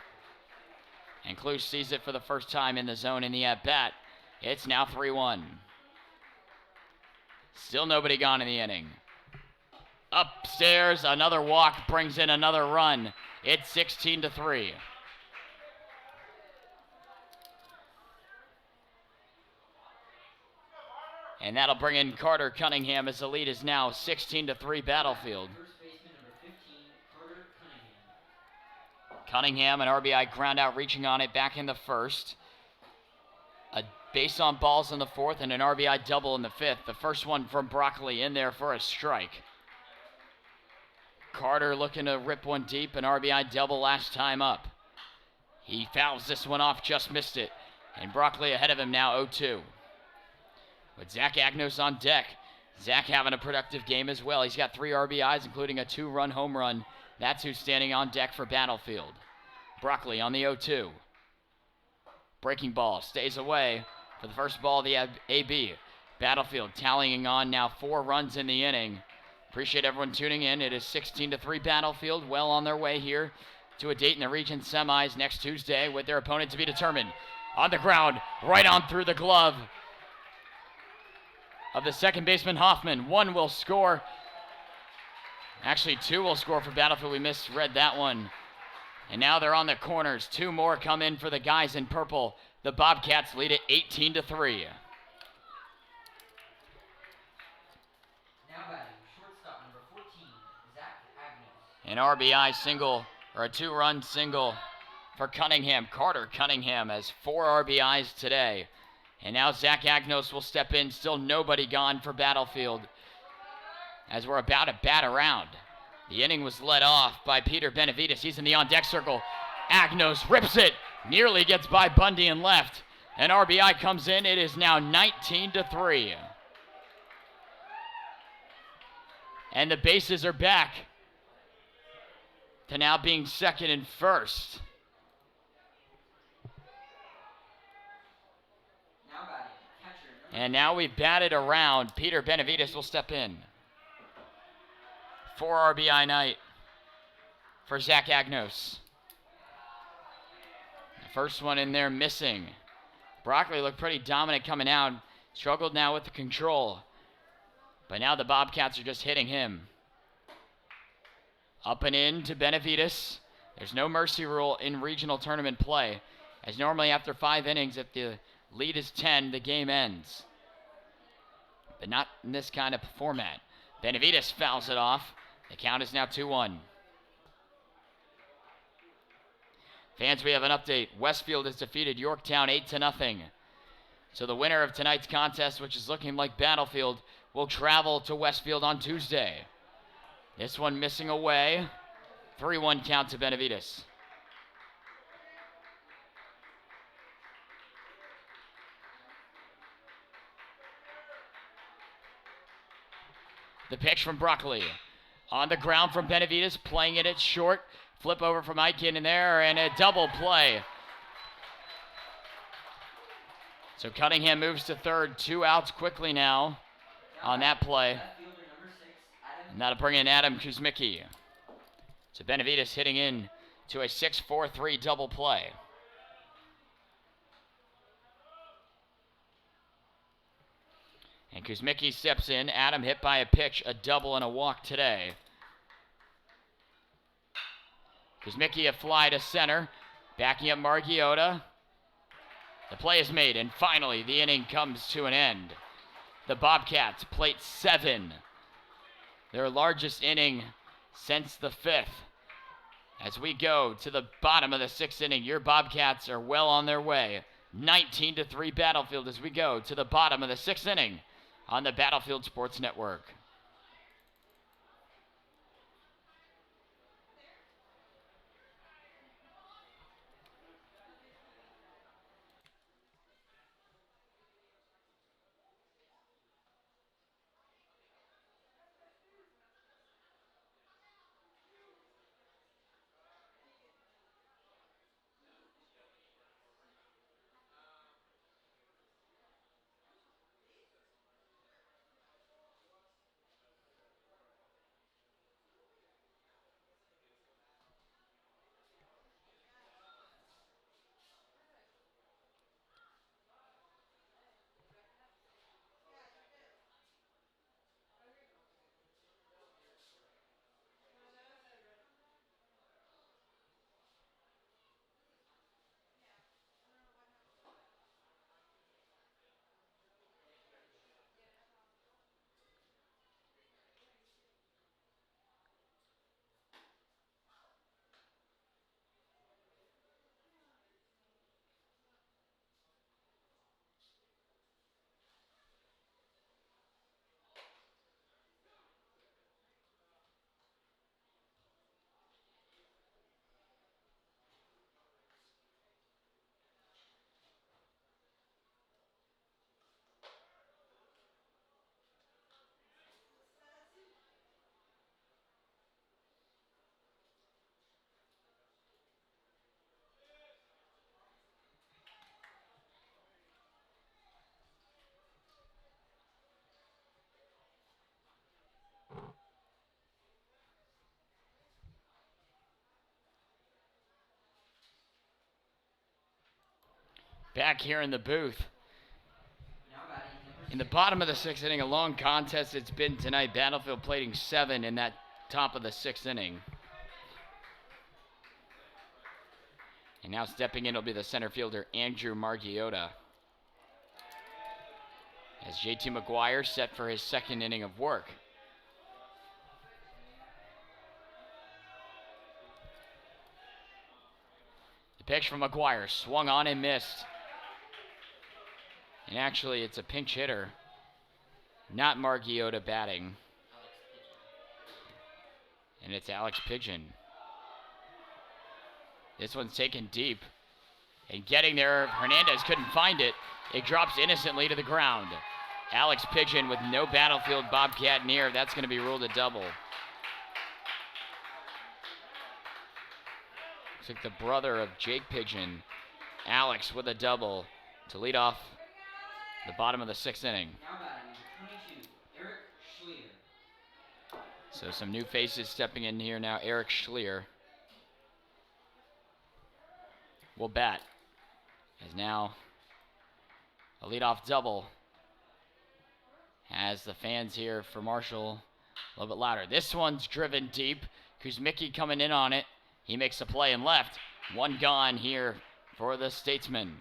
And Cluse sees it for the first time in the zone in the at-bat. It's now 3-1. Still nobody gone in the inning. Upstairs, another walk brings in another run. It's 16-3. And that'll bring in Carter Cunningham as the lead is now 16-3 Battlefield. First baseman number 15, Carter Cunningham. Cunningham, an RBI ground out, reaching on it back in the first. A base on balls in the fourth and an RBI double in the fifth. The first one from Broccoli in there for a strike. Carter looking to rip one deep, an RBI double last time up. He fouls this one off, just missed it. And Broccoli ahead of him now, 0-2. With Zach Agnos on deck. Zach having a productive game as well. He's got 3 RBIs, including a 2-run home run. That's who's standing on deck for Battlefield. Broccoli on the 0-2. Breaking ball stays away for the first ball of the AB. Battlefield tallying on now 4 runs in the inning. Appreciate everyone tuning in. It is 16-3 Battlefield, well on their way here to a date in the region semis next Tuesday with their opponent to be determined. On the ground, right on through the glove of the second baseman Hoffman. 1 will score. Actually, 2 will score for Battlefield. We misread that one. And now they're on the corners. 2 more come in for the guys in purple. The Bobcats lead it 18-3. Now batting, shortstop number 14, Zach Agnos. An RBI single, or a 2-run single for Cunningham. Carter Cunningham has 4 RBIs today. And now Zach Agnos will step in. Still nobody gone for Battlefield as we're about to bat around. The inning was led off by Peter Benavides. He's in the on-deck circle. Agnos rips it. Nearly gets by Bundy and left. An RBI comes in. It is now 19-3. And the bases are back to now being second and first. Now batting, catcher number And now we've batted around. Peter Benavides will step in. 4 RBI night for Zach Agnos. The first one in there missing. Broccoli looked pretty dominant coming out. Struggled now with the control. But now the Bobcats are just hitting him. Up and in to Benavides. There's no mercy rule in regional tournament play, as normally after 5 innings, if the lead is 10, the game ends. But not in this kind of format. Benavides fouls it off. The count is now 2-1. Fans, we have an update. Westfield has defeated Yorktown 8-0. So the winner of tonight's contest, which is looking like Battlefield, will travel to Westfield on Tuesday. This one missing away. 3-1 count to Benavides. The pitch from Broccoli. On the ground from Benavides, playing it at short. Flip over from Eichen in there, and a double play. So Cunningham moves to third. 2 outs quickly now on that play. Left fielder number 6, Adam. And that'll bring in Adam Kuzmicki. So Benavides hitting in to a 6-4-3 double play. And Kuzmicki steps in. Adam hit by a pitch, a double, and a walk today. Kuzmicki a fly to center. Backing up Margiotta. The play is made, and finally the inning comes to an end. The Bobcats plate 7. Their largest inning since the 5th. As we go to the bottom of the 6th inning, your Bobcats are well on their way. 19-3 Battlefield as we go to the bottom of the 6th inning on the Battlefield Sports Network. Back here in the booth. Now batting number In the 6. bottom of the 6th inning, a long contest it's been tonight. Battlefield plating 7 in that top of the 6th inning. And now stepping in will be the center fielder, Andrew Margiotta. As JT McGuire set for his 2nd inning of work. The pitch from McGuire, swung on and missed. And actually, it's a pinch hitter, not Margiotta batting. And it's Alex Pigeon. This one's taken deep. And getting there, Hernandez couldn't find it. It drops innocently to the ground. Alex Pigeon with no Battlefield Bobcat near. That's going to be ruled a double. Looks like the brother of Jake Pigeon, Alex, with a double to lead off the bottom of the 6th inning. Now batting number 22, Eric Schlier. So some new faces stepping in here now. Eric Schlier will bat. As now a leadoff double. As the fans here for Marshall a little bit louder. This one's driven deep. Kuzmicki coming in on it. He makes a play and left. One gone here for the Statesman.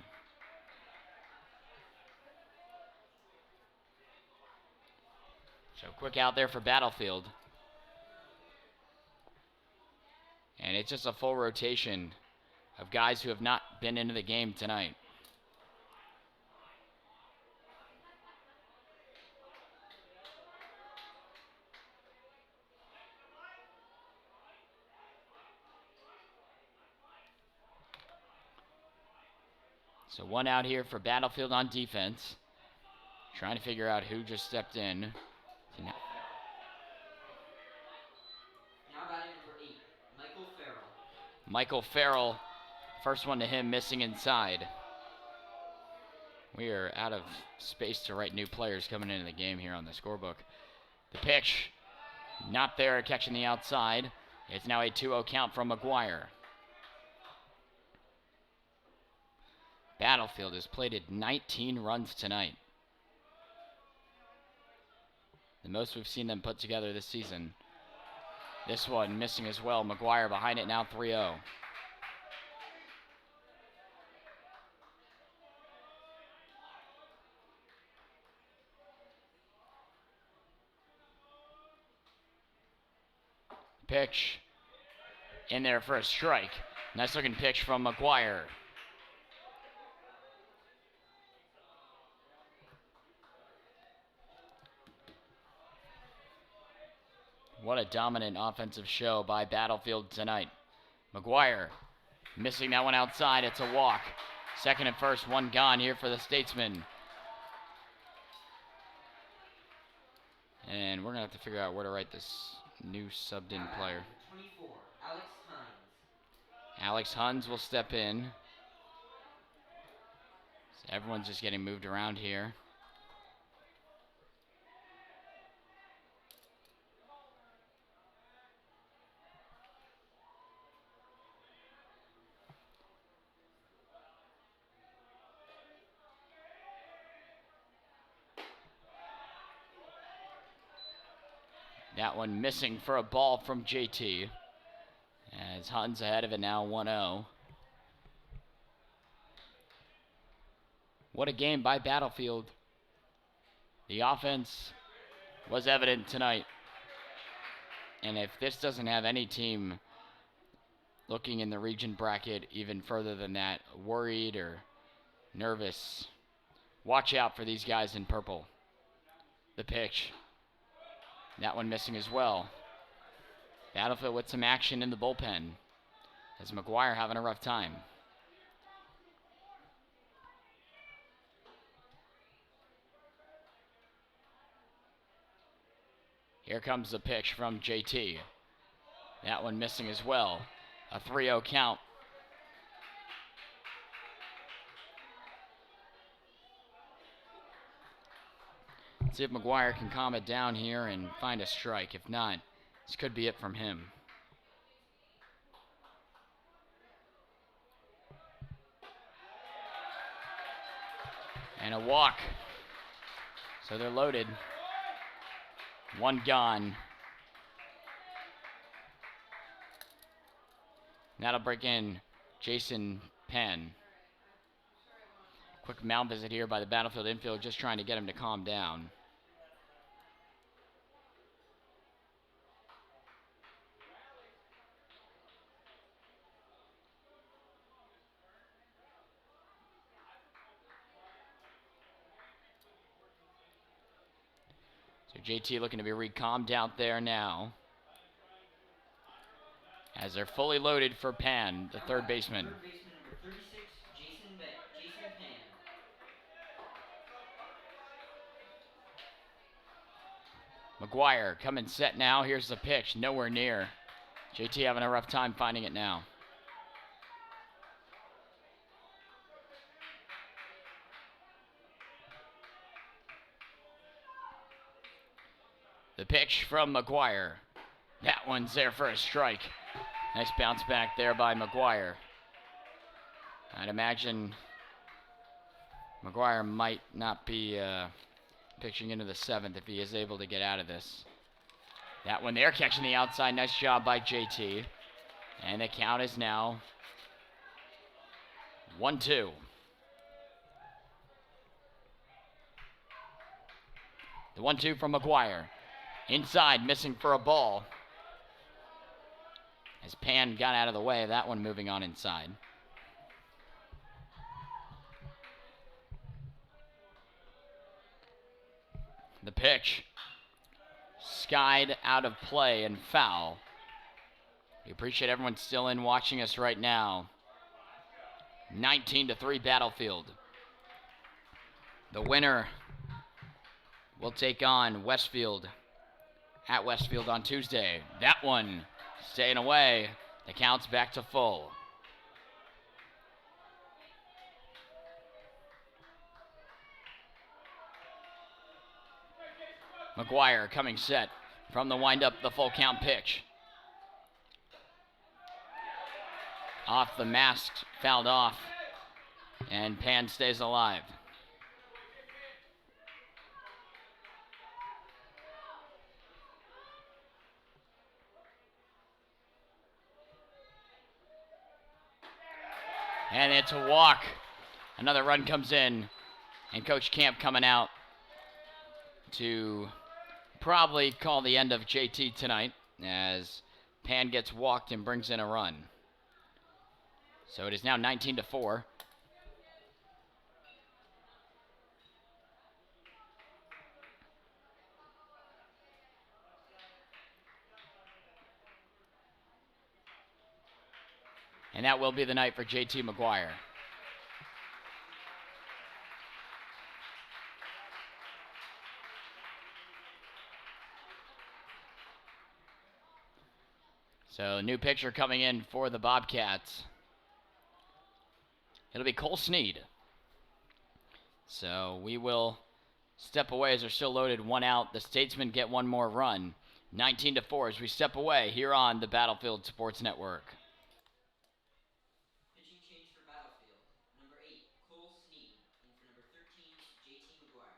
So quick out there for Battlefield. And it's just a full rotation of guys who have not been into the game tonight. So one out here for Battlefield on defense. Trying to figure out who just stepped in. Now batting number 8, Michael Farrell. Michael Farrell, first one to him, missing inside. We are out of space to write new players coming into the game here on the scorebook. The pitch, not there, catching the outside. It's now a 2-0 count from McGuire. Battlefield has plated 19 runs tonight. The most we've seen them put together this season. This one missing as well. McGuire behind it now, 3-0. Pitch in there for a strike. Nice looking pitch from McGuire. What a dominant offensive show by Battlefield tonight. McGuire missing that one outside. It's a walk. Second and first, one gone here for the Statesmen. And we're going to have to figure out where to write this new subbed in player. 24, Alex Hines. Alex Huns will step in. So everyone's just getting moved around here. That one missing for a ball from JT. As Huns ahead of it now, 1-0. What a game by Battlefield. The offense was evident tonight. And if this doesn't have any team looking in the region bracket even further than that, worried or nervous, watch out for these guys in purple. The pitch. That one missing as well. Battlefield with some action in the bullpen. As McGuire having a rough time. Here comes the pitch from JT. That one missing as well. A 3-0 count. See if McGuire can calm it down here and find a strike. If not, this could be it from him. And a walk. So they're loaded. One gone. That'll break in Jason Penn. Quick mound visit here by the Battlefield infield, just trying to get him to calm down. So JT looking to be recalmed out there now. As they're fully loaded for Pan, the third baseman. Third baseman number 36, Jason Pan. McGuire coming set now. Here's the pitch. Nowhere near. JT having a rough time finding it now. The pitch from McGuire. That one's there for a strike. Nice bounce back there by McGuire. I'd imagine McGuire might not be pitching into the seventh if he is able to get out of this. That one there catching the outside. Nice job by JT. And the count is now 1-2. The 1-2 from McGuire. Inside, missing for a ball. As Pan got out of the way, that one moving on inside. The pitch. Skied out of play and foul. We appreciate everyone still in watching us right now. 19-3 Battlefield. The winner will take on Westfield at Westfield on Tuesday. That one staying away. The count's back to full. McGuire coming set from the windup, the full count pitch. Off the mask, fouled off, and Pan stays alive. And it's a walk. Another run comes in, and Coach Camp coming out to probably call the end of JT tonight as Pan gets walked and brings in a run. So it is now 19-4. And that will be the night for JT McGuire. So new pitcher coming in for the Bobcats. It'll be Cole Sneed. So we will step away as they're still loaded. One out. The Statesmen get one more run. 19-4 as we step away here on the Battlefield Sports Network. Pitching change for Battlefield. Number 8, Cole Sneed. In for number 13, JT McGuire.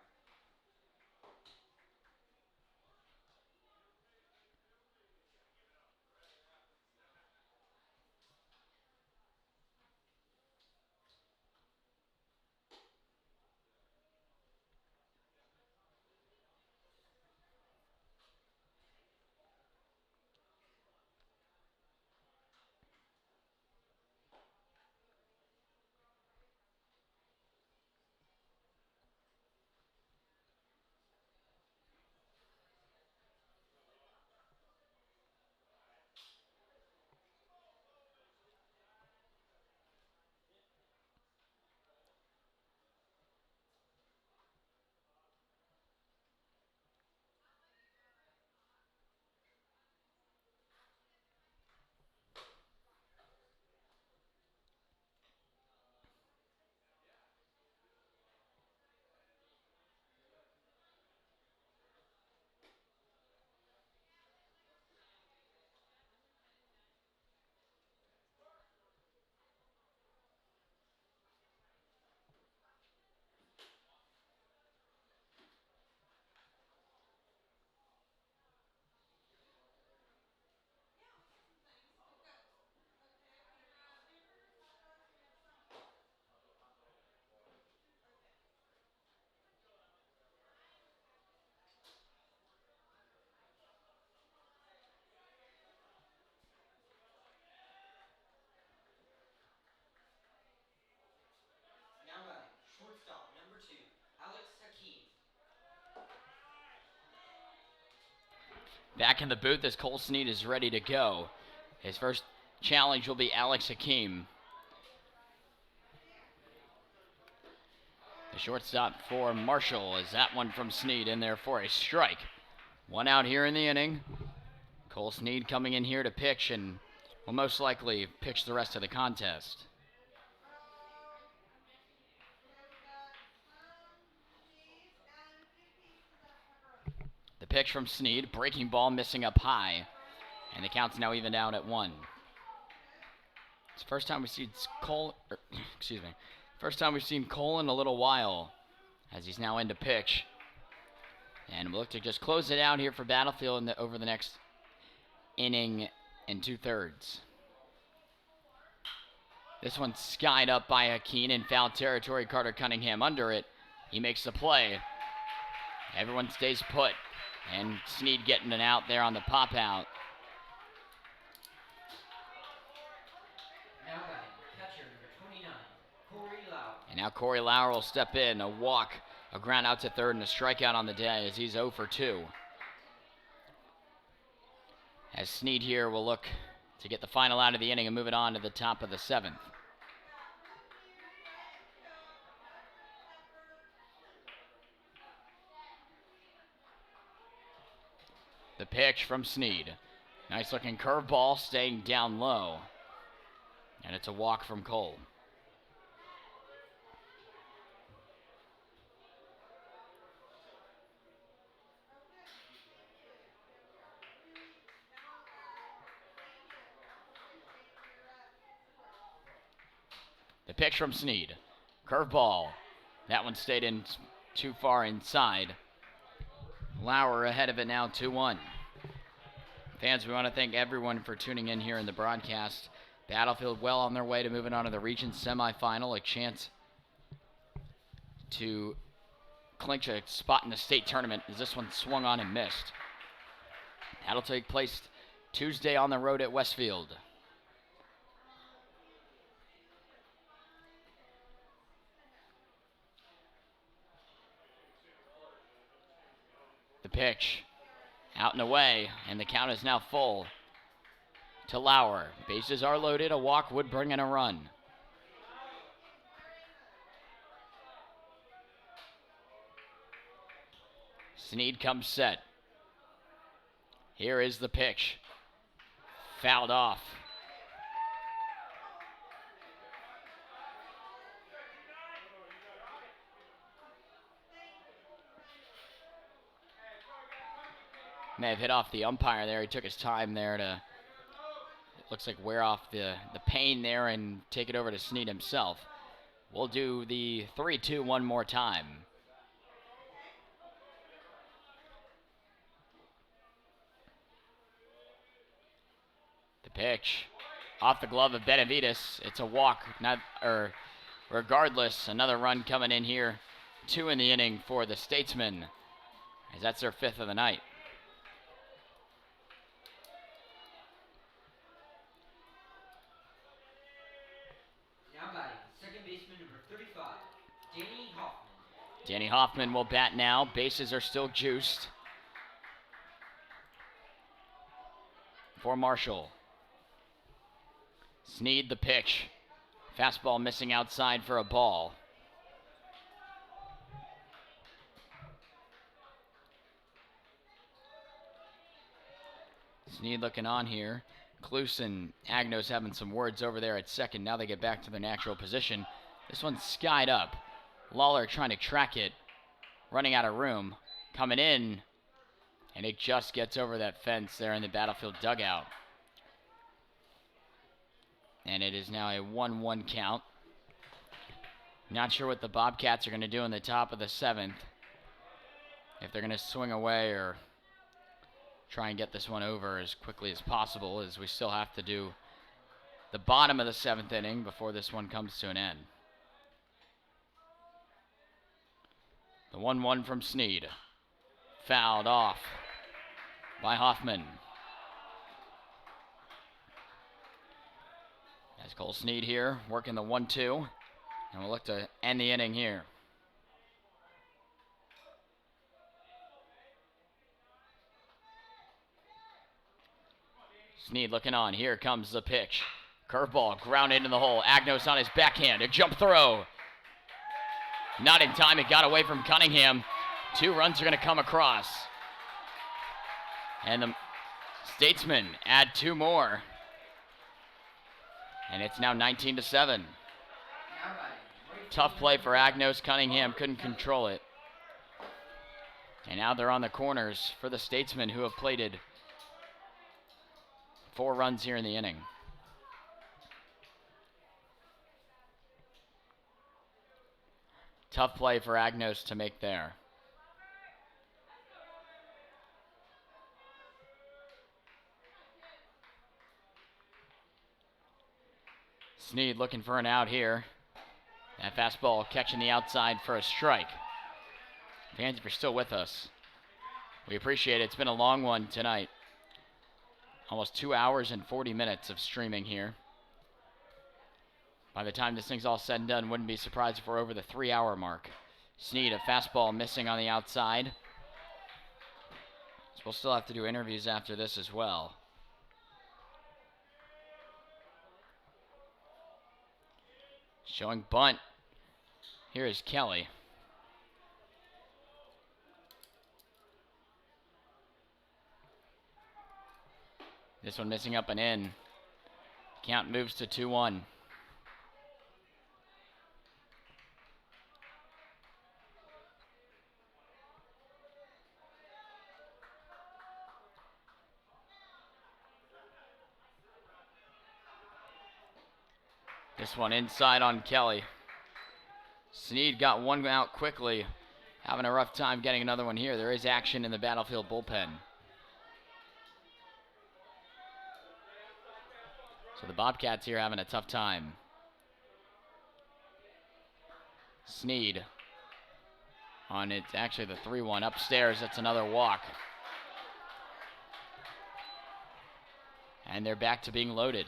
Now batting, shortstop, number 2, Alex Hakeem. Back in the booth as Cole Sneed is ready to go. His first challenge will be Alex Hakeem. The shortstop for Marshall is that one from Sneed in there for a strike. One out here in the inning. Cole Sneed coming in here to pitch and will most likely pitch the rest of the contest. The pitch from Sneed, breaking ball missing up high, and the count's now even down at 1. It's the first time we've seen Cole, first time we've seen Cole in a little while, as he's now in to pitch. And we'll look to just close it out here for Battlefield over the next inning and 2/3. This one's skied up by Hakeem in foul territory. Carter Cunningham under it. He makes the play. Everyone stays put. And Sneed getting an out there on the pop out. Now batting, catcher number 29, Corey Lauer. And now Corey Lauer will step in. A walk A ground out to third and a strikeout on the day as he's 0 for 2. As Snead here will look to get the final out of the inning and move it on to the top of the 7th. The pitch from Snead. Nice looking curveball staying down low. And it's a walk from Cole. The pitch from Snead. Curveball. That one stayed in too far inside. Lauer ahead of it now, 2-1. Fans, we want to thank everyone for tuning in here in the broadcast. Battlefield well on their way to moving on to the region semifinal. A chance to clinch a spot in the state tournament as this one swung on and missed. That'll take place Tuesday on the road at Westfield. The pitch out and away, and the count is now full to Lauer. Bases are loaded. A walk would bring in a run. Snead comes set. Here is the pitch. Fouled off. May have hit off the umpire there. He took his time there to, it looks like, wear off the pain there and take it over to Snead himself. We'll do the 3-2 one more time. The pitch off the glove of Benavides. It's a walk, regardless, another run coming in here. 2 in the inning for the Statesmen, as that's their 5th of the night. Danny Hoffman will bat now. Bases are still juiced for Marshall. Snead the pitch. Fastball missing outside for a ball. Snead looking on here. Cluse and Agnos having some words over there at second. Now they get back to their natural position. This one's skied up. Lawler trying to track it, running out of room, coming in, and it just gets over that fence there in the Battlefield dugout. And it is now a 1-1 count. Not sure what the Bobcats are going to do in the top of the 7th. If they're going to swing away or try and get this one over as quickly as possible, as we still have to do the bottom of the 7th inning before this one comes to an end. The 1-1 from Snead. Fouled off by Hoffman. As Cole Snead here working the 1-2. And we'll look to end the inning here. Snead looking on. Here comes the pitch. Curveball ground into the hole. Agnos on his backhand. A jump throw. Not in time. It got away from Cunningham. 2 runs are going to come across. And the Statesmen add 2 more. And it's now 19-7. Tough play for Agnos. Cunningham couldn't control it. And now they're on the corners for the Statesmen, who have plated 4 runs here in the inning. Tough play for Agnos to make there. Snead looking for an out here. That fastball catching the outside for a strike. Fans, if you're still with us, we appreciate it. It's been a long one tonight. Almost 2 hours and 40 minutes of streaming here. By the time this thing's all said and done, wouldn't be surprised if we're over the 3-hour mark. Sneed, a fastball missing on the outside. So we'll still have to do interviews after this as well. Showing bunt. Here is Kelly. This one missing up and in. Count moves to 2-1. This one inside on Kelly. Sneed got one out quickly. Having a rough time getting another one here. There is action in the Battlefield bullpen. So the Bobcats here having a tough time. Sneed on it. Actually the 3-1 upstairs. That's another walk. And they're back to being loaded.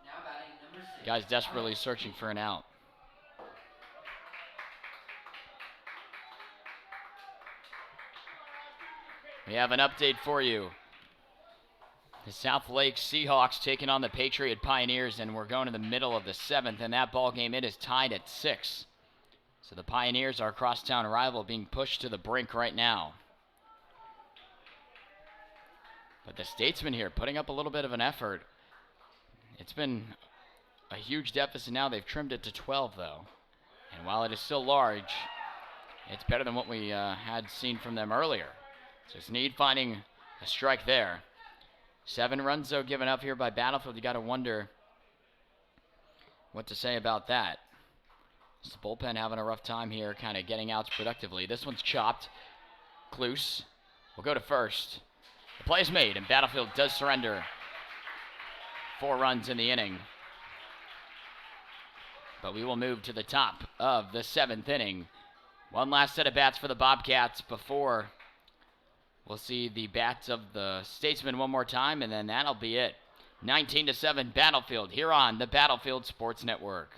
Now batting number 6. Guys desperately searching for an out. We have an update for you. The South Lake Seahawks taking on the Patriot Pioneers, and we're going to the middle of the 7th, and that ball game, it is tied at 6. So the Pioneers, our crosstown rival, being pushed to the brink right now. But the Statesmen here putting up a little bit of an effort. It's been a huge deficit now. They've trimmed it to 12, though. And while it is still large, it's better than what we had seen from them earlier. So Sneed finding a strike there. 7 runs, though, given up here by Battlefield. You got to wonder what to say about that. It's the bullpen having a rough time here, kind of getting outs productively. This one's chopped. Cluse will go to first. The play is made, and Battlefield does surrender. 4 runs in the inning. But we will move to the top of the 7th inning. One last set of bats for the Bobcats before we'll see the bats of the Statesmen one more time, and then that'll be it. 19-7 Battlefield here on the Battlefield Sports Network.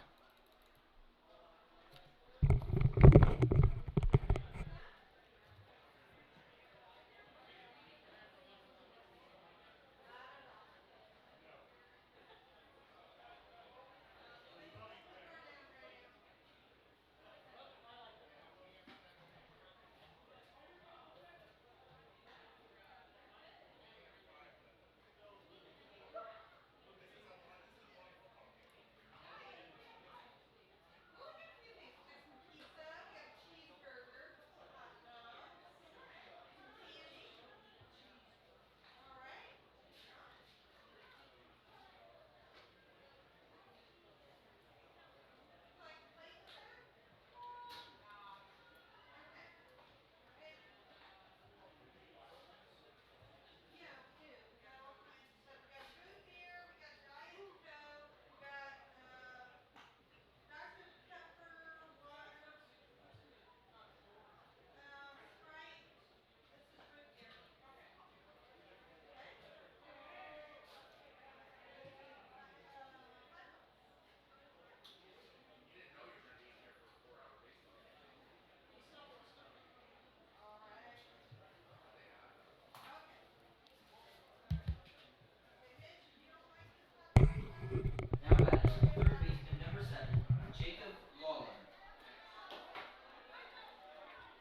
Now batting third baseman number 7, Jacob Lawler.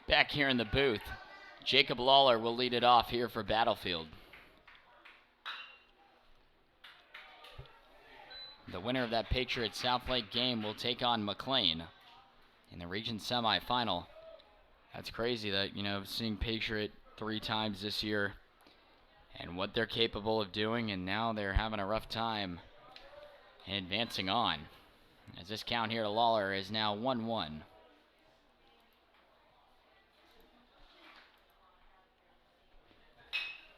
Back here in the booth, Jacob Lawler will lead it off here for Battlefield. The winner of that Patriot South Lake game will take on McLean in the region semifinal. That's crazy that, seeing Patriot 3 times this year and what they're capable of doing, and now they're having a rough time and advancing on. As this count here to Lawler is now 1-1.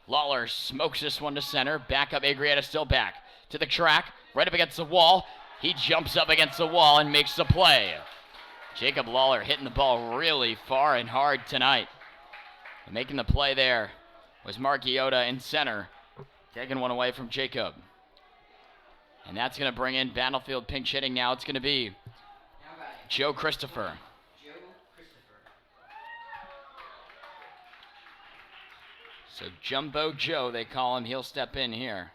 Lawler smokes this one to center. Back up, Agrietta still back to the track, right up against the wall. He jumps up against the wall and makes the play. Jacob Lawler hitting the ball really far and hard tonight. And making the play there was Mark Iota in center, taking one away from Jacob. And that's going to bring in Battlefield pinch hitting now. It's going to be Now batting. Joe Christopher. Joe Christopher. So Jumbo Joe, they call him. He'll step in here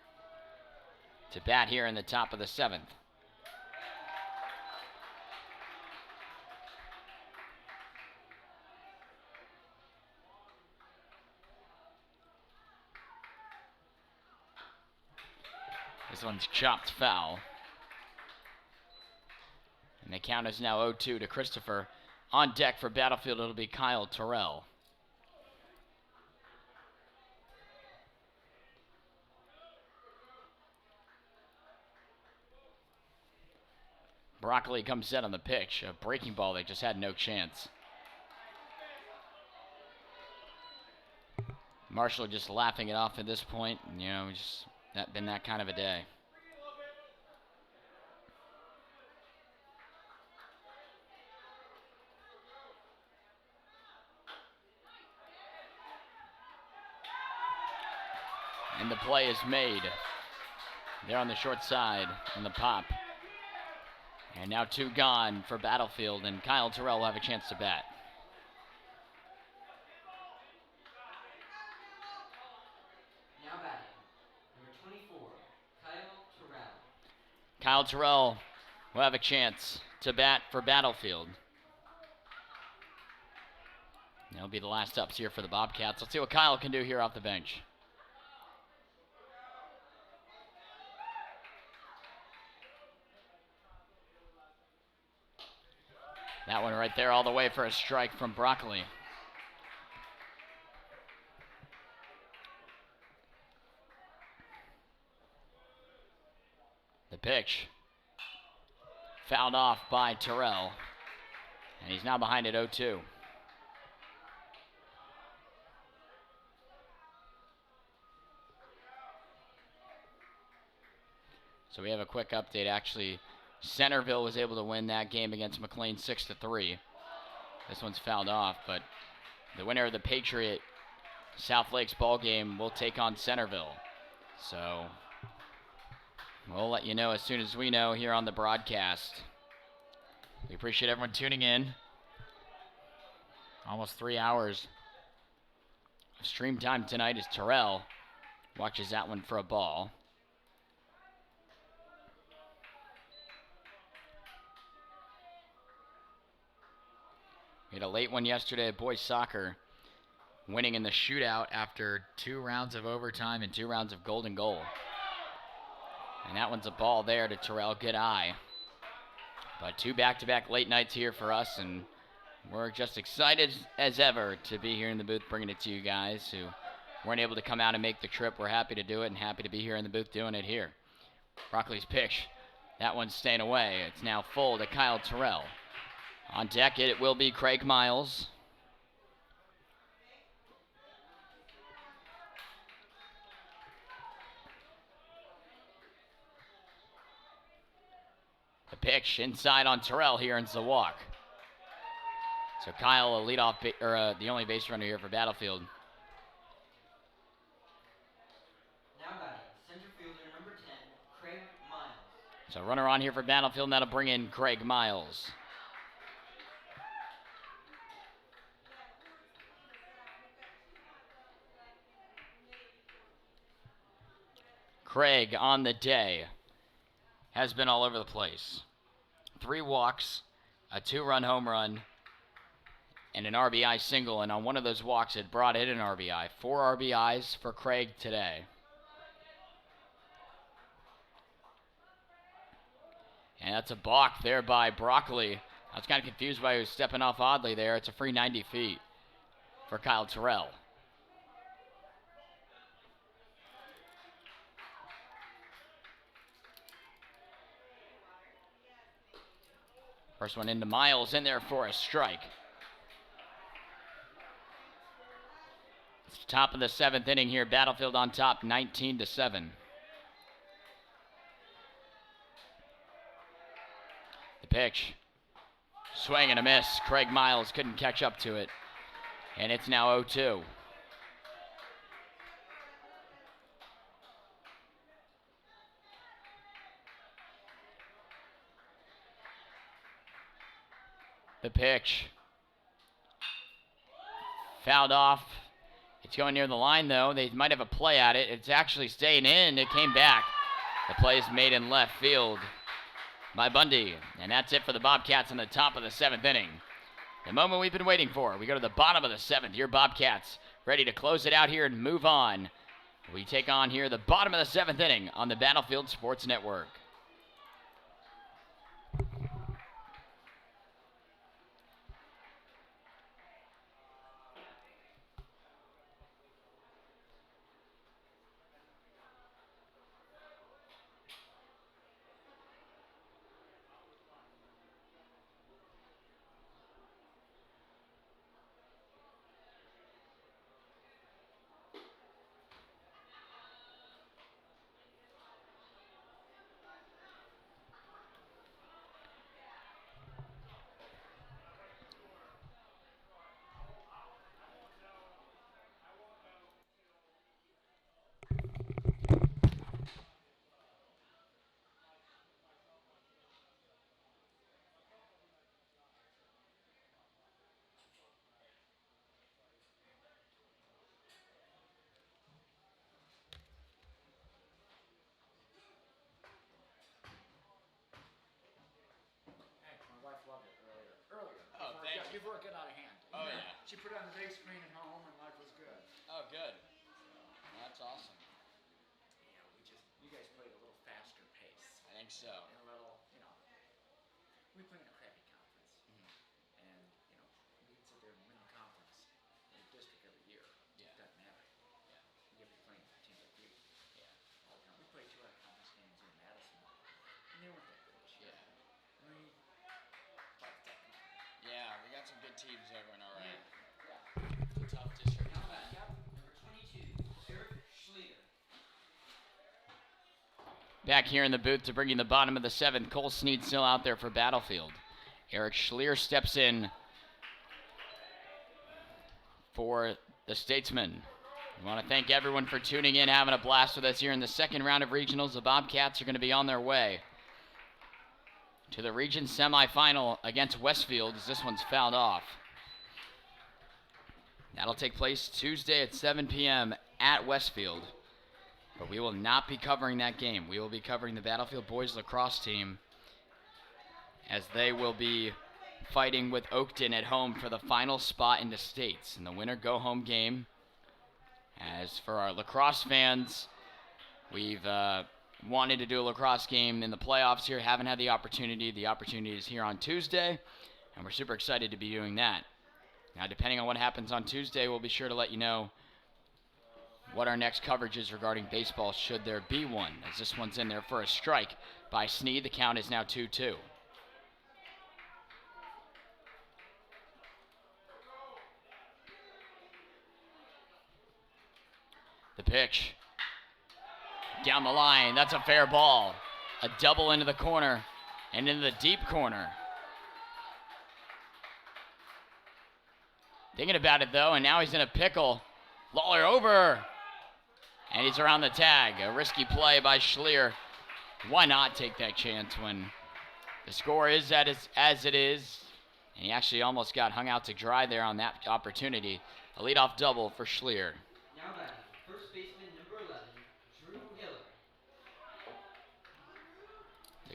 to bat here in the top of the 7th. This one's chopped foul. And the count is now 0-2 to Christopher. On deck for Battlefield, it'll be Kyle Terrell. Broccoli comes set on the pitch. A breaking ball that just had no chance. Marshall just laughing it off at this point. You know, just been that kind of a day. And the play is made. There on the short side on the pop. And now 2 gone for Battlefield, and Kyle Terrell will have a chance to bat. Now batting. Number 24, Kyle Terrell. Kyle Terrell will have a chance to bat for Battlefield. That'll be the last ups here for the Bobcats. Let's see what Kyle can do here off the bench. That one right there all the way for a strike from Broccoli. The pitch. Fouled off by Terrell. And he's now behind at 0-2. So we have a quick update. Actually, Centerville was able to win that game against McLean 6-3. This one's fouled off, but the winner of the Patriot South Lakes ball game will take on Centerville. So we'll let you know as soon as we know here on the broadcast. We appreciate everyone tuning in. Almost 3 hours of stream time tonight as Terrell watches that one for a ball. We had a late one yesterday at boys soccer, winning in the shootout after 2 rounds of overtime and 2 rounds of golden goal. And that one's a ball there to Terrell. Good eye. But 2 back-to-back late nights here for us, and we're just excited as ever to be here in the booth bringing it to you guys who weren't able to come out and make the trip. We're happy to do it and happy to be here in the booth doing it here. Broccoli's pitch. That one's staying away. It's now full to Kyle Terrell. On deck, it will be Craig Miles. The pitch inside on Terrell here in the walk. So Kyle, a leadoff, the only base runner here for Battlefield. Now batting. Center fielder number 10, Craig Miles. So runner on here for Battlefield, and that'll bring in Craig Miles. Craig on the day has been all over the place. 3 walks, a 2-run home run, and an RBI single. And on one of those walks, it brought in an RBI. 4 RBIs for Craig today. And that's a balk there by Broccoli. I was kind of confused by who was stepping off oddly there. It's a free 90 feet for Kyle Terrell. First one into Miles, in there for a strike. It's the top of the 7th inning here. Battlefield on top, 19-7. The pitch. Swing and a miss. Craig Miles couldn't catch up to it. And it's now 0-2. The pitch. Fouled off. It's going near the line, though. They might have a play at it. It's actually staying in. It came back. The play is made in left field by Bundy. And that's it for the Bobcats in the top of the 7th inning. The moment we've been waiting for. We go to the bottom of the 7th. Your Bobcats ready to close it out here and move on. We take on here the bottom of the 7th inning on the Battlefield Sports Network. Oh, thank you. You've worked it out of hand. Oh, yeah. She put it on the big screen at home, and life was good. Oh, good. That's awesome. Yeah, you guys played a little faster pace. I think so. And a little, we play in a crappy conference. And, we can sit there and win the conference in the district every year. Yeah. It doesn't matter. Yeah. You have to play a team like you. Yeah. All the time. We played 2 out of conference games in Madison. And they weren't that good this year. Yeah. I mean, like that. Yeah, we got some good teams over in our Yeah. It's a tough district. Now batting, number 22, Eric Schlier. Back here in the booth to bring you the bottom of the 7th. Cole Snead still out there for Battlefield. Eric Schlier steps in for the Statesmen. We want to thank everyone for tuning in, having a blast with us here in the 2nd round of regionals. The Bobcats are going to be on their way to the region semifinal against Westfield as this one's fouled off. That'll take place Tuesday at 7 p.m. at Westfield. But we will not be covering that game. We will be covering the Battlefield boys lacrosse team as they will be fighting with Oakton at home for the final spot in the States in the winner go-home game. As for our lacrosse fans, we've wanted to do a lacrosse game in the playoffs here. Haven't had the opportunity. The opportunity is here on Tuesday, and we're super excited to be doing that. Now, depending on what happens on Tuesday, we'll be sure to let you know what our next coverage is regarding baseball, should there be one, as this one's in there for a strike by Snead. The count is now 2-2. The pitch. Down the line. That's a fair ball. A double into the corner and into the deep corner. Thinking about it, though, and now he's in a pickle. Lawler over. And he's around the tag. A risky play by Schlier. Why not take that chance when the score is as it is? And he actually almost got hung out to dry there on that opportunity. A leadoff double for Schlier. Now batting, first baseman number 11, Drew Hiller.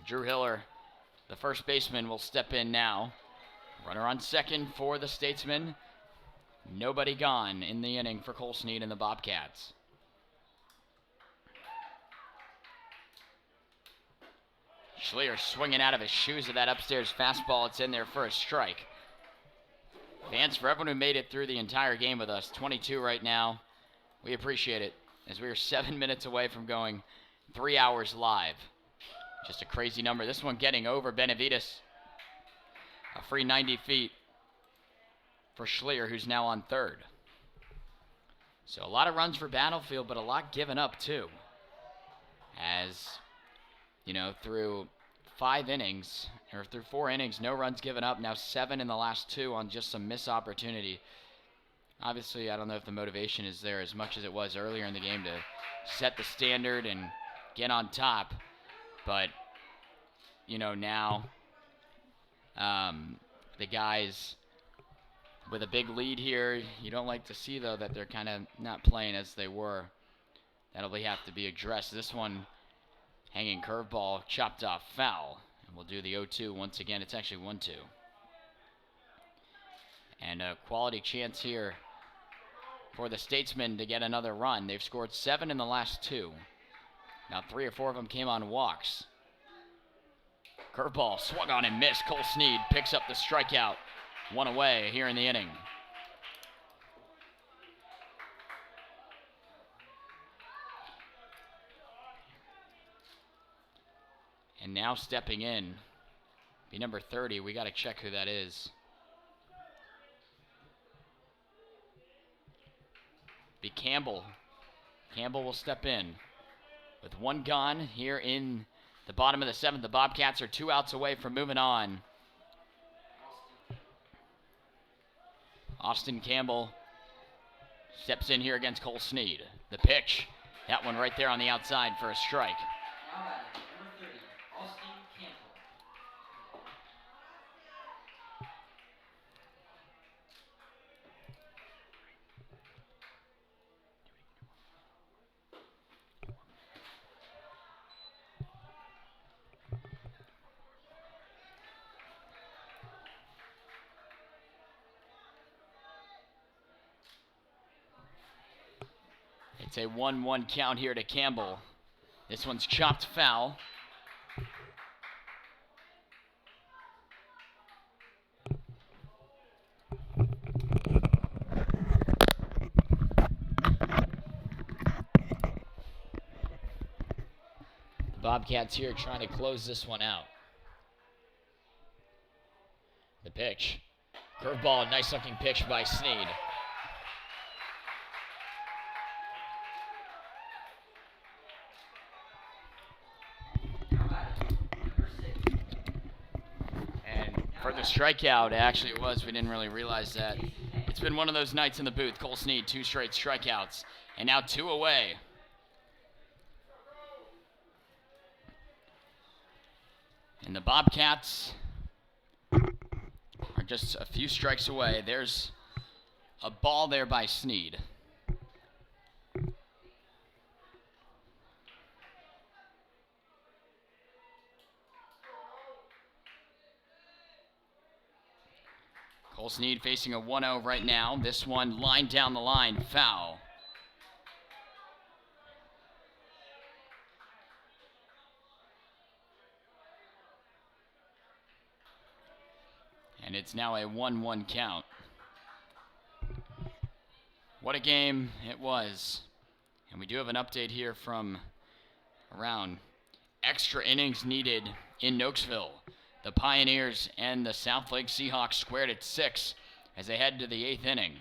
Drew Hiller, the first baseman, will step in now. Runner on second for the Statesmen. Nobody gone in the inning for Cole Snead and the Bobcats. Schlier swinging out of his shoes at that upstairs fastball. It's in there for a strike. Fans, for everyone who made it through the entire game with us, 22 right now, we appreciate it, as we are 7 minutes away from going 3 hours live. Just a crazy number. This one getting over Benavides. A free 90 feet for Schlier, who's now on third. So a lot of runs for Battlefield, but a lot given up too. As, through 5 innings, or through 4 innings, no runs given up. Now 7 in the last 2 on just some missed opportunity. Obviously, I don't know if the motivation is there as much as it was earlier in the game to set the standard and get on top. But, now the guys with a big lead here. You don't like to see, though, that they're kind of not playing as they were. That'll have to be addressed. This one, hanging curveball, chopped off, foul. And we'll do the 0-2 once again. It's actually 1-2. And a quality chance here for the Statesmen to get another run. They've scored 7 in the last 2. Now 3 or 4 of them came on walks. Curveball swung on and missed. Cole Sneed picks up the strikeout. 1 away here in the inning. And now stepping in, be number 30. We got to check who that is. Be Campbell. Campbell will step in. With 1 gone here in the bottom of the 7th, the Bobcats are 2 outs away from moving on. Austin Campbell steps in here against Cole Sneed. The pitch, that one right there on the outside for a strike. Now batting, number 30, Austin Campbell. It's a 1-1 count here to Campbell. This one's chopped foul. The Bobcats here trying to close this one out. The pitch. Curveball, nice looking pitch by Sneed. For the strikeout, actually it was. We didn't really realize that. It's been one of those nights in the booth. Cole Sneed, 2 straight strikeouts. And now 2 away. And the Bobcats are just a few strikes away. There's a ball there by Sneed. Cole Sneed facing a 1-0 right now. This one lined down the line, foul. And it's now a 1-1 count. What a game it was. And we do have an update here from around extra innings needed in Nokesville. The Pioneers and the Southlake Seahawks squared at 6 as they head to the 8th inning.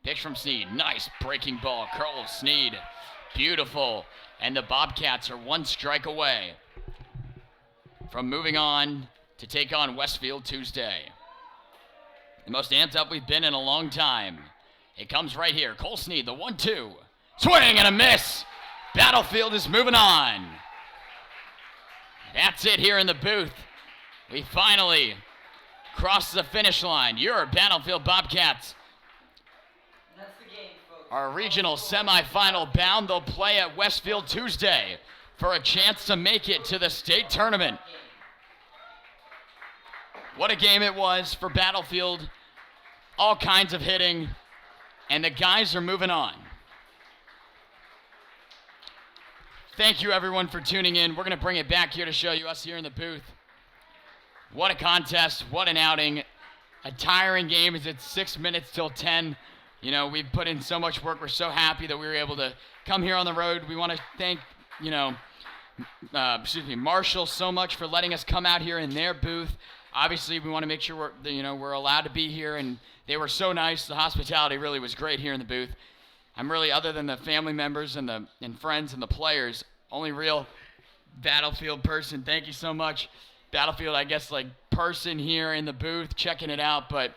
Pitch from Sneed. Nice breaking ball. Curl of Sneed. Beautiful. And the Bobcats are 1 strike away from moving on to take on Westfield Tuesday. The most amped up we've been in a long time. It comes right here. Cole Sneed, the 1-2. Swing and a miss. Battlefield is moving on. That's it here in the booth. We finally crossed the finish line. Your Battlefield Bobcats That's the game, folks. are regional semifinal bound. They'll play at Westfield Tuesday for a chance to make it to the state tournament. What a game it was for Battlefield. All kinds of hitting, and the guys are moving on. Thank you, everyone, for tuning in. We're going to bring it back here to show you us here in the booth. What a contest. What an outing. A tiring game as it's 6 minutes till 10. You know, we've put in so much work. We're so happy that we were able to come here on the road. We want to thank, Marshall so much for letting us come out here in their booth. Obviously, we want to make sure we're allowed to be here, and they were so nice. The hospitality really was great here in the booth. I'm really, other than the family members and friends and the players, only real Battlefield person. Thank you so much. Battlefield, I guess, person here in the booth checking it out, but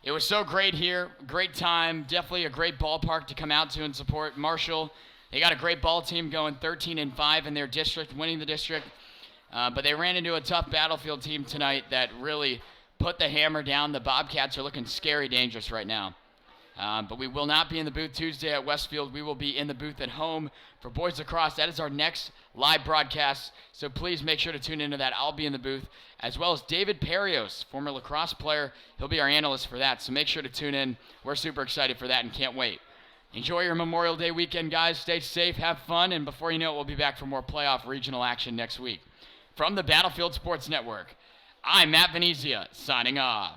it was so great here. Great time. Definitely a great ballpark to come out to and support. Marshall, they got a great ball team going 13-5 in their district, winning the district, but they ran into a tough Battlefield team tonight that really put the hammer down. The Bobcats are looking scary dangerous right now. But we will not be in the booth Tuesday at Westfield. We will be in the booth at home for boys lacrosse. That is our next live broadcast, so please make sure to tune into that. I'll be in the booth, as well as David Perios, former lacrosse player. He'll be our analyst for that, so make sure to tune in. We're super excited for that and can't wait. Enjoy your Memorial Day weekend, guys. Stay safe, have fun, and before you know it, we'll be back for more playoff regional action next week. From the Battlefield Sports Network, I'm Matt Venezia, signing off.